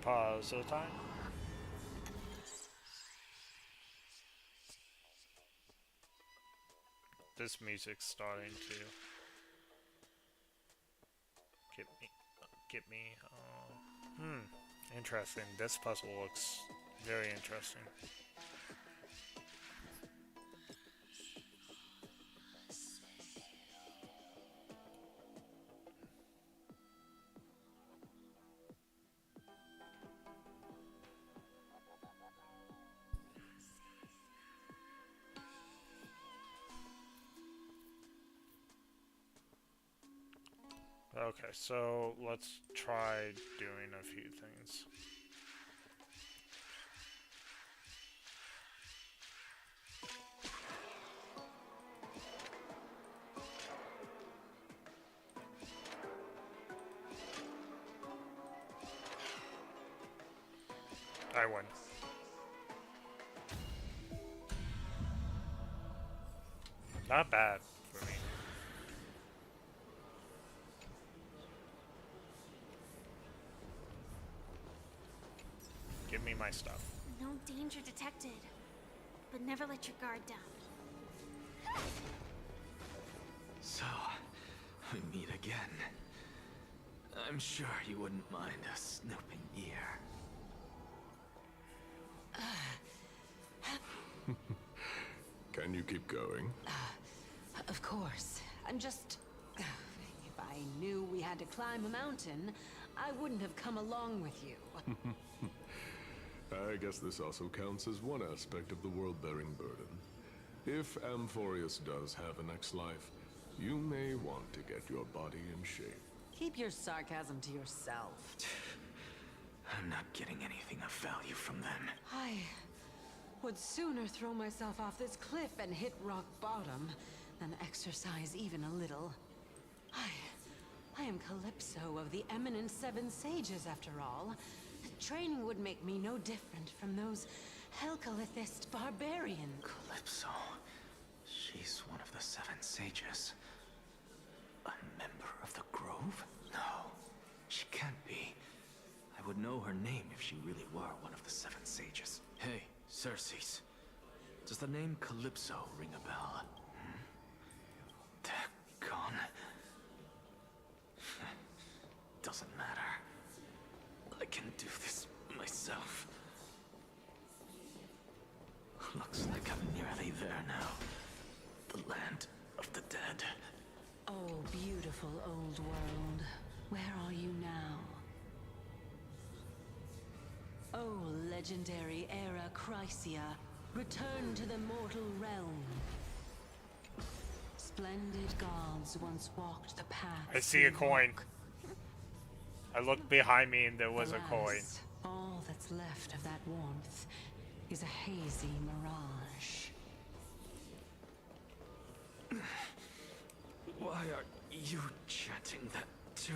Pause the time. This music's starting to get me. Interesting. This puzzle looks very interesting. Okay, so let's try doing a few things. I win. Not bad for me. Give me my stuff. No danger detected. But never let your guard down. So, we meet again. I'm sure you wouldn't mind a snooping ear. Can you keep going? Of course. I'm just... If I knew we had to climb a mountain, I wouldn't have come along with you. I guess this also counts as one aspect of the world-bearing burden. If Amphorius does have a next life, you may want to get your body in shape. Keep your sarcasm to yourself. I'm not getting anything of value from them. I would sooner throw myself off this cliff and hit rock bottom than exercise even a little. I am Calypso of the eminent Seven Sages, after all. Training would make me no different from those Helcalithist barbarians. Calypso. She's one of the Seven Sages. A member of the Grove? No, she can't be. I would know her name if she really were one of the Seven Sages. Hey, Circes. Does the name Calypso ring a bell? Daggone. Doesn't matter. I can do this myself. Looks like I'm nearly there now. The land of the dead. Oh, beautiful old world. Where are you now? Oh, legendary era Chrysia. Return to the mortal realm. Splendid gods once walked the path. I see a coin. I looked behind me and there was a coin. All that's left of that warmth is a hazy mirage. Why are you chanting that too?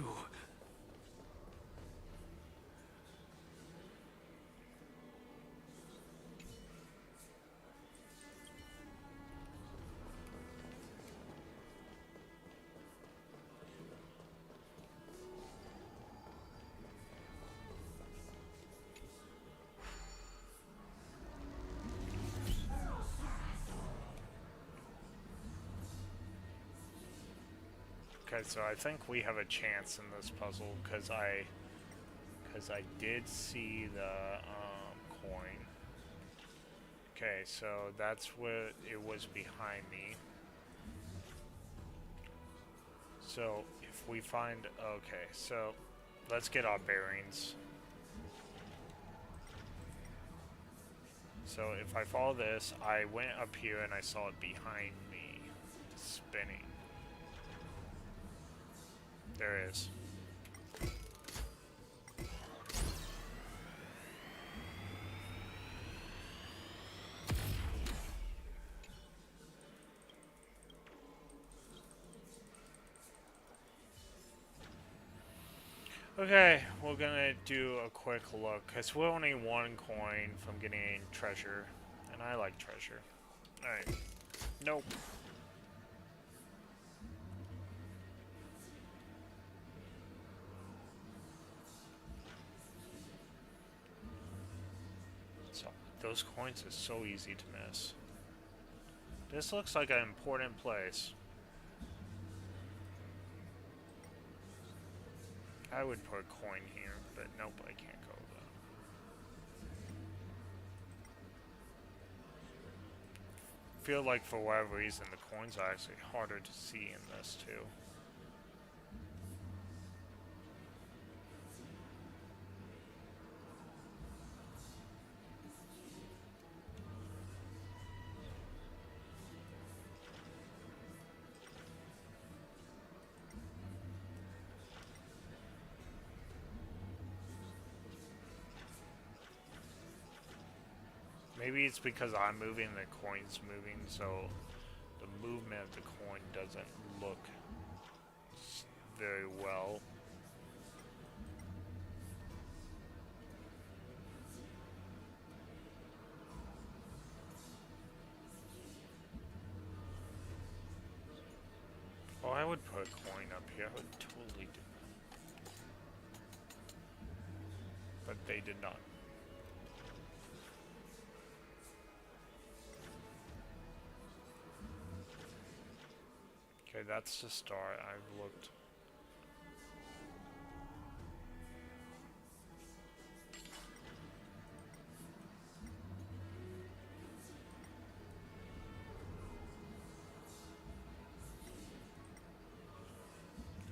Okay, so I think we have a chance in this puzzle because I did see the coin. Okay, so that's what it was behind me. So if we find, okay, so let's get our bearings. So if I follow this, I went up here and I saw it behind me, spinning. There it is. Okay, we're gonna do a quick look, because we're only one coin from getting treasure, and I like treasure. Alright. Nope. So, those coins are so easy to miss. This looks like an important place. I would put a coin here, but nope, I can't go there. Feel like for whatever reason the coins are actually harder to see in this too. Maybe it's because I'm moving, the coin's moving, so the movement of the coin doesn't look very well. Oh, I would put a coin up here. I would totally do that. But they did not. Okay, that's the start. I've looked.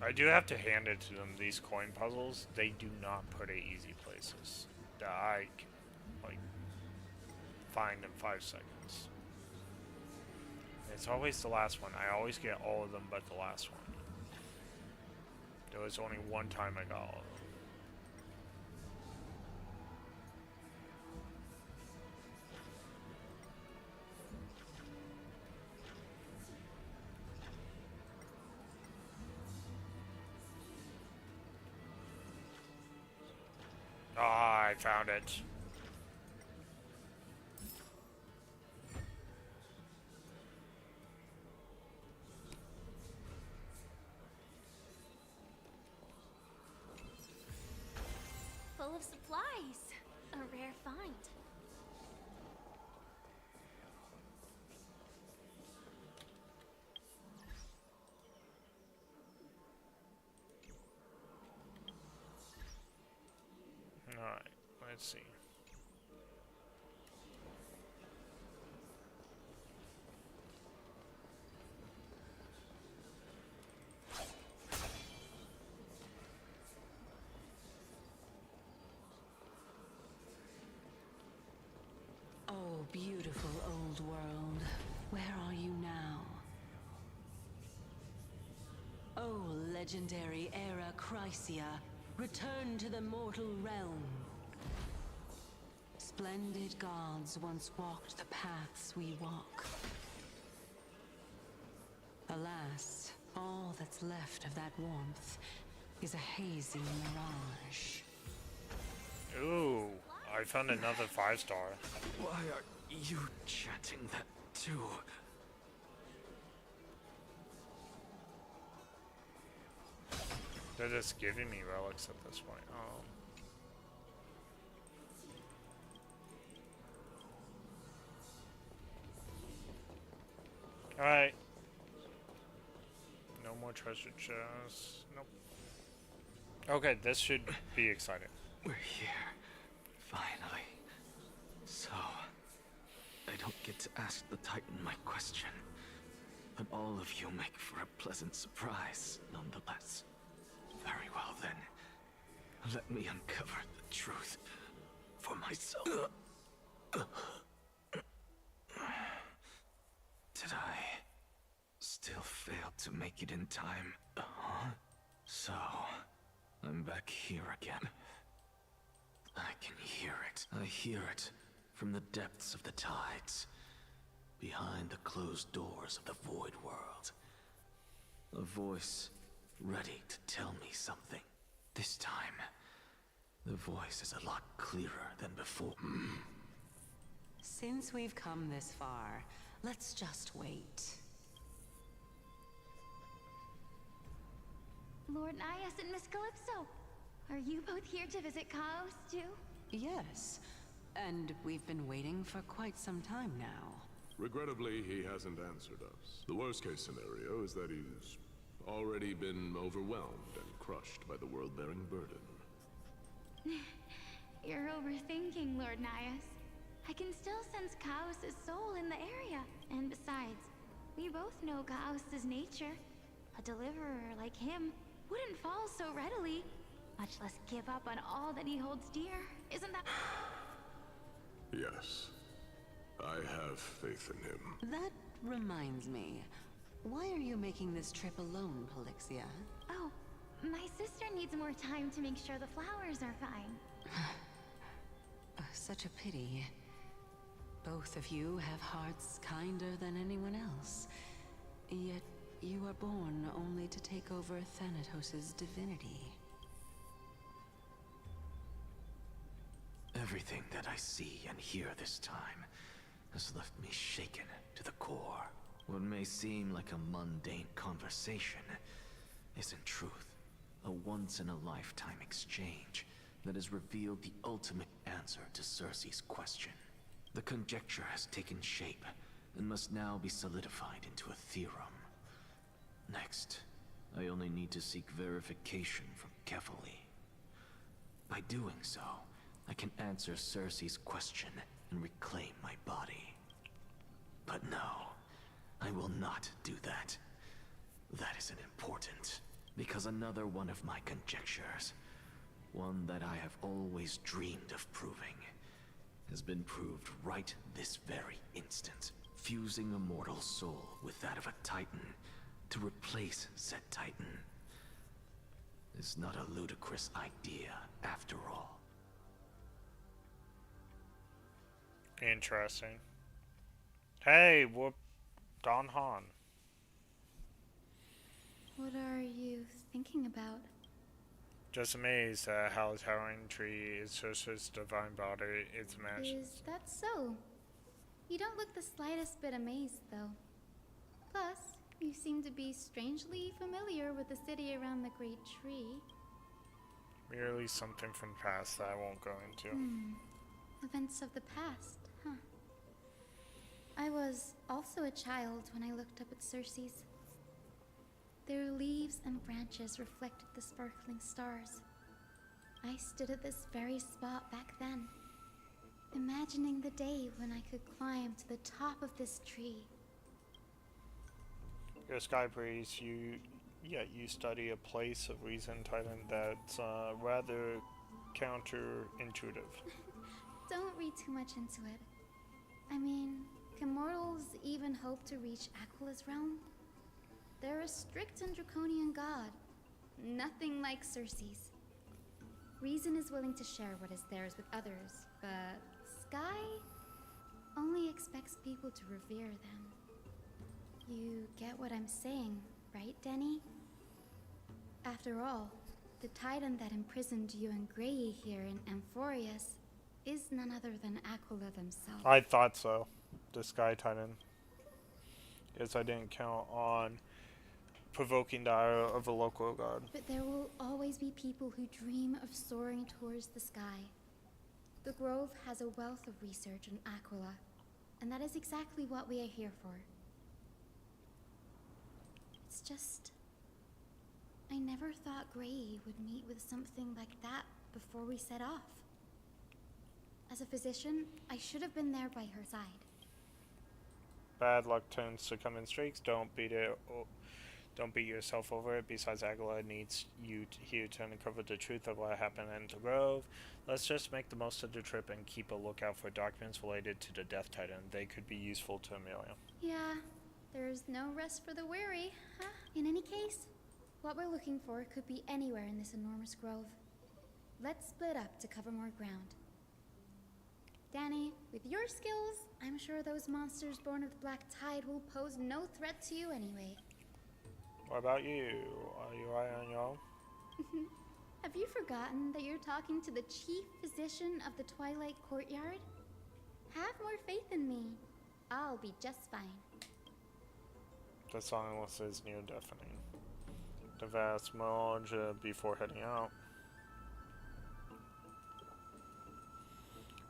I do have to hand it to them. These coin puzzles, they do not put it easy places that I can, like, find in 5 seconds. It's always the last one. I always get all of them but the last one. There was only one time I got all of them. Ah, I found it. Full of supplies. A rare find. Alright, let's see. Oh, beautiful old world. Where are you now? Oh, legendary era Chrysia, return to the mortal realm. Splendid gods once walked the paths we walk. Alas, all that's left of that warmth is a hazy mirage. Ooh, I found another 5-star. Why are you chanting that too? They're just giving me relics at this point. Alright. No more treasure chests. Nope. Okay, this should be exciting. We're here. Finally. So, I don't get to ask the Titan my question. But all of you make for a pleasant surprise, nonetheless. Very well then. Let me uncover the truth for myself. Did I still fail to make it in time? So, I'm back here again. I can hear it. I hear it from the depths of the tides, behind the closed doors of the void world. A voice ready to tell me something. This time, the voice is a lot clearer than before. Since we've come this far, let's just wait. Lord Nias and Miss Calypso, are you both here to visit Chaos too? Yes, and we've been waiting for quite some time now. Regrettably, he hasn't answered us. The worst-case scenario is that he's already been overwhelmed and crushed by the world-bearing burden. You're overthinking, Lord Nias. I can still sense Chaos' soul in the area. And besides, we both know Chaos' nature. A deliverer like him wouldn't fall so readily, much less give up on all that he holds dear. Isn't that... Yes. I have faith in him. That reminds me. Why are you making this trip alone, Polixia? Oh, my sister needs more time to make sure the flowers are fine. Such a pity. Both of you have hearts kinder than anyone else. Yet you are born only to take over Thanatos' divinity. Everything that I see and hear this time has left me shaken to the core. What may seem like a mundane conversation is in truth a once-in-a-lifetime exchange that has revealed the ultimate answer to Circe's question. The conjecture has taken shape and must now be solidified into a theorem. Next, I only need to seek verification from Kefali. By doing so, I can answer Circe's question and reclaim my body. But no, I will not do that. That isn't important. Because another one of my conjectures, one that I have always dreamed of proving, has been proved right this very instant. Fusing a mortal soul with that of a Titan to replace said Titan is not a ludicrous idea after all. Interesting. Hey, whoop, Don Han. What are you thinking about? Just amazed at how towering tree is Sorcerer's divine body is matched. Is that so? You don't look the slightest bit amazed, though. Plus, you seem to be strangely familiar with the city around the Great Tree. Merely something from the past that I won't go into. Events of the past, huh? I was also a child when I looked up at Circe's. Their leaves and branches reflected the sparkling stars. I stood at this very spot back then, imagining the day when I could climb to the top of this tree. You're a sky priest, yet you study a place of reason Titan that's rather counterintuitive. Don't read too much into it. I mean, can mortals even hope to reach Aquila's realm? They're a strict and draconian god. Nothing like Circe's. Reason is willing to share what is theirs with others, but Sky only expects people to revere them. You get what I'm saying, right, Denny? After all, the Titan that imprisoned you and Grey here in Amphorius is none other than Aquila themselves. I thought so. The Sky Titan. Guess I didn't count on provoking the ire of a local god. But there will always be people who dream of soaring towards the sky. The Grove has a wealth of research on Aquila, and that is exactly what we are here for. It's just, I never thought Grey would meet with something like that before we set off. As a physician, I should have been there by her side. Bad luck tends to come in streaks. Don't beat yourself over it. Besides, Agala needs you here to uncover the truth of what happened in the Grove. Let's just make the most of the trip and keep a lookout for documents related to the Death Titan. They could be useful to Amelia. Yeah, there's no rest for the weary, huh? In any case, what we're looking for could be anywhere in this enormous grove. Let's split up to cover more ground. Danny, with your skills, I'm sure those monsters born of the Black Tide will pose no threat to you anyway. What about you? Are you right on your own? Have you forgotten that you're talking to the chief physician of the Twilight Courtyard? Have more faith in me. I'll be just fine. The silence is near deafening. The vast merge before heading out.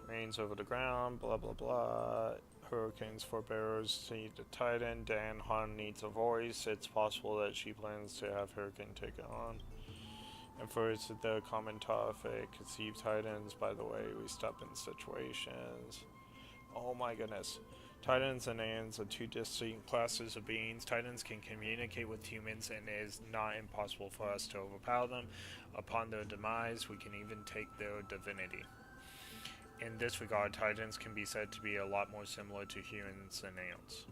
Rains over the ground, blah blah blah. Hurricane's forebearers see the Titan. Dan Han needs a voice. It's possible that she plans to have Hurricane take it on. And first, the common topic, conceive Titans. By the way, we stop in situations. Oh my goodness. Titans and Ants are two distinct classes of beings. Titans can communicate with humans, and it is not impossible for us to overpower them. Upon their demise, we can even take their divinity. In this regard, Titans can be said to be a lot more similar to humans than ants.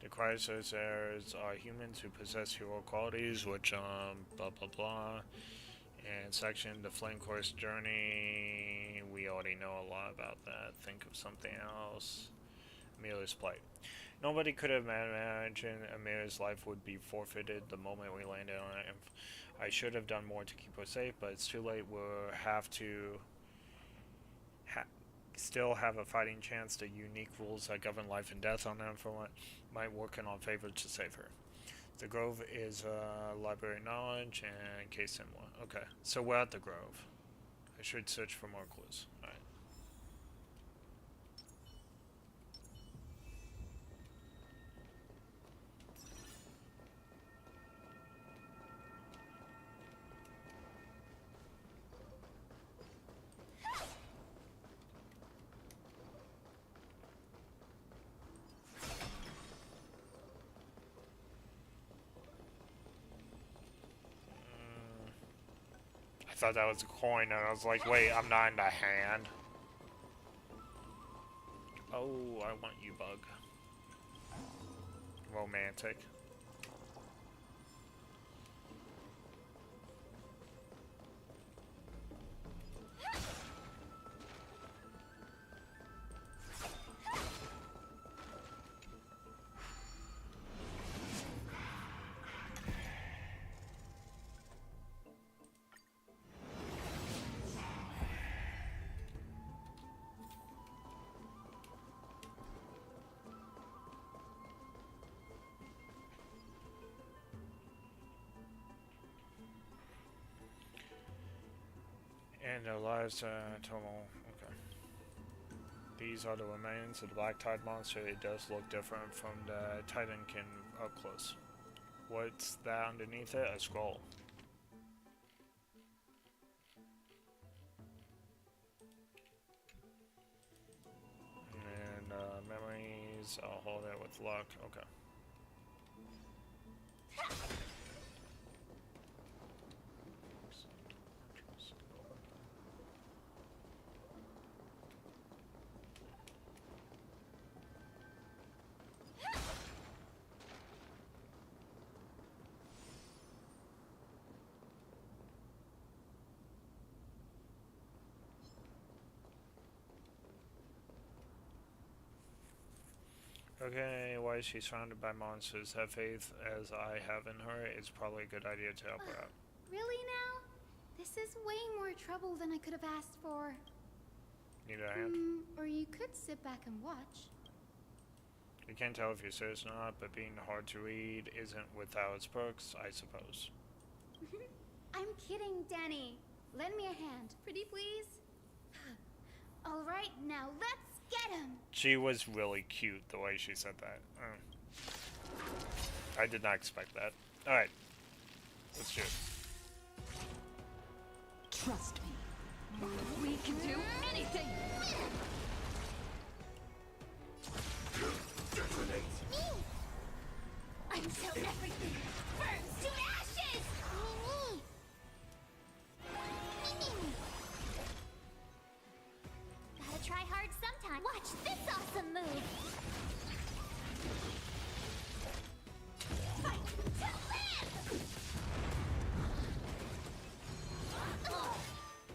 The Chrysosers are humans who possess hero qualities, which, blah blah blah. And section, the Flame Course Journey, we already know a lot about that. Think of something else. Amelia's plight. Nobody could have imagined Amelia's life would be forfeited the moment we landed on it. I should have done more to keep her safe, but it's too late. We'll have to still have a fighting chance. The unique rules that govern life and death on them for what might work in our favor to save her. The Grove is a library of knowledge and case similar. Okay, so we're at the Grove. I should search for more clues. Alright. thought that was a coin, and I was like, wait, I'm not in the hand. Oh, I want you, bug. Romantic. And their lives total. Okay. These are the remains of the black tide monster. It does look different from the titankin up close. What's that underneath it? A scroll. And memories. I'll hold it with luck. Okay. Okay, why is she surrounded by monsters? Have faith as I have in her. It's probably a good idea to help her out. Really now? This is way more trouble than I could have asked for. Need a hand? Or you could sit back and watch. You can't tell if you're serious or not, but being hard to read isn't without its perks, I suppose. I'm kidding, Danny. Lend me a hand, pretty please. All right, now let's get him. She was really cute the way she said that. I did not expect that. Alright. Let's do it. Trust me. We can do anything! Me! Until everything burns to ashes! Me! Gotta try hard sometime. Watch this awesome move! Fight to live!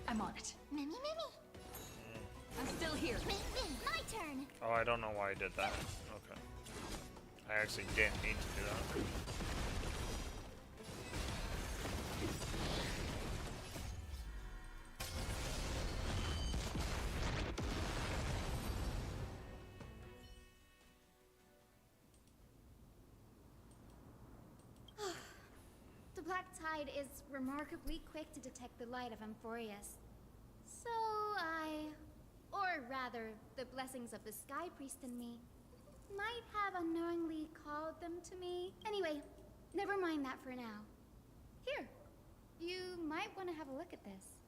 I'm on it. Mimi! I'm still here. My turn! Oh, I don't know why I did that. Okay. I actually didn't need to do that. The black tide is remarkably quick to detect the light of Amphorius. So or rather, the blessings of the Sky Priest in me, might have unknowingly called them to me. Anyway, never mind that for now. Here, you might want to have a look at this.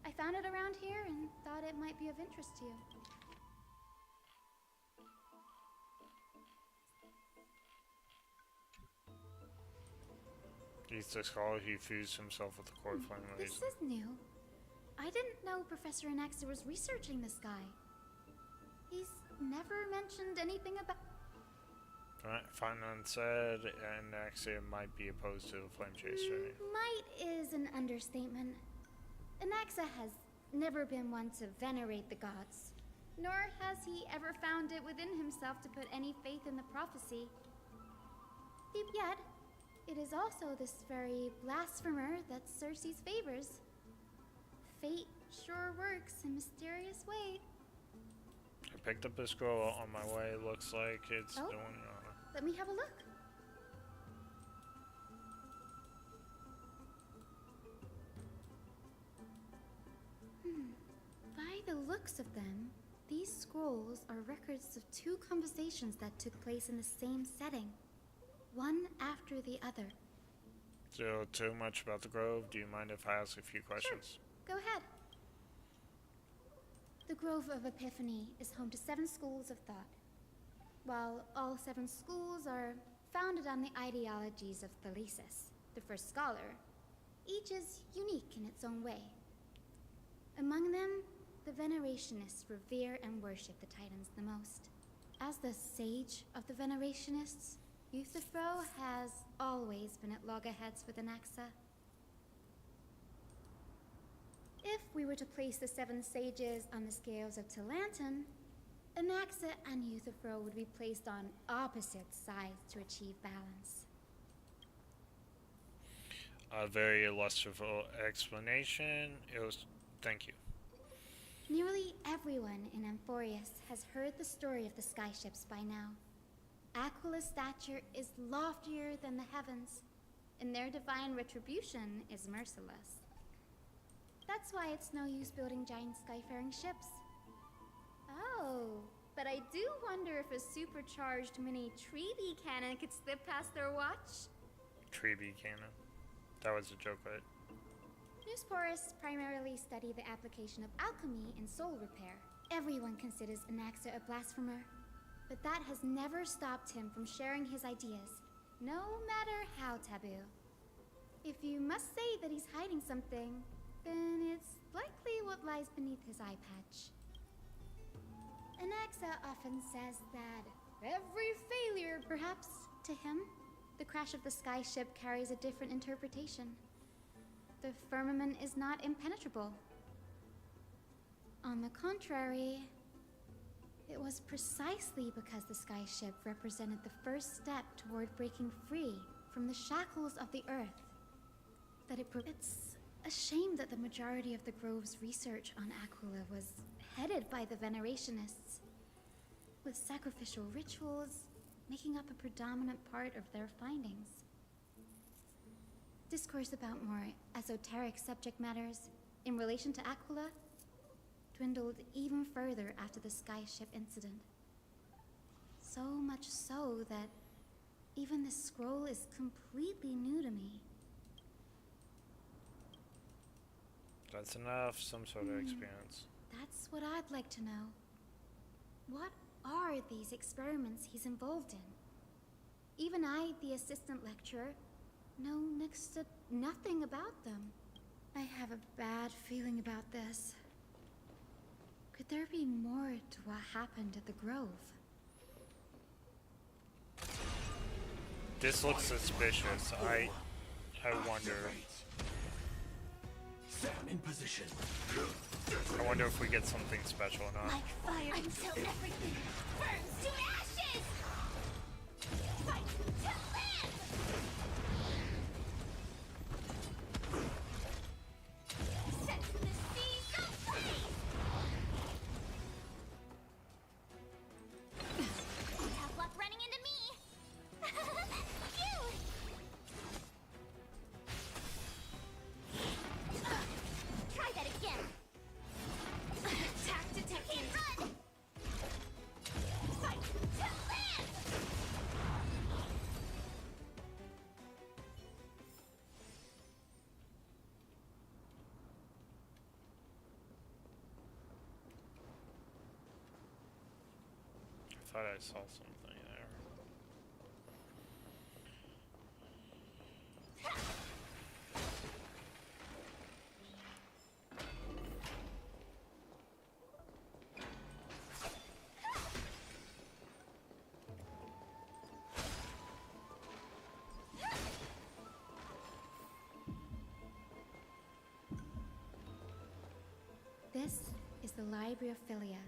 I found it around here and thought it might be of interest to you. He's the scholar who fused himself with the core flame This is new. I didn't know Professor Anaxa was researching the sky. He's never mentioned anything about... Alright, Finance said, and actually it might be opposed to the flame chaser. Might is an understatement. Anaxa has never been one to venerate the gods, nor has he ever found it within himself to put any faith in the prophecy. Yet, it is also this very blasphemer that Circe's favors. Fate sure works in mysterious ways. I picked up a scroll on my way. Looks like it's doing Let me have a look. By the looks of them, these scrolls are records of two conversations that took place in the same setting, one after the other. So, too much about the grove. Do you mind if I ask a few questions? Go ahead. The Grove of Epiphany is home to 7 schools of thought. While all 7 schools are founded on the ideologies of Thalesis, the first scholar, Each is unique in its own way. Among them, the Venerationists revere and worship the Titans the most. As the sage of the Venerationists, Euthyphro has always been at loggerheads with Anaxa. If we were to place the 7 sages on the scales of Talanton, Anaxa and Euthyphro would be placed on opposite sides to achieve balance. A very illustrative explanation. Thank you. Nearly everyone in Amphorius has heard the story of the skyships by now. Aquila's stature is loftier than the heavens, and their divine retribution is merciless. That's why it's no use building giant skyfaring ships. Oh, but I do wonder if a supercharged mini Treeby cannon could slip past their watch. Treeby cannon. That was a joke, right? Newsporists primarily study the application of alchemy in soul repair. Everyone considers Anaxa a blasphemer, but that has never stopped him from sharing his ideas, no matter how taboo. If you must say that he's hiding something, then it's likely what lies beneath his eye patch. Anaxa often says that every failure, perhaps, to him, the crash of the skyship carries a different interpretation. The firmament is not impenetrable. On the contrary, it was precisely because the skyship represented the first step toward breaking free from the shackles of the Earth that it's a shame that the majority of the Grove's research on Aquila was headed by the Venerationists, with sacrificial rituals making up a predominant part of their findings. Discourse about more esoteric subject matters in relation to Aquila dwindled even further after the skyship incident. So much so that even this scroll is completely new to me. That's enough, some sort of experience. That's what I'd like to know. What are these experiments he's involved in? Even I, the assistant lecturer, know next to nothing about them. I have a bad feeling about this. Could there be more to what happened at the Grove? This looks suspicious. I wonder. Sam in position. I wonder if we get something special or not. Like fire until everything burns to ashes! Fight to live! Set the seas ablaze! Tough luck running into me! Phew! Try that again! Attack detected! Run! Fight to live! I thought I saw something there. This is the Library of Philia,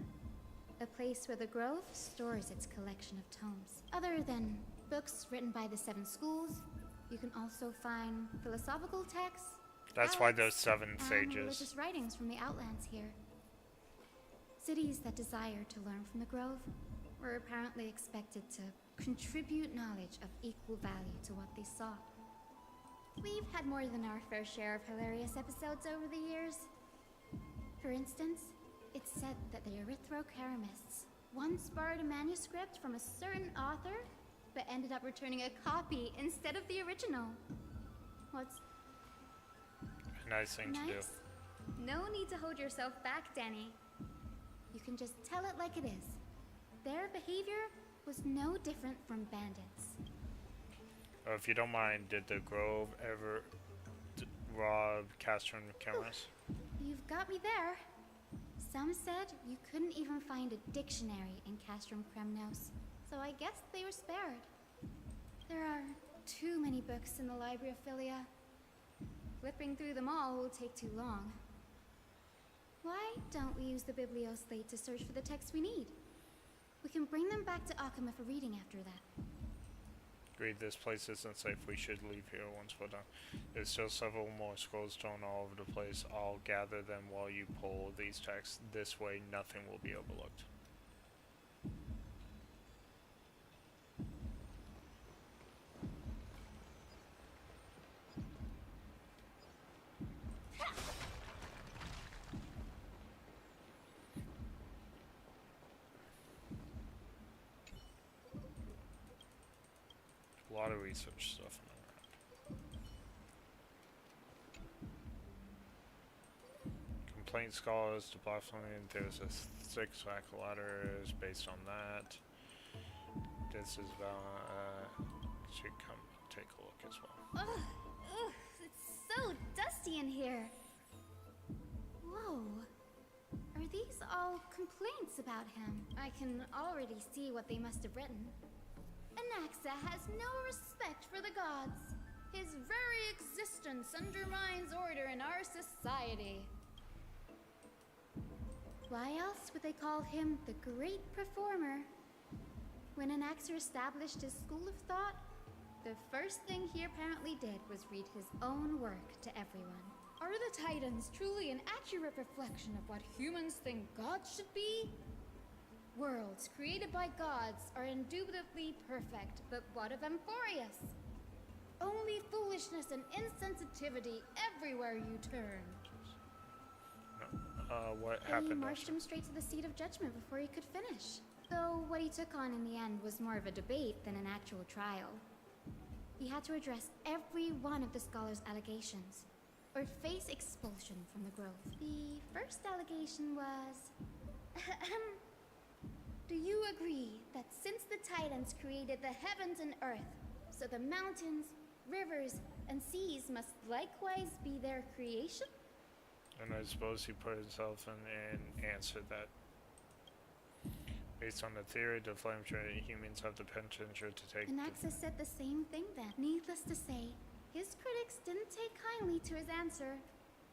a place where the Grove stores its collection of tomes. Other than books written by the 7 schools, you can also find philosophical texts. That's why ballads, those 7 and sages. religious writings from the Outlands here. Cities that desire to learn from the Grove were apparently expected to contribute knowledge of equal value to what they sought. We've had more than our fair share of hilarious episodes over the years. For instance, it's said that the Erythrocheramists once borrowed a manuscript from a certain author, but ended up returning a copy instead of the original. What's A nice thing to do. No need to hold yourself back, Danny. You can just tell it like it is. Their behavior was no different from bandits. If you don't mind, did the Grove ever... raw Castron cameras. You've got me there. Some said you couldn't even find a dictionary in Castrum Kremnos, so I guess they were spared. There are too many books in the Library of Philia. Flipping through them all will take too long. Why don't we use the Biblioslate to search for the texts we need? We can bring them back to Akama for reading after that. Agreed, this place isn't safe. We should leave here once we're done. There's still several more scrolls thrown all over the place. I'll gather them while you pull these texts. This way, nothing will be overlooked. A lot of research stuff in there. Complaint scholars to blasphemy. There's a 6 rack letters based on that. This is about should come take a look as well. Ugh, it's so dusty in here. Whoa. Are these all complaints about him? I can already see what they must have written. Anaxa has no respect for the gods. His very existence undermines order in our society. Why else would they call him the Great Performer? When Anaxa established his school of thought, the first thing he apparently did was read his own work to everyone. Are the Titans truly an accurate reflection of what humans think gods should be? Worlds created by gods are indubitably perfect, but what of Amphorius? Only foolishness and insensitivity everywhere you turn. What happened? They marched him straight to the seat of judgment before he could finish. Though what he took on in the end was more of a debate than an actual trial. He had to address every one of the scholar's allegations, or face expulsion from the grove. The first allegation was... Do you agree that since the Titans created the heavens and earth, so the mountains, rivers, and seas must likewise be their creation? And I suppose he put himself in and answered that. Based on the theory, the flame-treated humans have the potential to take... Anaxa said the same thing then. Needless to say, his critics didn't take kindly to his answer,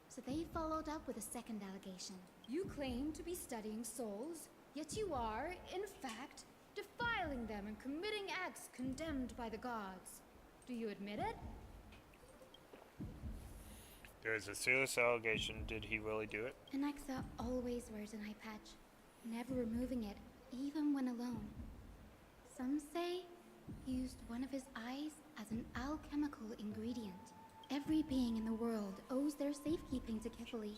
so they followed up with a second allegation. You claim to be studying souls, yet you are, in fact, defiling them and committing acts condemned by the gods. Do you admit it? There is a serious allegation. Did he really do it? Anaxa always wears an eye patch, never removing it, even when alone. Some say he used one of his eyes as an alchemical ingredient. Every being in the world owes their safekeeping to Kifili,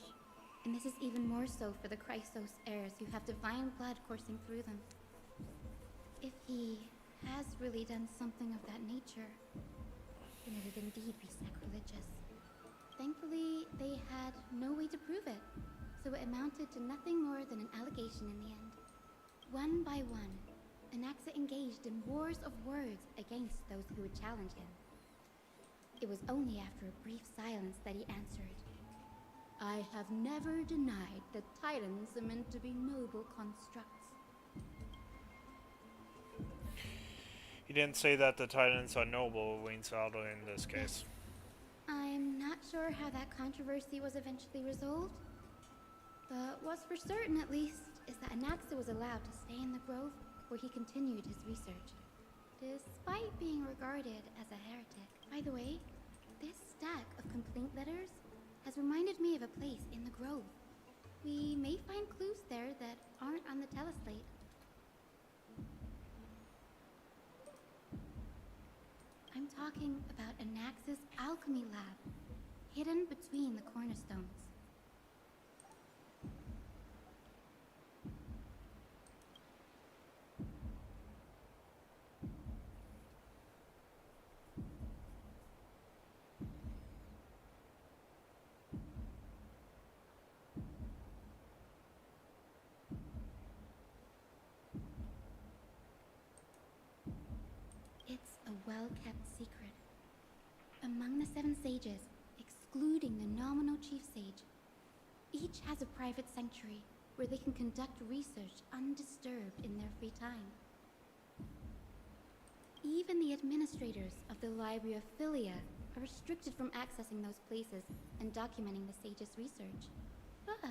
and this is even more so for the Chrysos heirs who have divine blood coursing through them. If he has really done something of that nature, then it would indeed be sacrilegious. Thankfully, they had no way to prove it, so it amounted to nothing more than an allegation in the end. One by one, Anaxa engaged in wars of words against those who would challenge him. It was only after a brief silence that he answered, I have never denied that Titans are meant to be noble constructs. He didn't say that the Titans are noble, Waynesville, in this case. I'm not sure how that controversy was eventually resolved, but what's for certain at least is that Anaxa was allowed to stay in the grove where he continued his research, despite being regarded as a heretic. By the way, this stack of complaint letters has reminded me of a place in the grove. We may find clues there that aren't on the teleslate. I'm talking about Anaxa's alchemy lab, hidden between the cornerstones. It's a well-kept secret. Among the 7 sages, excluding the nominal chief sage. Each has a private sanctuary where they can conduct research undisturbed in their free time. Even the administrators of the Library of Philia are restricted from accessing those places and documenting the sage's research. But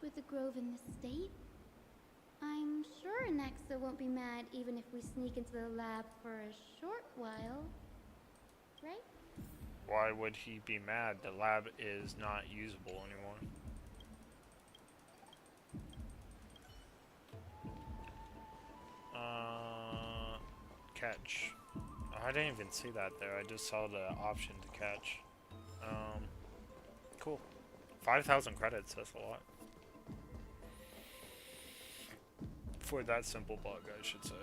with the grove in this state, I'm sure Anaxa won't be mad even if we sneak into the lab for a short while, right? Why would he be mad? The lab is not usable anymore. Catch. Oh, I didn't even see that there. I just saw the option to catch. Cool. 5,000 credits, that's a lot. For that simple bug, I should say.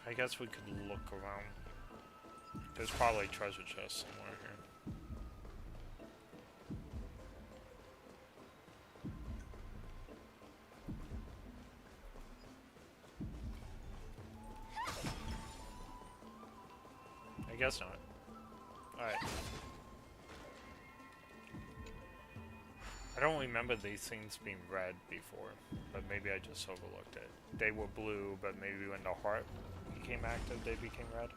I guess we could look around. There's probably treasure chests somewhere here. I guess not. Alright. I don't remember these things being red before, but maybe I just overlooked it. They were blue, but maybe when the heart became active, they became red.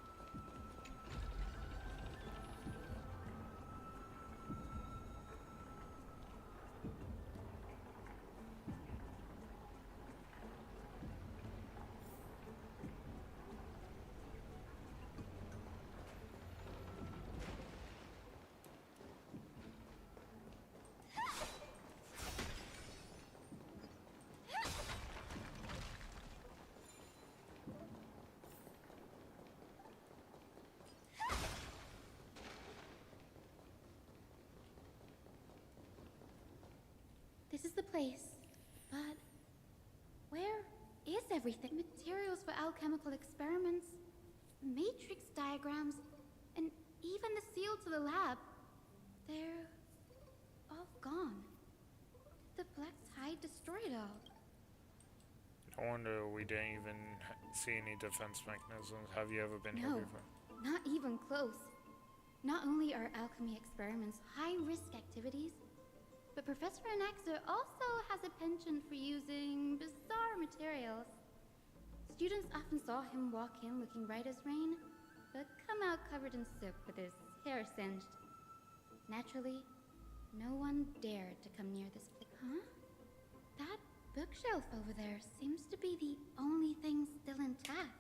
This is the place, but where is everything? Materials for alchemical experiments, matrix diagrams, and even the seal to the lab. They're all gone. Did the Black Tide destroy it all? No wonder we didn't even see any defense mechanisms. Have you ever been here before? Not even close. Not only are alchemy experiments high-risk activities, but Professor Anaxa also has a penchant for using bizarre materials. Students often saw him walk in looking right as rain, but come out covered in soot with his hair singed. Naturally, no one dared to come near this place. Huh? That bookshelf over there seems to be the only thing still intact.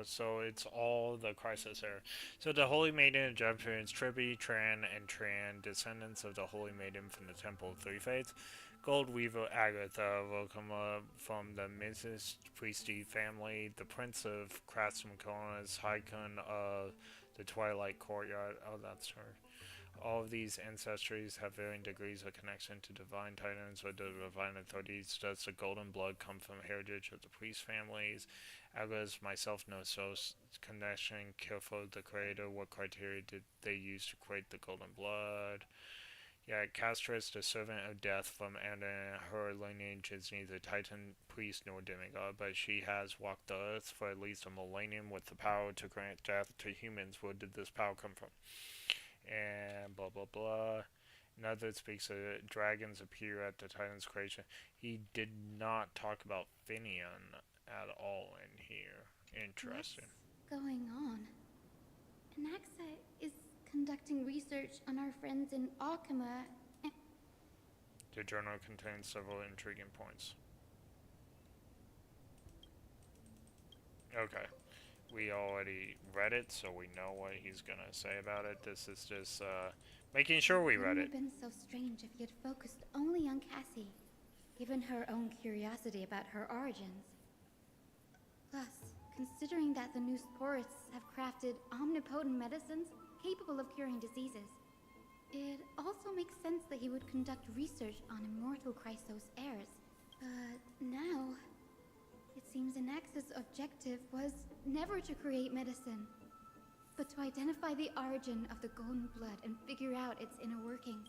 So it's all the crisis there. So the Holy Maiden of Judgments, Tribi, Tran, and Tran, descendants of the Holy Maiden from the Temple of Three Faiths, Gold Weaver Agatha, Volcama from the Mrs. Priesty family, the Prince of Craftsman's Haikun of the Twilight Courtyard. Oh, that's her. All of these ancestries have varying degrees of connection to divine titans or the divine authorities. Does the golden blood come from heritage of the priest families? As myself know so connection, careful the creator, what criteria did they use to create the golden blood? Yeah, Castris, the servant of death from Anna, her lineage is neither titan, priest, nor demigod, but she has walked the earth for at least a millennium with the power to grant death to humans. Where did this power come from? And blah blah blah. Another speaks of dragons appear at the Titan's creation. He did not talk about Finian at all in here. Interesting. What's going on? Anaxa is conducting research on our friends in Alchema. The journal contains several intriguing points. Okay. We already read it, so we know what he's gonna say about it. This is just making sure we read it. It would have been so strange if he had focused only on Cassie, given her own curiosity about her origins. Plus, considering that the new Sporists have crafted omnipotent medicines capable of curing diseases, it also makes sense that he would conduct research on immortal Chrysos heirs. But now, it seems Anax's objective was never to create medicine, but to identify the origin of the golden blood and figure out its inner workings.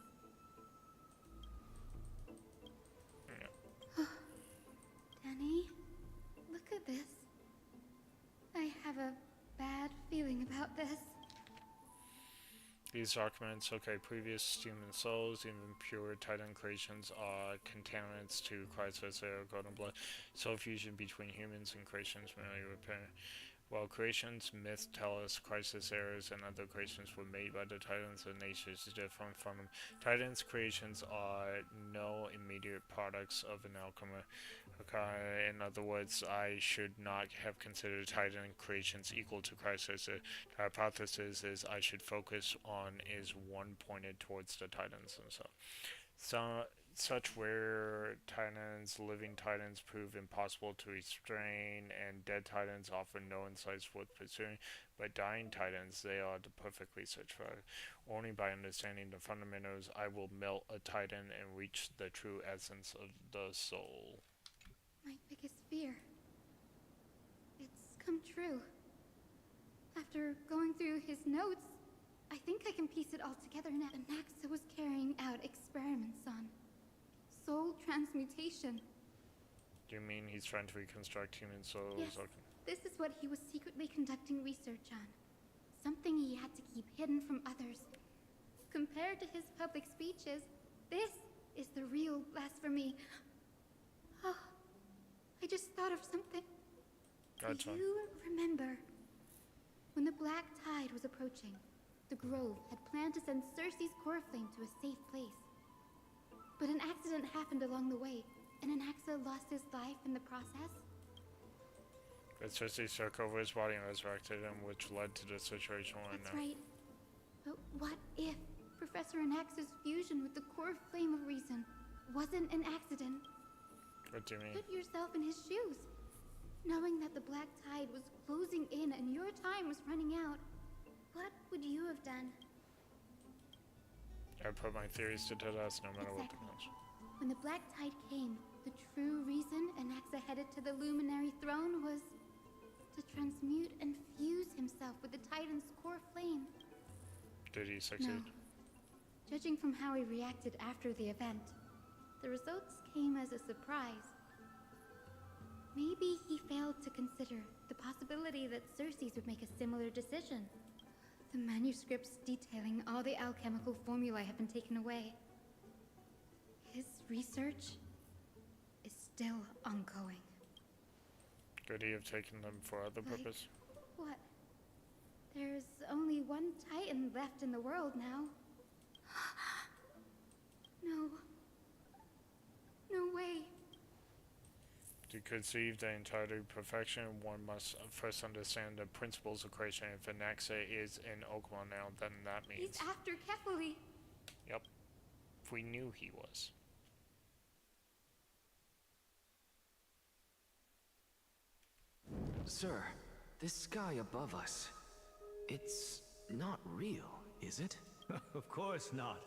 Danny, look at this. I have a bad feeling about this. These documents, okay, previous human souls, even pure Titan creations, are contaminants to Christ's golden blood. Soul fusion between humans and creations merely repair. While creations myths tell us Christ's errors and other creations were made by the Titans, the nature is different from them. Titans' creations are no immediate products of an alchemy. Okay, in other words, I should not have considered Titan creations equal to Christ's. The hypothesis is I should focus on is one pointed towards the Titans themselves. Such rare Titans, living Titans, prove impossible to restrain, and dead Titans offer no insights worth pursuing. But dying Titans, they are perfectly search for. Only by understanding the fundamentals, I will melt a Titan and reach the true essence of the soul. My biggest fear. It's come true. After going through his notes, I think I can piece it all together now. Anaxa was carrying out experiments on soul transmutation. Do you mean he's trying to reconstruct human souls? Yes, this is what he was secretly conducting research on. Something he had to keep hidden from others. Compared to his public speeches, this is the real blasphemy. Oh, I just thought of something. Gotcha. Do you remember when the Black Tide was approaching? The Grove had planned to send Cersei's core flame to a safe place. But an accident happened along the way, and Anaxa lost his life in the process. But Cersei took over his body and resurrected him, which led to the situation we're in now. That's right. But what if Professor Anaxa's fusion with the core flame of reason wasn't an accident? What do you mean? Put yourself in his shoes. Knowing that the Black Tide was closing in and your time was running out, what would you have done? I put my theories to test no matter what the cost. When the Black Tide came, the true reason Anaxa headed to the Luminary Throne was to transmute and fuse himself with the Titan's core flame. Did he succeed? No. Judging from how he reacted after the event, the results came as a surprise. Maybe he failed to consider the possibility that Cersei's would make a similar decision. The manuscripts detailing all the alchemical formulae have been taken away. His research is still ongoing. Could he have taken them for other purpose? What? There's only one Titan left in the world now. No. No way. To conceive the entire perfection, one must first understand the principles of creation. If Anaxa is in Oakmont now, then that means... He's after Kefali. Yep. We knew he was. Sir, this sky above us, it's not real, is it? Of course not.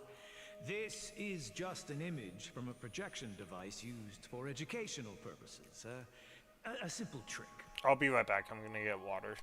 This is just an image from a projection device used for educational purposes. A simple trick. I'll be right back. I'm gonna get water.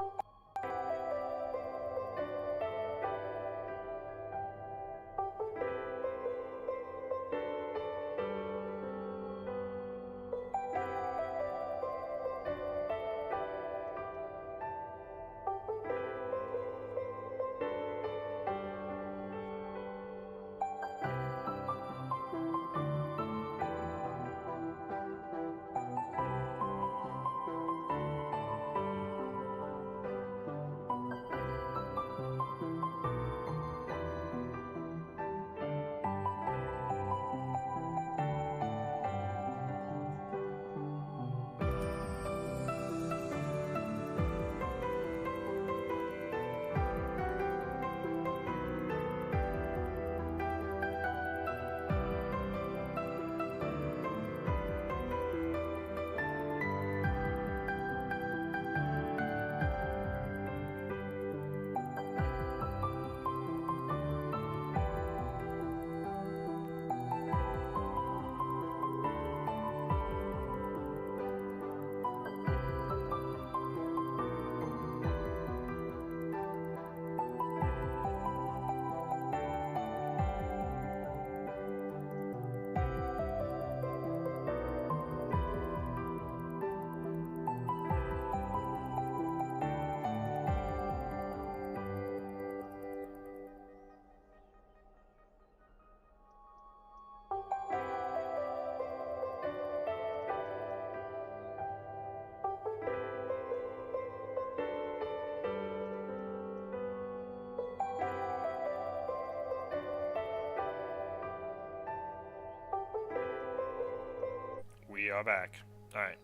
are back. Alright.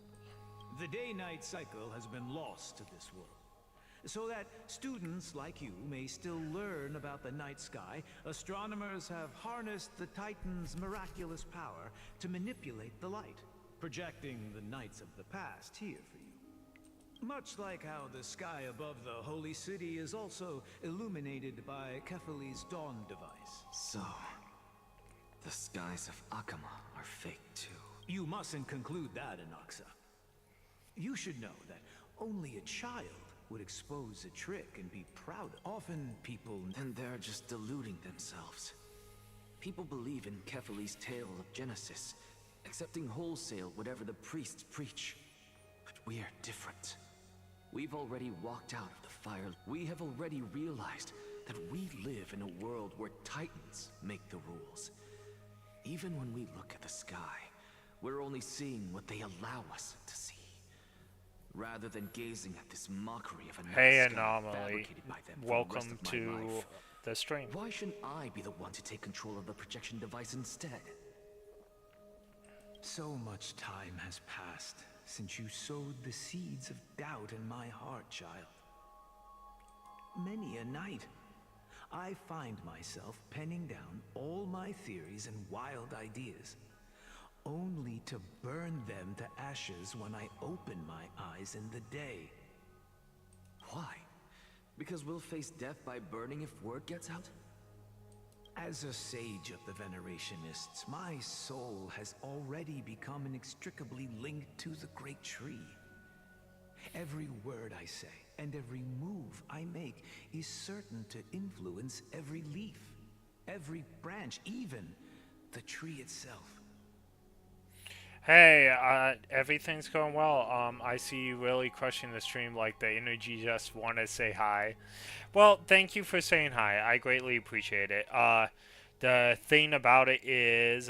The day-night cycle has been lost to this world. So that students like you may still learn about the night sky, astronomers have harnessed the Titan's miraculous power to manipulate the light, projecting the nights of the past here for you. Much like how the sky above the Holy City is also illuminated by Kefali's dawn device. So, the skies of Akama are fake too. You mustn't conclude that, Inoxa. You should know that only a child would expose a trick and be proud. Often people... And they're just deluding themselves. People believe in Kefali's tale of Genesis, accepting wholesale whatever the priests preach. But we're different. We've already walked out of the fire. We have already realized that we live in a world where Titans make the rules. Even when we look at the sky, we're only seeing what they allow us to see. Rather than gazing at this mockery of a night Hey, sky Anomaly. fabricated by them for the rest Welcome of my to life. the stream. Why shouldn't I be the one to take control of the projection device instead? So much time has passed since you sowed the seeds of doubt in my heart, child. Many a night, I find myself penning down all my theories and wild ideas, only to burn them to ashes when I open my eyes in the day. Why? Because we'll face death by burning if word gets out? As a sage of the Venerationists, my soul has already become inextricably linked to the great tree. Every word I say and every move I make is certain to influence every leaf, every branch, even the tree itself. Hey, everything's going well. I see you really crushing the stream, like the energy just want to say hi. Well, thank you for saying hi. I greatly appreciate it. The thing about it is,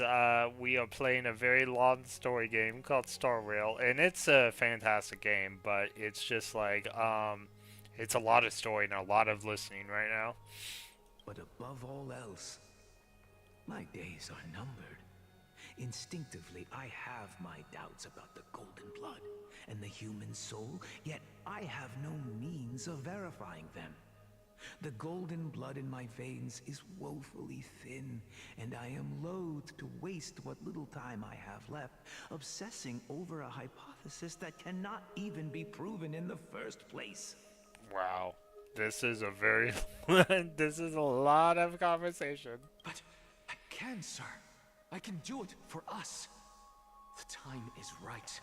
we are playing a very long story game called Starrail, and it's a fantastic game, but it's just like, it's a lot of story and a lot of listening right now. But above all else, my days are numbered. Instinctively, I have my doubts about the golden blood and the human soul, yet I have no means of verifying them. The golden blood in my veins is woefully thin, and I am loath to waste what little time I have left obsessing over a hypothesis that cannot even be proven in the first place. Wow. This is a very... this is a lot of conversation. But I can, sir. I can do it for us. The time is right.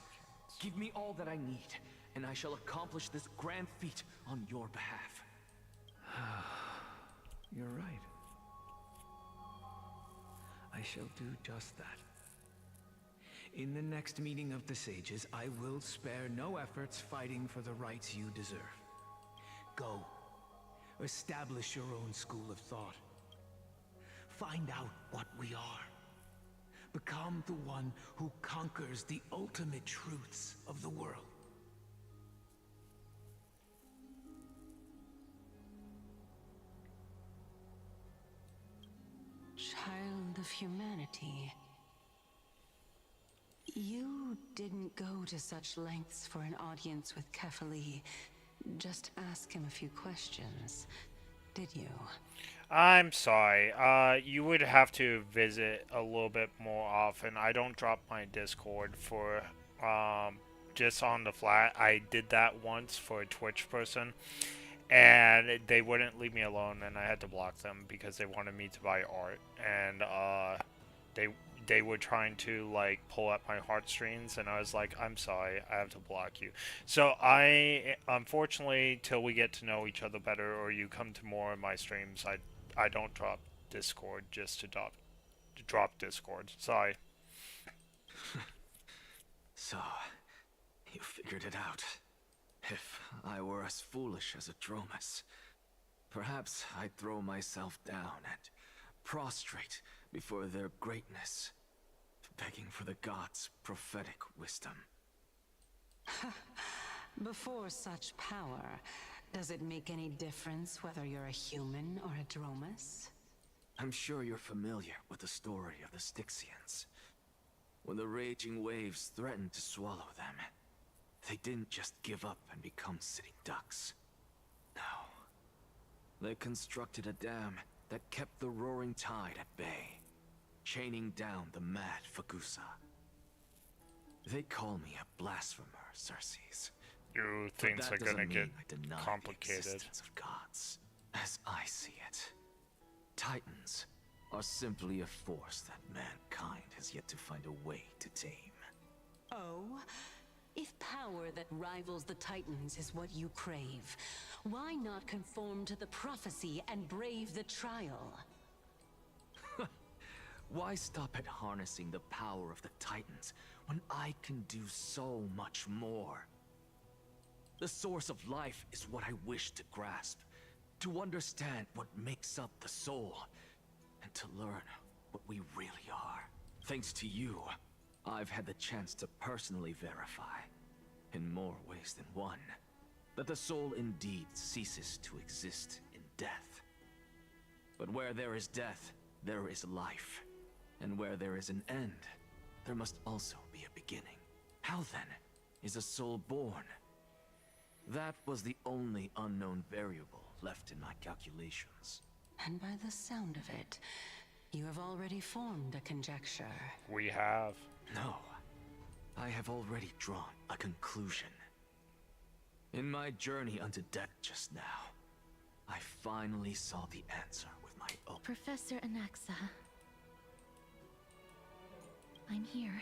Give me all that I need, and I shall accomplish this grand feat on your behalf. You're right. I shall do just that. In the next meeting of the sages, I will spare no efforts fighting for the rights you deserve. Go. Establish your own school of thought. Find out what we are. Become the one who conquers the ultimate truths of the world. Child of humanity. You didn't go to such lengths for an audience with Kefali. Just ask him a few questions, did you? I'm sorry. You would have to visit a little bit more often. I don't drop my Discord for, just on the flat. I did that once for a Twitch person, and they wouldn't leave me alone, and I had to block them because they wanted me to buy art, and, they were trying to, like, pull at my heartstrings, and I was like, I'm sorry, I have to block you. So unfortunately, till we get to know each other better, or you come to more of my streams, I don't drop Discord just to drop Discord. Sorry. So, you figured it out. If I were as foolish as a Dromus, perhaps I'd throw myself down and prostrate before their greatness, begging for the gods' prophetic wisdom. Before such power, does it make any difference whether you're a human or a Dromus? I'm sure you're familiar with the story of the Styxians. When the raging waves threatened to swallow them, they didn't just give up and become sitting ducks. No. They constructed a dam that kept the roaring tide at bay, chaining down the mad Fagusa. They call me a blasphemer, Xerxes. You But things that are gonna doesn't get mean I deny complicated. the existence of gods. As I see it, Titans are simply a force that mankind has yet to find a way to tame. Oh? If power that rivals the Titans is what you crave, why not conform to the prophecy and brave the trial? Why stop at harnessing the power of the Titans when I can do so much more? The source of life is what I wish to grasp, to understand what makes up the soul, and to learn what we really are. Thanks to you, I've had the chance to personally verify, in more ways than one, that the soul indeed ceases to exist in death. But where there is death, there is life. And where there is an end, there must also be a beginning. How then is a soul born? That was the only unknown variable left in my calculations. And by the sound of it, you have already formed a conjecture. We have. No. I have already drawn a conclusion. In my journey unto death just now, I finally saw the answer with my own. Professor Anaxa. I'm here.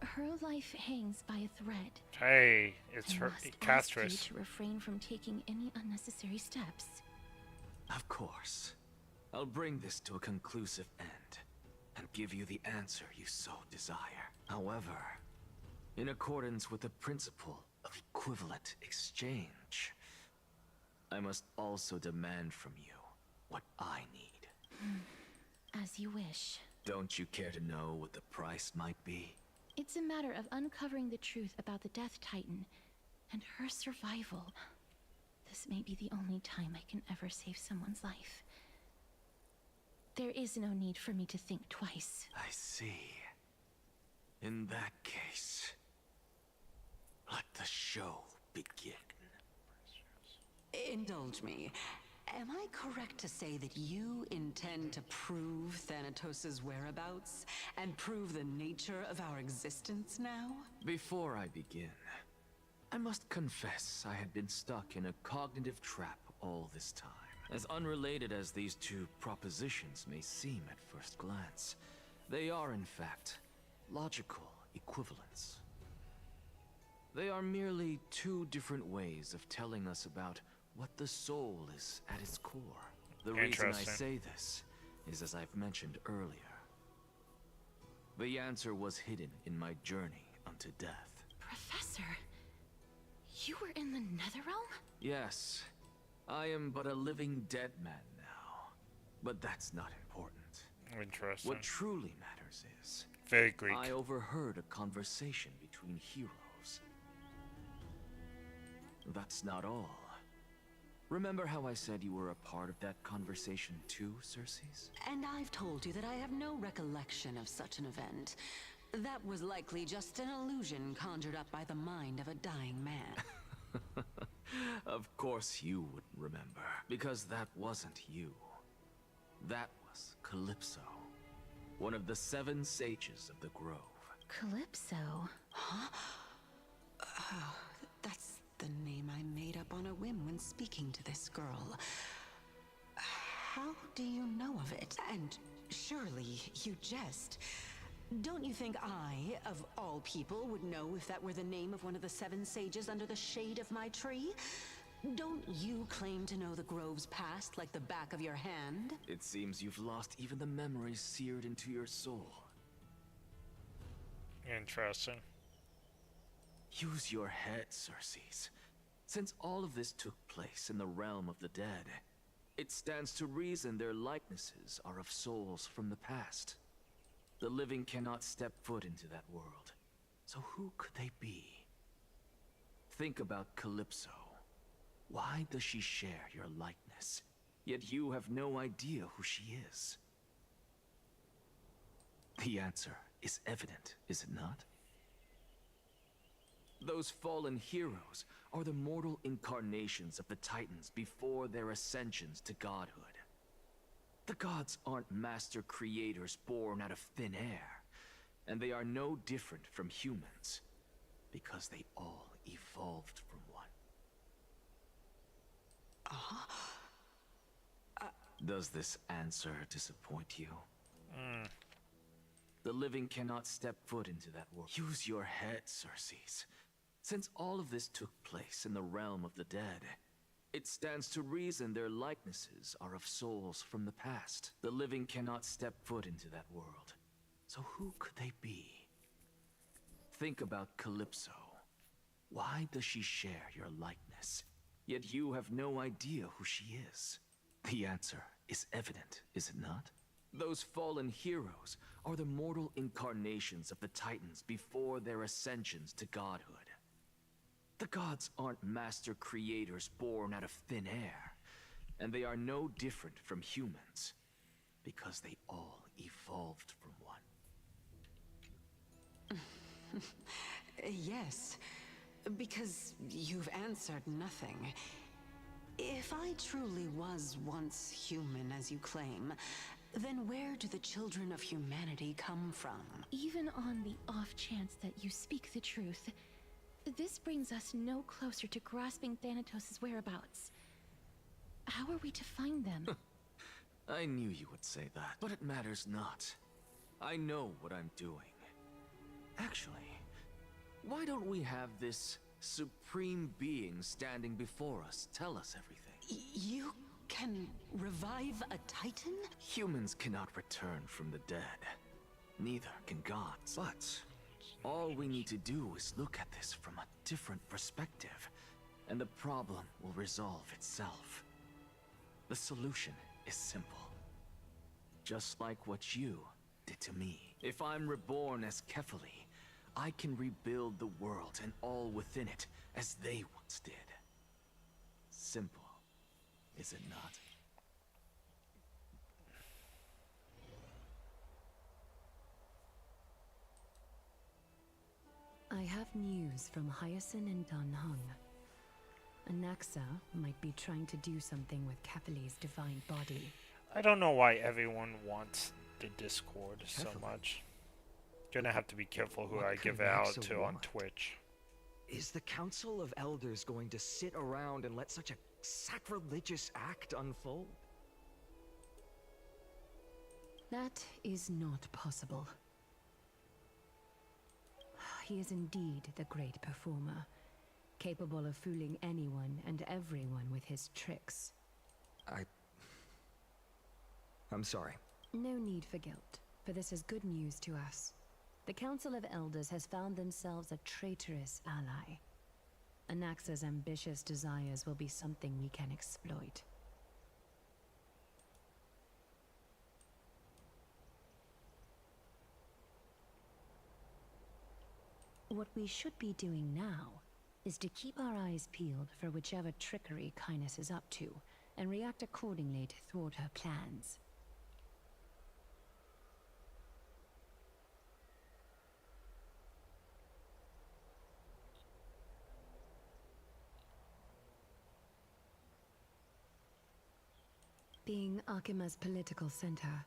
Her life hangs by a thread. Hey, it's I her must ask you Castrus. to refrain from taking any unnecessary steps. Of course. I'll bring this to a conclusive end, and give you the answer you so desire. However, in accordance with the principle of equivalent exchange, I must also demand from you what I need. As you wish. Don't you care to know what the price might be? It's a matter of uncovering the truth about the Death Titan and her survival. This may be the only time I can ever save someone's life. There is no need for me to think twice. I see. In that case, let the show begin. Indulge me. Am I correct to say that you intend to prove Thanatos' whereabouts and prove the nature of our existence now? Before I begin, I must confess I had been stuck in a cognitive trap all this time. As unrelated as these two propositions may seem at first glance, they are in fact logical equivalents. They are merely two different ways of telling us about what the soul is at its core. The reason I say this is as I've mentioned earlier. The answer was hidden in my journey unto death. Professor, you were in the Netherrealm? Yes, I am but a living dead man now. But that's not important. Interesting. What truly matters is... Very Greek. I overheard a conversation between heroes. That's not all. Remember how I said you were a part of that conversation too, Xerxes? And I've told you that I have no recollection of such an event. That was likely just an illusion conjured up by the mind of a dying man. Of course you wouldn't remember, because that wasn't you. That was Calypso, one of the 7 sages of the Grove. Calypso? Huh? Oh, that's the name I made up on a whim when speaking to this girl. How do you know of it? And surely you jest. Don't you think I, of all people, would know if that were the name of one of the 7 sages under the shade of my tree? Don't you claim to know the Grove's past like the back of your hand? It seems you've lost even the memories seared into your soul. Interesting. Use your head, Xerxes. Since all of this took place in the realm of the dead, it stands to reason their likenesses are of souls from the past. The living cannot step foot into that world. So who could they be? Think about Calypso. Why does she share your likeness? Yet you have no idea who she is. The answer is evident, is it not? Those fallen heroes are the mortal incarnations of the Titans before their ascensions to godhood. The gods aren't master creators born out of thin air, and they are no different from humans, because they all evolved from one. Does this answer disappoint you? The living cannot step foot into that world. Use your head, Circes. Since all of this took place in the realm of the dead, it stands to reason their likenesses are of souls from the past. The living cannot step foot into that world. So who could they be? Think about Calypso. Why does she share your likeness? Yet you have no idea who she is. The answer is evident, is it not? Those fallen heroes are the mortal incarnations of the Titans before their ascensions to godhood. The gods aren't master creators born out of thin air, and they are no different from humans, because they all evolved from one. Yes, because you've answered nothing. If I truly was once human, as you claim, then where do the children of humanity come from? Even on the off chance that you speak the truth, this brings us no closer to grasping Thanatos' whereabouts. How are we to find them? I knew you would say that, but it matters not. I know what I'm doing. Actually, why don't we have this supreme being standing before us tell us everything? You can revive a Titan? Humans cannot return from the dead. Neither can gods. But all we need to do is look at this from a different perspective, and the problem will resolve itself. The solution is simple. Just like what you did to me. If I'm reborn as Kefali, I can rebuild the world and all within it as they once did. Simple, is it not? I have news from Hyacinth and Danhung. Anaxa might be trying to do something with Kefali's divine body. I don't know why everyone wants the Discord so much. Gonna have to be careful who I give it out to on Twitch. Is the Council of Elders going to sit around and let such a sacrilegious act unfold? That is not possible. He is indeed the great performer, capable of fooling anyone and everyone with his tricks. I'm sorry. No need for guilt, for this is good news to us. The Council of Elders has found themselves a traitorous ally. Anaxa's ambitious desires will be something we can exploit. What we should be doing now is to keep our eyes peeled for whichever trickery Kynus is up to, and react accordingly to thwart her plans. Being Akima's political center,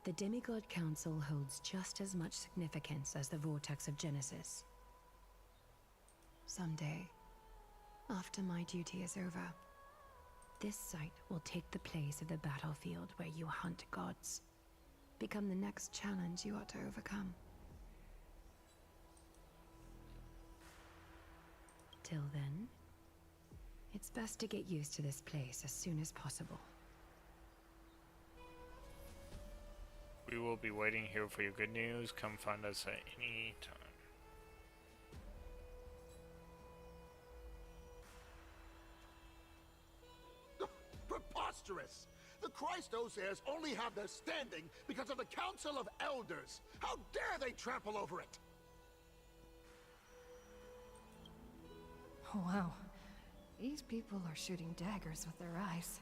the Demigod Council holds just as much significance as the Vortex of Genesis. Someday, after my duty is over, this site will take the place of the battlefield where you hunt gods, become the next challenge you ought to overcome. Till then, it's best to get used to this place as soon as possible. We will be waiting here for your good news. Come find us at any time. Preposterous! The Christos heirs only have their standing because of the Council of Elders. How dare they trample over it? Oh, wow. These people are shooting daggers with their eyes.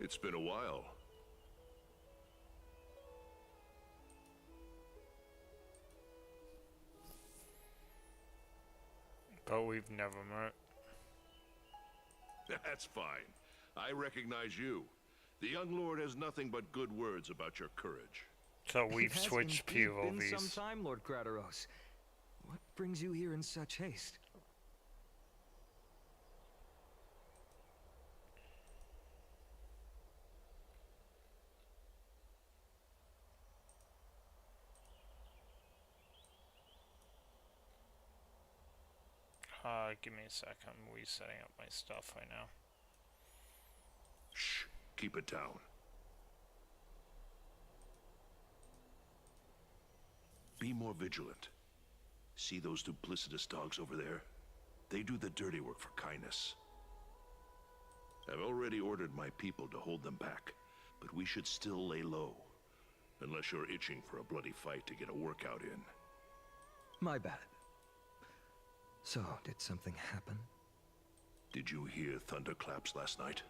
It's been a while. But we've never met. That's fine. I recognize you. The young lord has nothing but good words about your courage. So we've It has switched indeed been POVs. some time, Lord Crateros. What brings you here in such haste? Give me a sec. I'm resetting up my stuff right now. Shh. Keep it down. Be more vigilant. See those duplicitous dogs over there? They do the dirty work for kindness. I've already ordered my people to hold them back, but we should still lay low. Unless you're itching for a bloody fight to get a workout in. My bad. So, did something happen? Did you hear thunderclaps last night?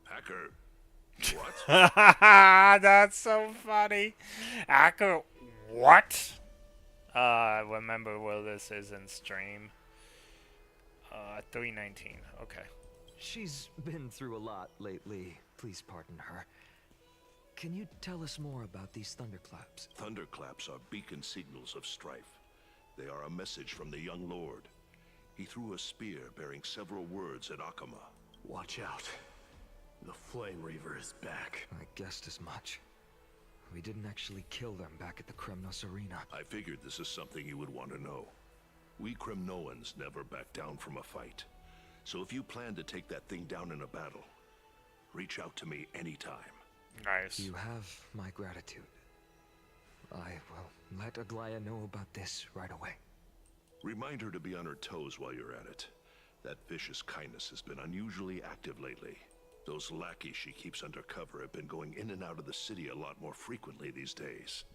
Hacker. What? That's so funny. Hacker, what? Remember where this is in stream. 319. Okay. She's been through a lot lately. Please pardon her. Can you tell us more about these thunderclaps? Thunderclaps are beacon signals of strife. They are a message from the young lord. He threw a spear bearing several words at Akama. Watch out. The Flame Reaver is back. I guessed as much. We didn't actually kill them back at the Kremnos Arena. I figured this is something you would want to know. We Kremnoans never back down from a fight. So if you plan to take that thing down in a battle, reach out to me anytime. Nice. You have my gratitude. I will let Aglaya know about this right away. Remind her to be on her toes while you're at it. That vicious kindness has been unusually active lately. Those lackeys she keeps undercover have been going in and out of the city a lot more frequently these days.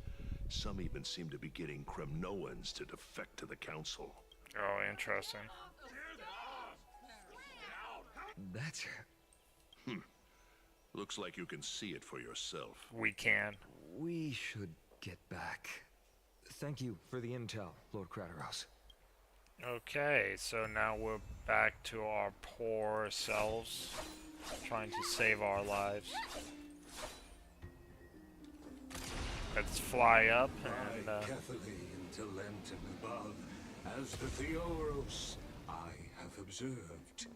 Some even seem to be getting Kremnoans to defect to the council. Oh, interesting. That's... Looks like you can see it for yourself. We can. We should get back. Thank you for the intel, Lord Crateros. Okay, so now we're back to our poor selves, trying to save our lives. Let's fly up and... Carefully into Lenten above, as the Theoros I have observed.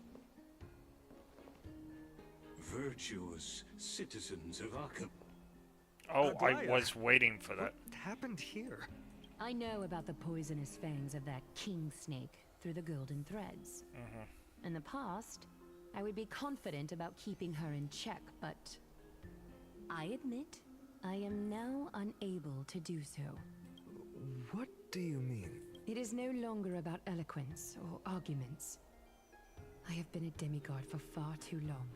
Virtuous citizens of Arkham. Oh, I was waiting for that. What happened here? I know about the poisonous fangs of that king snake through the golden threads. In the past, I would be confident about keeping her in check, but I admit I am now unable to do so. What do you mean? It is no longer about eloquence or arguments. I have been a demigod for far too long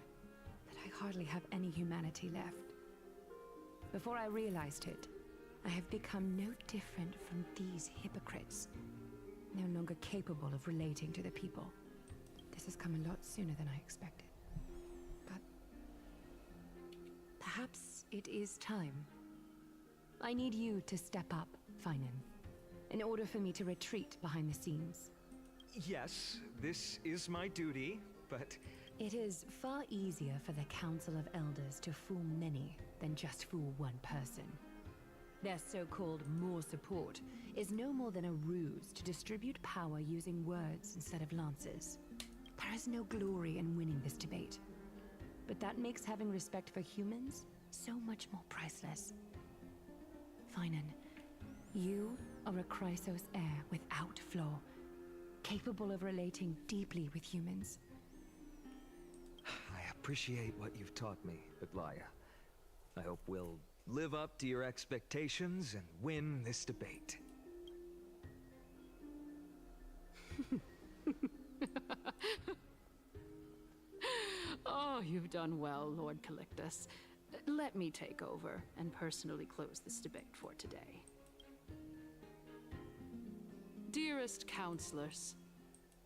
that I hardly have any humanity left. Before I realized it, I have become no different from these hypocrites, no longer capable of relating to the people. This has come a lot sooner than I expected. But perhaps it is time. I need you to step up, Finan, in order for me to retreat behind the scenes. Yes, this is my duty, but... It is far easier for the Council of Elders to fool many than just fool one person. Their so-called more support is no more than a ruse to distribute power using words instead of lances. There is no glory in winning this debate. But that makes having respect for humans so much more priceless. Finan, you are a Chrysos heir without flaw, capable of relating deeply with humans. I appreciate what you've taught me, Aglaya. I hope we'll live up to your expectations and win this debate. Oh, you've done well, Lord Calictus. Let me take over and personally close this debate for today. Dearest counselors,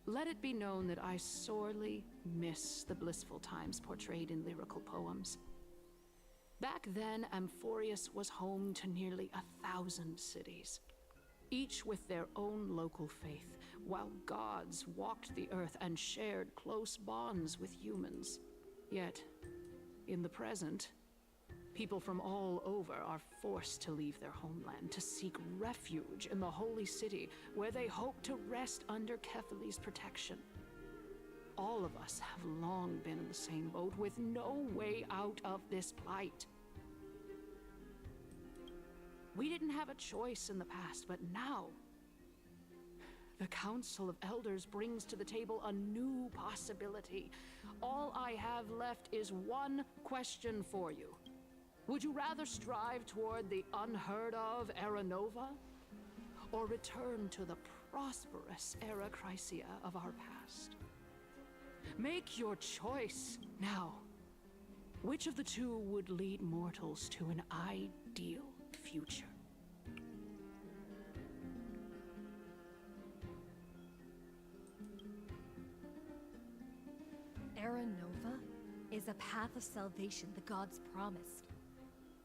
Let it be known that I sorely miss the blissful times portrayed in lyrical poems. Back then, Amphorius was home to nearly 1,000 cities, each with their own local faith, while gods walked the earth and shared close bonds with humans. Yet, in the present, people from all over are forced to leave their homeland to seek refuge in the holy city, where they hope to rest under Kefali's protection. All of us have long been in the same boat, with no way out of this plight. We didn't have a choice in the past, but now the Council of Elders brings to the table a new possibility. All I have left is one question for you. Would you rather strive toward the unheard of Era Nova, or return to the prosperous Era Chrysia of our past? Make your choice now. Which of the two would lead mortals to an ideal future? Era Nova is a path of salvation the gods promised.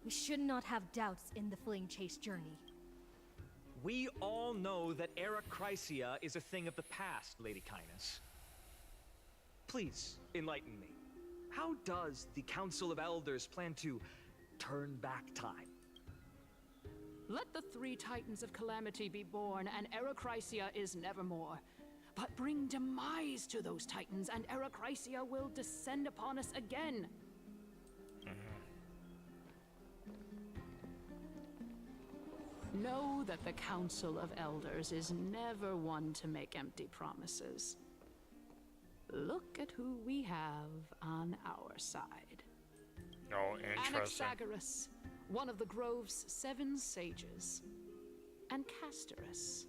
We should not have doubts in the Flame Chase journey. We all know that Era Chrysia is a thing of the past, Lady Kynus. Please, enlighten me. How does the Council of Elders plan to turn back time? Let the 3 Titans of Calamity be born, and Era Chrysia is nevermore. But bring demise to those Titans, and Era Chrysia will descend upon us again. Know that the Council of Elders is never one to make empty promises. Look at who we have on our side. Oh, interesting. Anaxagoras, one of the Grove's 7 sages, and Castorus,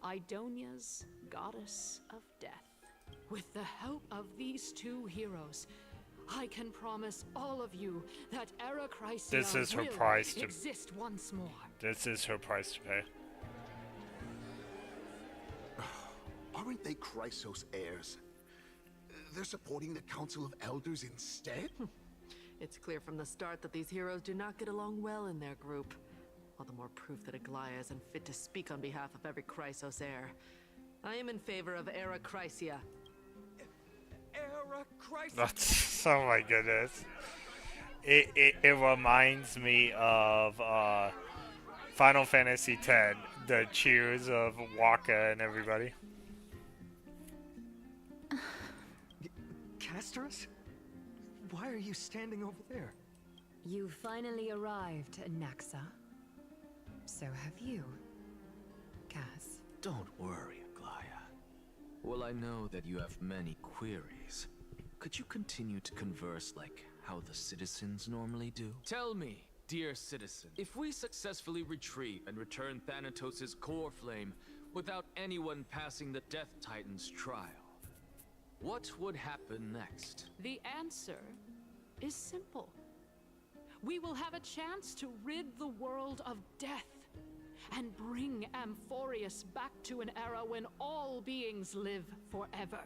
Idonia's goddess of death. With the help of these 2 heroes, I can promise all of you that Era Chrysia This is her will price to exist once more. This is her price to pay. Aren't they Chrysos heirs? They're supporting the Council of Elders instead? It's clear from the start that these heroes do not get along well in their group. All the more proof that Aglaya isn't fit to speak on behalf of every Chrysos heir. I am in favor of Era Chrysia. Era Chrysia! That's, oh my goodness. It reminds me of Final Fantasy X, the cheers of Waka and everybody. Castorus? Why are you standing over there? You finally arrived, Naxa. So have you, Cass. Don't worry, Aglaya. Well, I know that you have many queries. Could you continue to converse like how the citizens normally do? Tell me, dear citizen, if we successfully retrieve and return Thanatos' core flame without anyone passing the Death Titan's trial, what would happen next? The answer is simple. We will have a chance to rid the world of death and bring Amphorius back to an era when all beings live forever.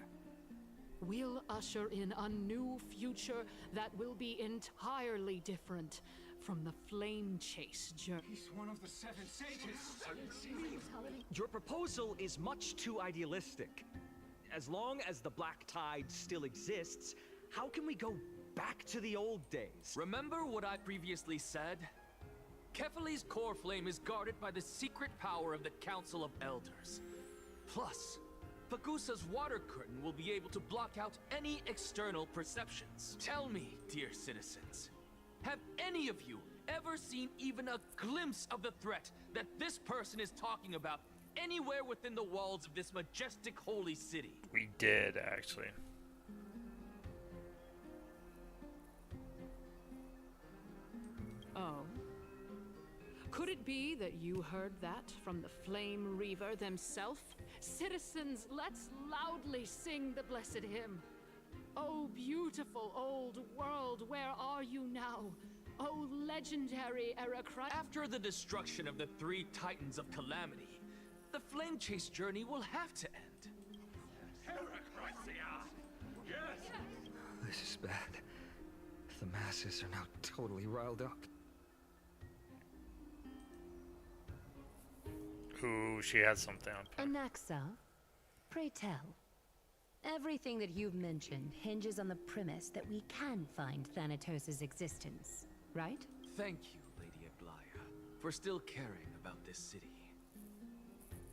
We'll usher in a new future that will be entirely different from the Flame Chase journey. He's one of the 7 sages. Your proposal is much too idealistic. As long as the Black Tide still exists, how can we go back to the old days? Remember what I previously said? Kefali's core flame is guarded by the secret power of the Council of Elders. Plus, Fagusa's water curtain will be able to block out any external perceptions. Tell me, dear citizens, have any of you ever seen even a glimpse of the threat that this person is talking about anywhere within the walls of this majestic holy city? We did, actually. Oh. Could it be that you heard that from the Flame Reaver themselves? Citizens, let's loudly sing the blessed hymn. Oh, beautiful old world, where are you now? Oh, legendary Era Chrysia. After the destruction of the 3 Titans of Calamity, the Flame Chase journey will have to end. This is bad. The masses are now totally riled up. Ooh, she has something up there. Anaxa, pray tell. Everything that you've mentioned hinges on the premise that we can find Thanatos' existence, right? Thank you, Lady Aglaya, for still caring about this city.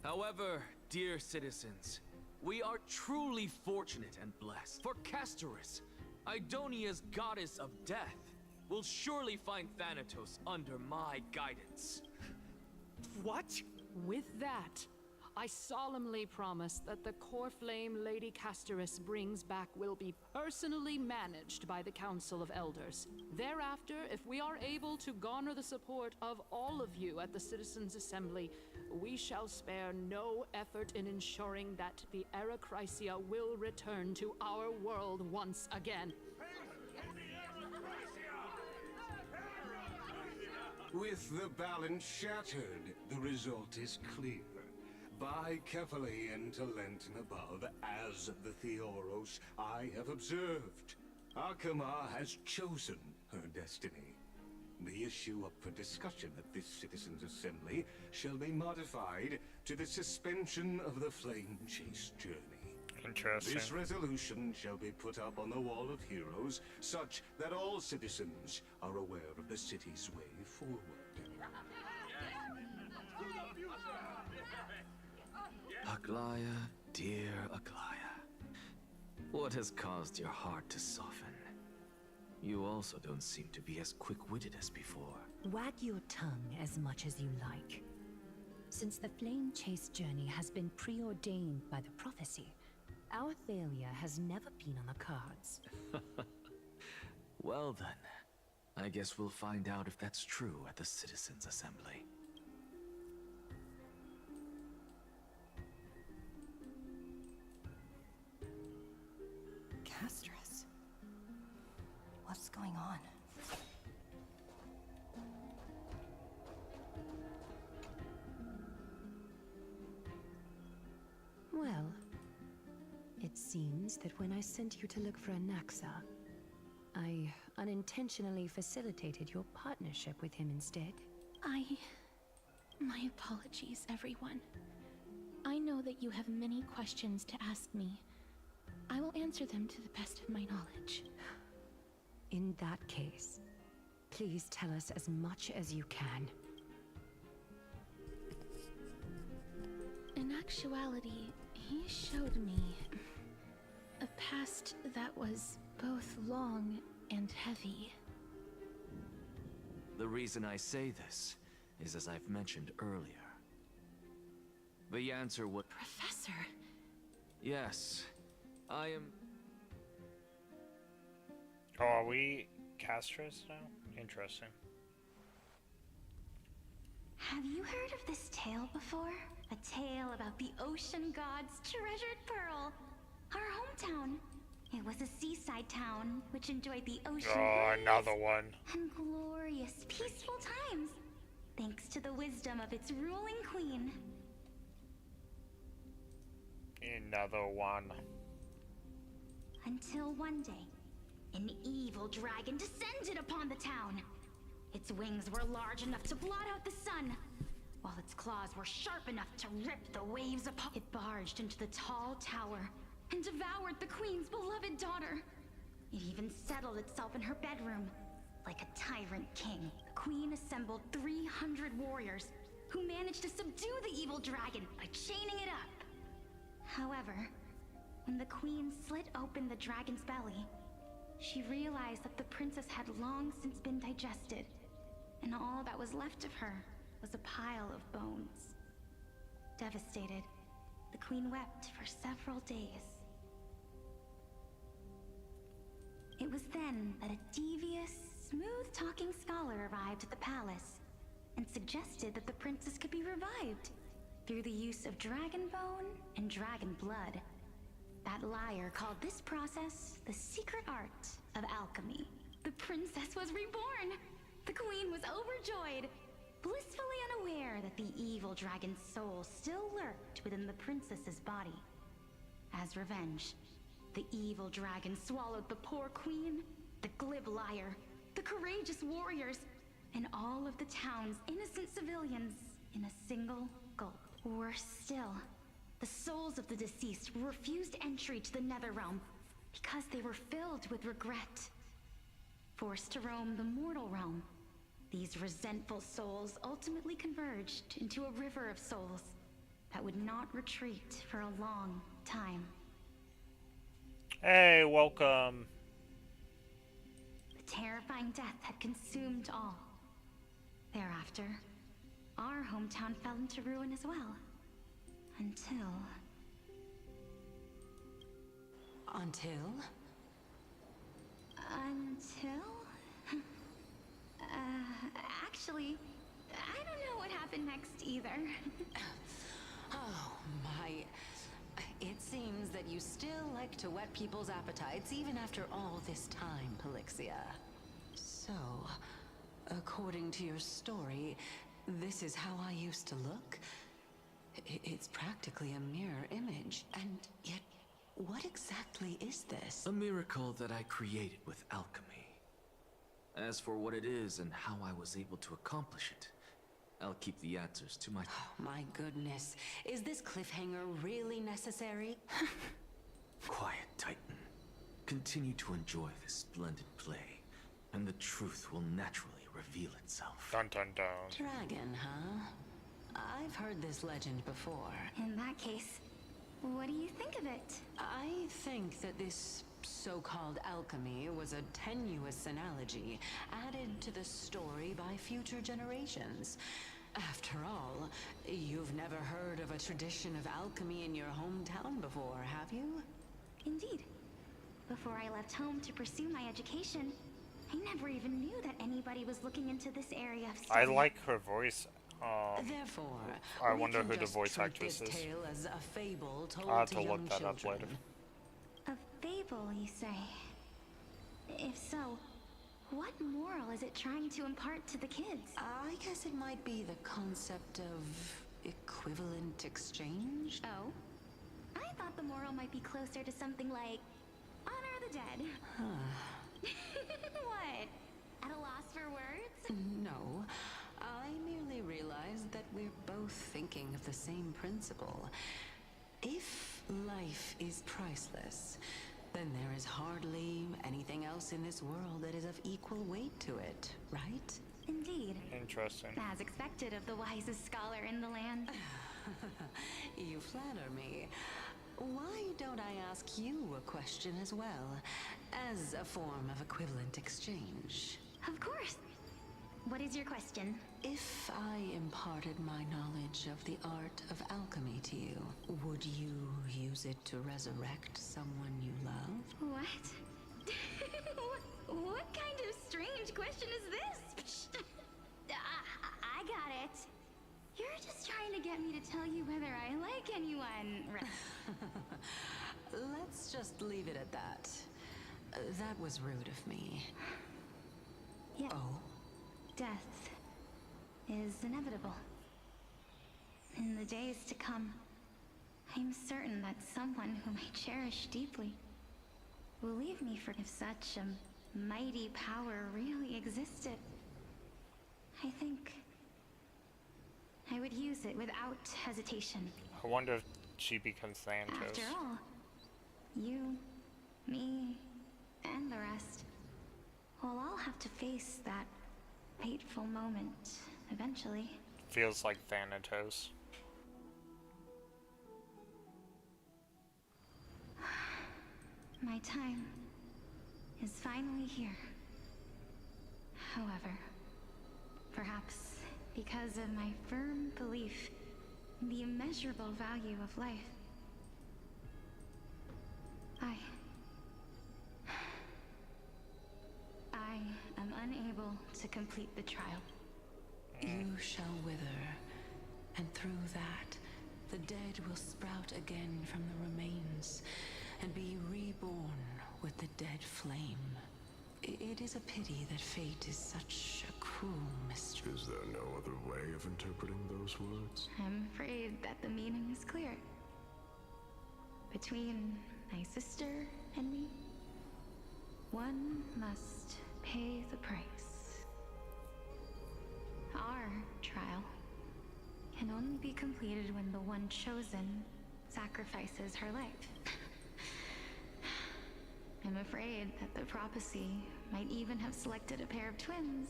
However, dear citizens, we are truly fortunate and blessed. For Castorus, Idonia's goddess of death, will surely find Thanatos under my guidance. What? With that, I solemnly promise that the core flame Lady Castorus brings back will be personally managed by the Council of Elders. Thereafter, if we are able to garner the support of all of you at the Citizens' Assembly, we shall spare no effort in ensuring that the Arachrysia will return to our world once again. With the balance shattered, the result is clear. Buy carefully into Lenten above, as the Theoros I have observed. Akama has chosen her destiny. The issue up for discussion at this Citizens' Assembly shall be modified to the suspension of the Flame Chase journey. Interesting. This resolution shall be put up on the Wall of Heroes, such that all citizens are aware of the city's way forward. Aglaya, dear Aglaya, what has caused your heart to soften? You also don't seem to be as quick-witted as before. Wag your tongue as much as you like. Since the Flame Chase journey has been preordained by the prophecy, our failure has never been on the cards. Well then, I guess we'll find out if that's true at the Citizens' Assembly. Castorus. What's going on? Well, it seems that when I sent you to look for Anaxa, I unintentionally facilitated your partnership with him instead. My apologies, everyone. I know that you have many questions to ask me. I will answer them to the best of my knowledge. In that case, please tell us as much as you can. In actuality, he showed me a past that was both long and heavy. The reason I say this is as I've mentioned earlier. The answer would... Professor! Yes, I am... Oh, are we Castorus now? Interesting. Have you heard of this tale before? A tale about the ocean god's treasured pearl. Our hometown. It was a seaside town which enjoyed the ocean Oh, breeze another one. and glorious, peaceful times, thanks to the wisdom of its ruling queen. Another one. Until one day, an evil dragon descended upon the town. Its wings were large enough to blot out the sun, while its claws were sharp enough to rip the waves apart. It barged into the tall tower and devoured the queen's beloved daughter. It even settled itself in her bedroom. Like a tyrant king, the queen assembled 300 warriors who managed to subdue the evil dragon by chaining it up. However, when the queen slit open the dragon's belly, she realized that the princess had long since been digested, and all that was left of her was a pile of bones. Devastated, the queen wept for several days. It was then that a devious, smooth-talking scholar arrived at the palace and suggested that the princess could be revived through the use of dragon bone and dragon blood. That liar called this process the secret art of alchemy. The princess was reborn! The queen was overjoyed, blissfully unaware that the evil dragon's soul still lurked within the princess's body. As revenge, The evil dragon swallowed the poor queen, the glib liar, the courageous warriors, and all of the town's innocent civilians in a single gulp. Worse still, the souls of the deceased were refused entry to the Netherrealm because they were filled with regret. Forced to roam the mortal realm, these resentful souls ultimately converged into a river of souls that would not retreat for a long time. Hey, welcome. The terrifying death had consumed all. Thereafter, our hometown fell into ruin as well. Until... Until? Actually, I don't know what happened next either. Oh my... It seems that you still like to whet people's appetites even after all this time, Pelixia. So, according to your story, this is how I used to look? It's practically a mirror image, and yet, what exactly is this? A miracle that I created with alchemy. As for what it is and how I was able to accomplish it, I'll keep the answers to my... Oh, my goodness. Is this cliffhanger really necessary? Quiet, Titan. Continue to enjoy this splendid play, and the truth will naturally reveal itself. Dun dun dun. Dragon, huh? I've heard this legend before. In that case, what do you think of it? I think that this so-called alchemy was a tenuous analogy added to the story by future generations. After all, you've never heard of a tradition of alchemy in your hometown before, have you? Indeed. Before I left home to pursue my education, I never even knew that anybody was looking into this area of study. I like her voice. Therefore, I wonder who the voice actress is. Tale as a fable told I'll have to to young look that up children. later. A fable, you say? If so, what moral is it trying to impart to the kids? I guess it might be the concept of equivalent exchange. Oh? I thought the moral might be closer to something like honor the dead. What? At a loss for words? No. I merely realized that we're both thinking of the same principle. If life is priceless, then there is hardly anything else in this world that is of equal weight to it, right? Indeed. Interesting. As expected of the wisest scholar in the land. You flatter me. Why don't I ask you a question as well, as a form of equivalent exchange? Of course. What is your question? If I imparted my knowledge of the art of alchemy to you, would you use it to resurrect someone you love? What? What kind of strange question is this? I got it. You're just trying to get me to tell you whether I like anyone. Let's just leave it at that. That was rude of me. Yeah. Oh? Death is inevitable. In the days to come, I'm certain that someone whom I cherish deeply will leave me for if such a mighty power really existed. I think I would use it without hesitation. I wonder if she becomes Thanatos. After all, you, me, and the rest will all have to face that fateful moment eventually. Feels like Thanatos. My time is finally here. However, perhaps because of my firm belief in the immeasurable value of life, I am unable to complete the trial. You shall wither, and through that, the dead will sprout again from the remains, and be reborn with the dead flame. It is a pity that fate is such a cruel mystery. Is there no other way of interpreting those words? I'm afraid that the meaning is clear. Between my sister And one must pay the price. Our trial can only be completed when the one chosen sacrifices her life. I'm afraid that the prophecy might even have selected a pair of twins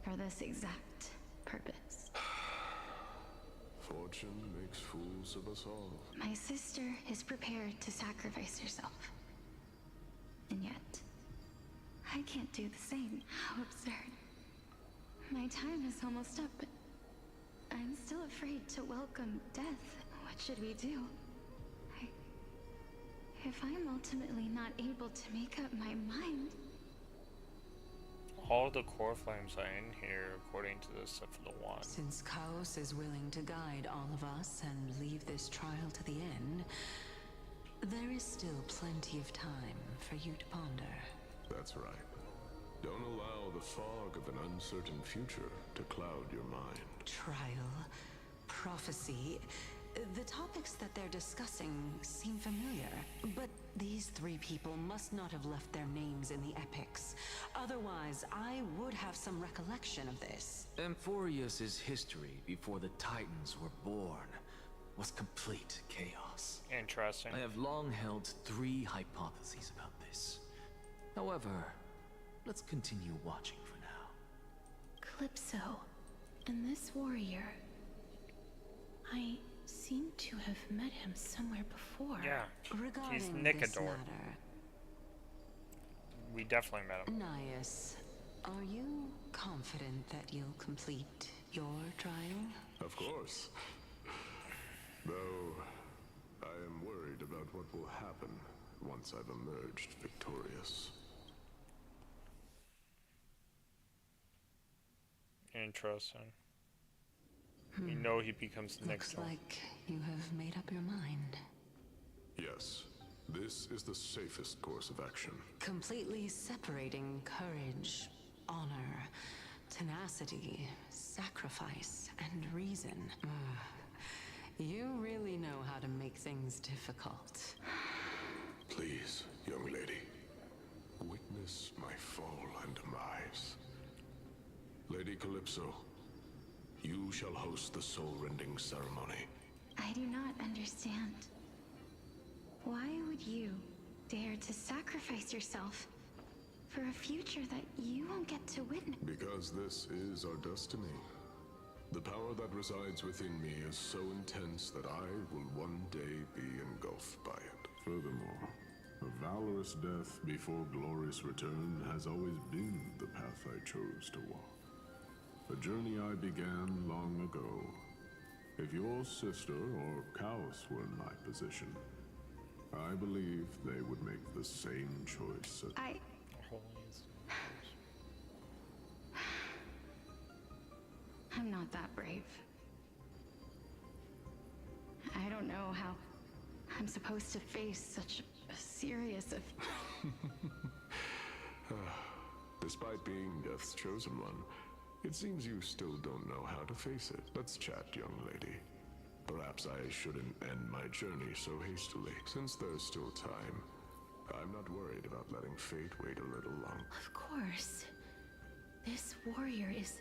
for this exact purpose. Fortune makes fools of us all. My sister is prepared to sacrifice herself. And yet, I can't do the same. How absurd. My time is almost up, but I'm still afraid to welcome death. What should we do? If I'm ultimately not able to make up my mind... All the core flames are in here, according to this, except for the one. Since Chaos is willing to guide all of us and leave this trial to the end, there is still plenty of time for you to ponder. That's right. Don't allow the fog of an uncertain future to cloud your mind. Trial, prophecy, the topics that they're discussing seem familiar, but these three people must not have left their names in the epics. Otherwise, I would have some recollection of this. Amphorius's history before the Titans were born was complete chaos. Interesting. I have long held three hypotheses about this. However, let's continue watching for now. Calypso and this warrior, I seem to have met him somewhere before. Yeah, Regarding he's this Nicodor. matter, We definitely met him. Nias, are you confident that you'll complete your trial? Of course. Though, I am worried about what will happen once I've emerged victorious. Interesting. You know he becomes the Looks next one. like you have made up your mind. Yes, this is the safest course of action. Completely separating courage, honor, tenacity, sacrifice, and reason. You really know how to make things difficult. Please, young lady, witness my fall and demise. Lady Calypso, you shall host the soul-rending ceremony. I do not understand. Why would you dare to sacrifice yourself for a future that you won't get to witness? Because this is our destiny. The power that resides within me is so intense that I will one day be engulfed by it. Furthermore, a valorous death before glorious return has always been the path I chose to walk. A journey I began long ago. If your sister or Chaos were in my position, I believe they would make the same choice. I'm not that brave. I don't know how I'm supposed to face such a serious... Despite being Death's chosen one, it seems you still don't know how to face it. Let's chat, young lady. Perhaps I shouldn't end my journey so hastily. Since there's still time, I'm not worried about letting fate wait a little longer. Of course. This warrior is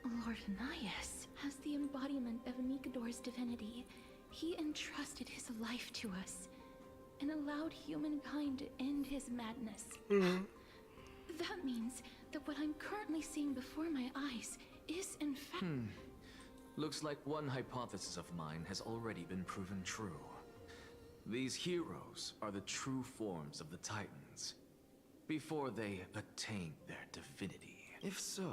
Lord Nias. As the embodiment of Nicodor's divinity, he entrusted his life to us and allowed humankind to end his madness. That means that what I'm currently seeing before my eyes is in fact... Looks like one hypothesis of mine has already been proven true. These heroes are the true forms of the Titans, before they attain their divinity. If so,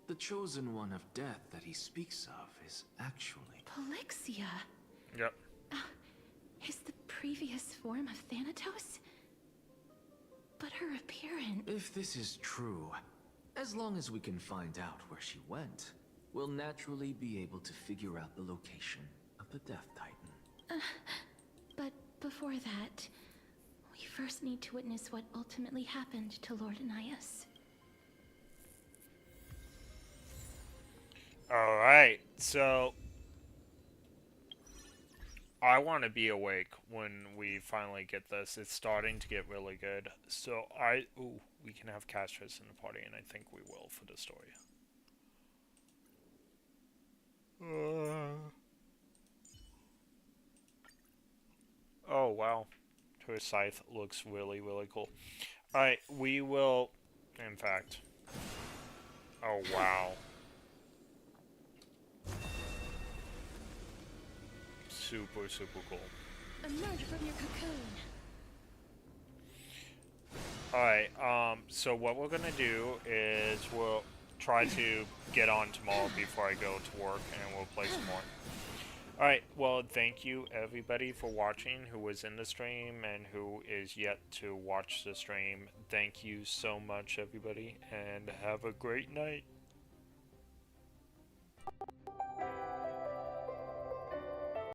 the chosen one of death that he speaks of is actually... Polixia. Yep. Is the previous form of Thanatos? But her appearance... If this is true, as long as we can find out where she went, we'll naturally be able to figure out the location of the Death Titan. But before that, we first need to witness what ultimately happened to Lord Nias. Alright, so... I want to be awake when we finally get this. It's starting to get really good. So ooh, we can have Castris in the party, and I think we will for the story. Oh, wow. Her scythe looks really, really cool. Alright, we will... In fact... Oh, wow. Super, super cool. Emerge from your cocoon. Alright, so what we're gonna do is we'll try to get on tomorrow before I go to work, and we'll play some more. Alright, well, thank you everybody for watching, who was in the stream and who is yet to watch the stream. Thank you so much, everybody, and have a great night.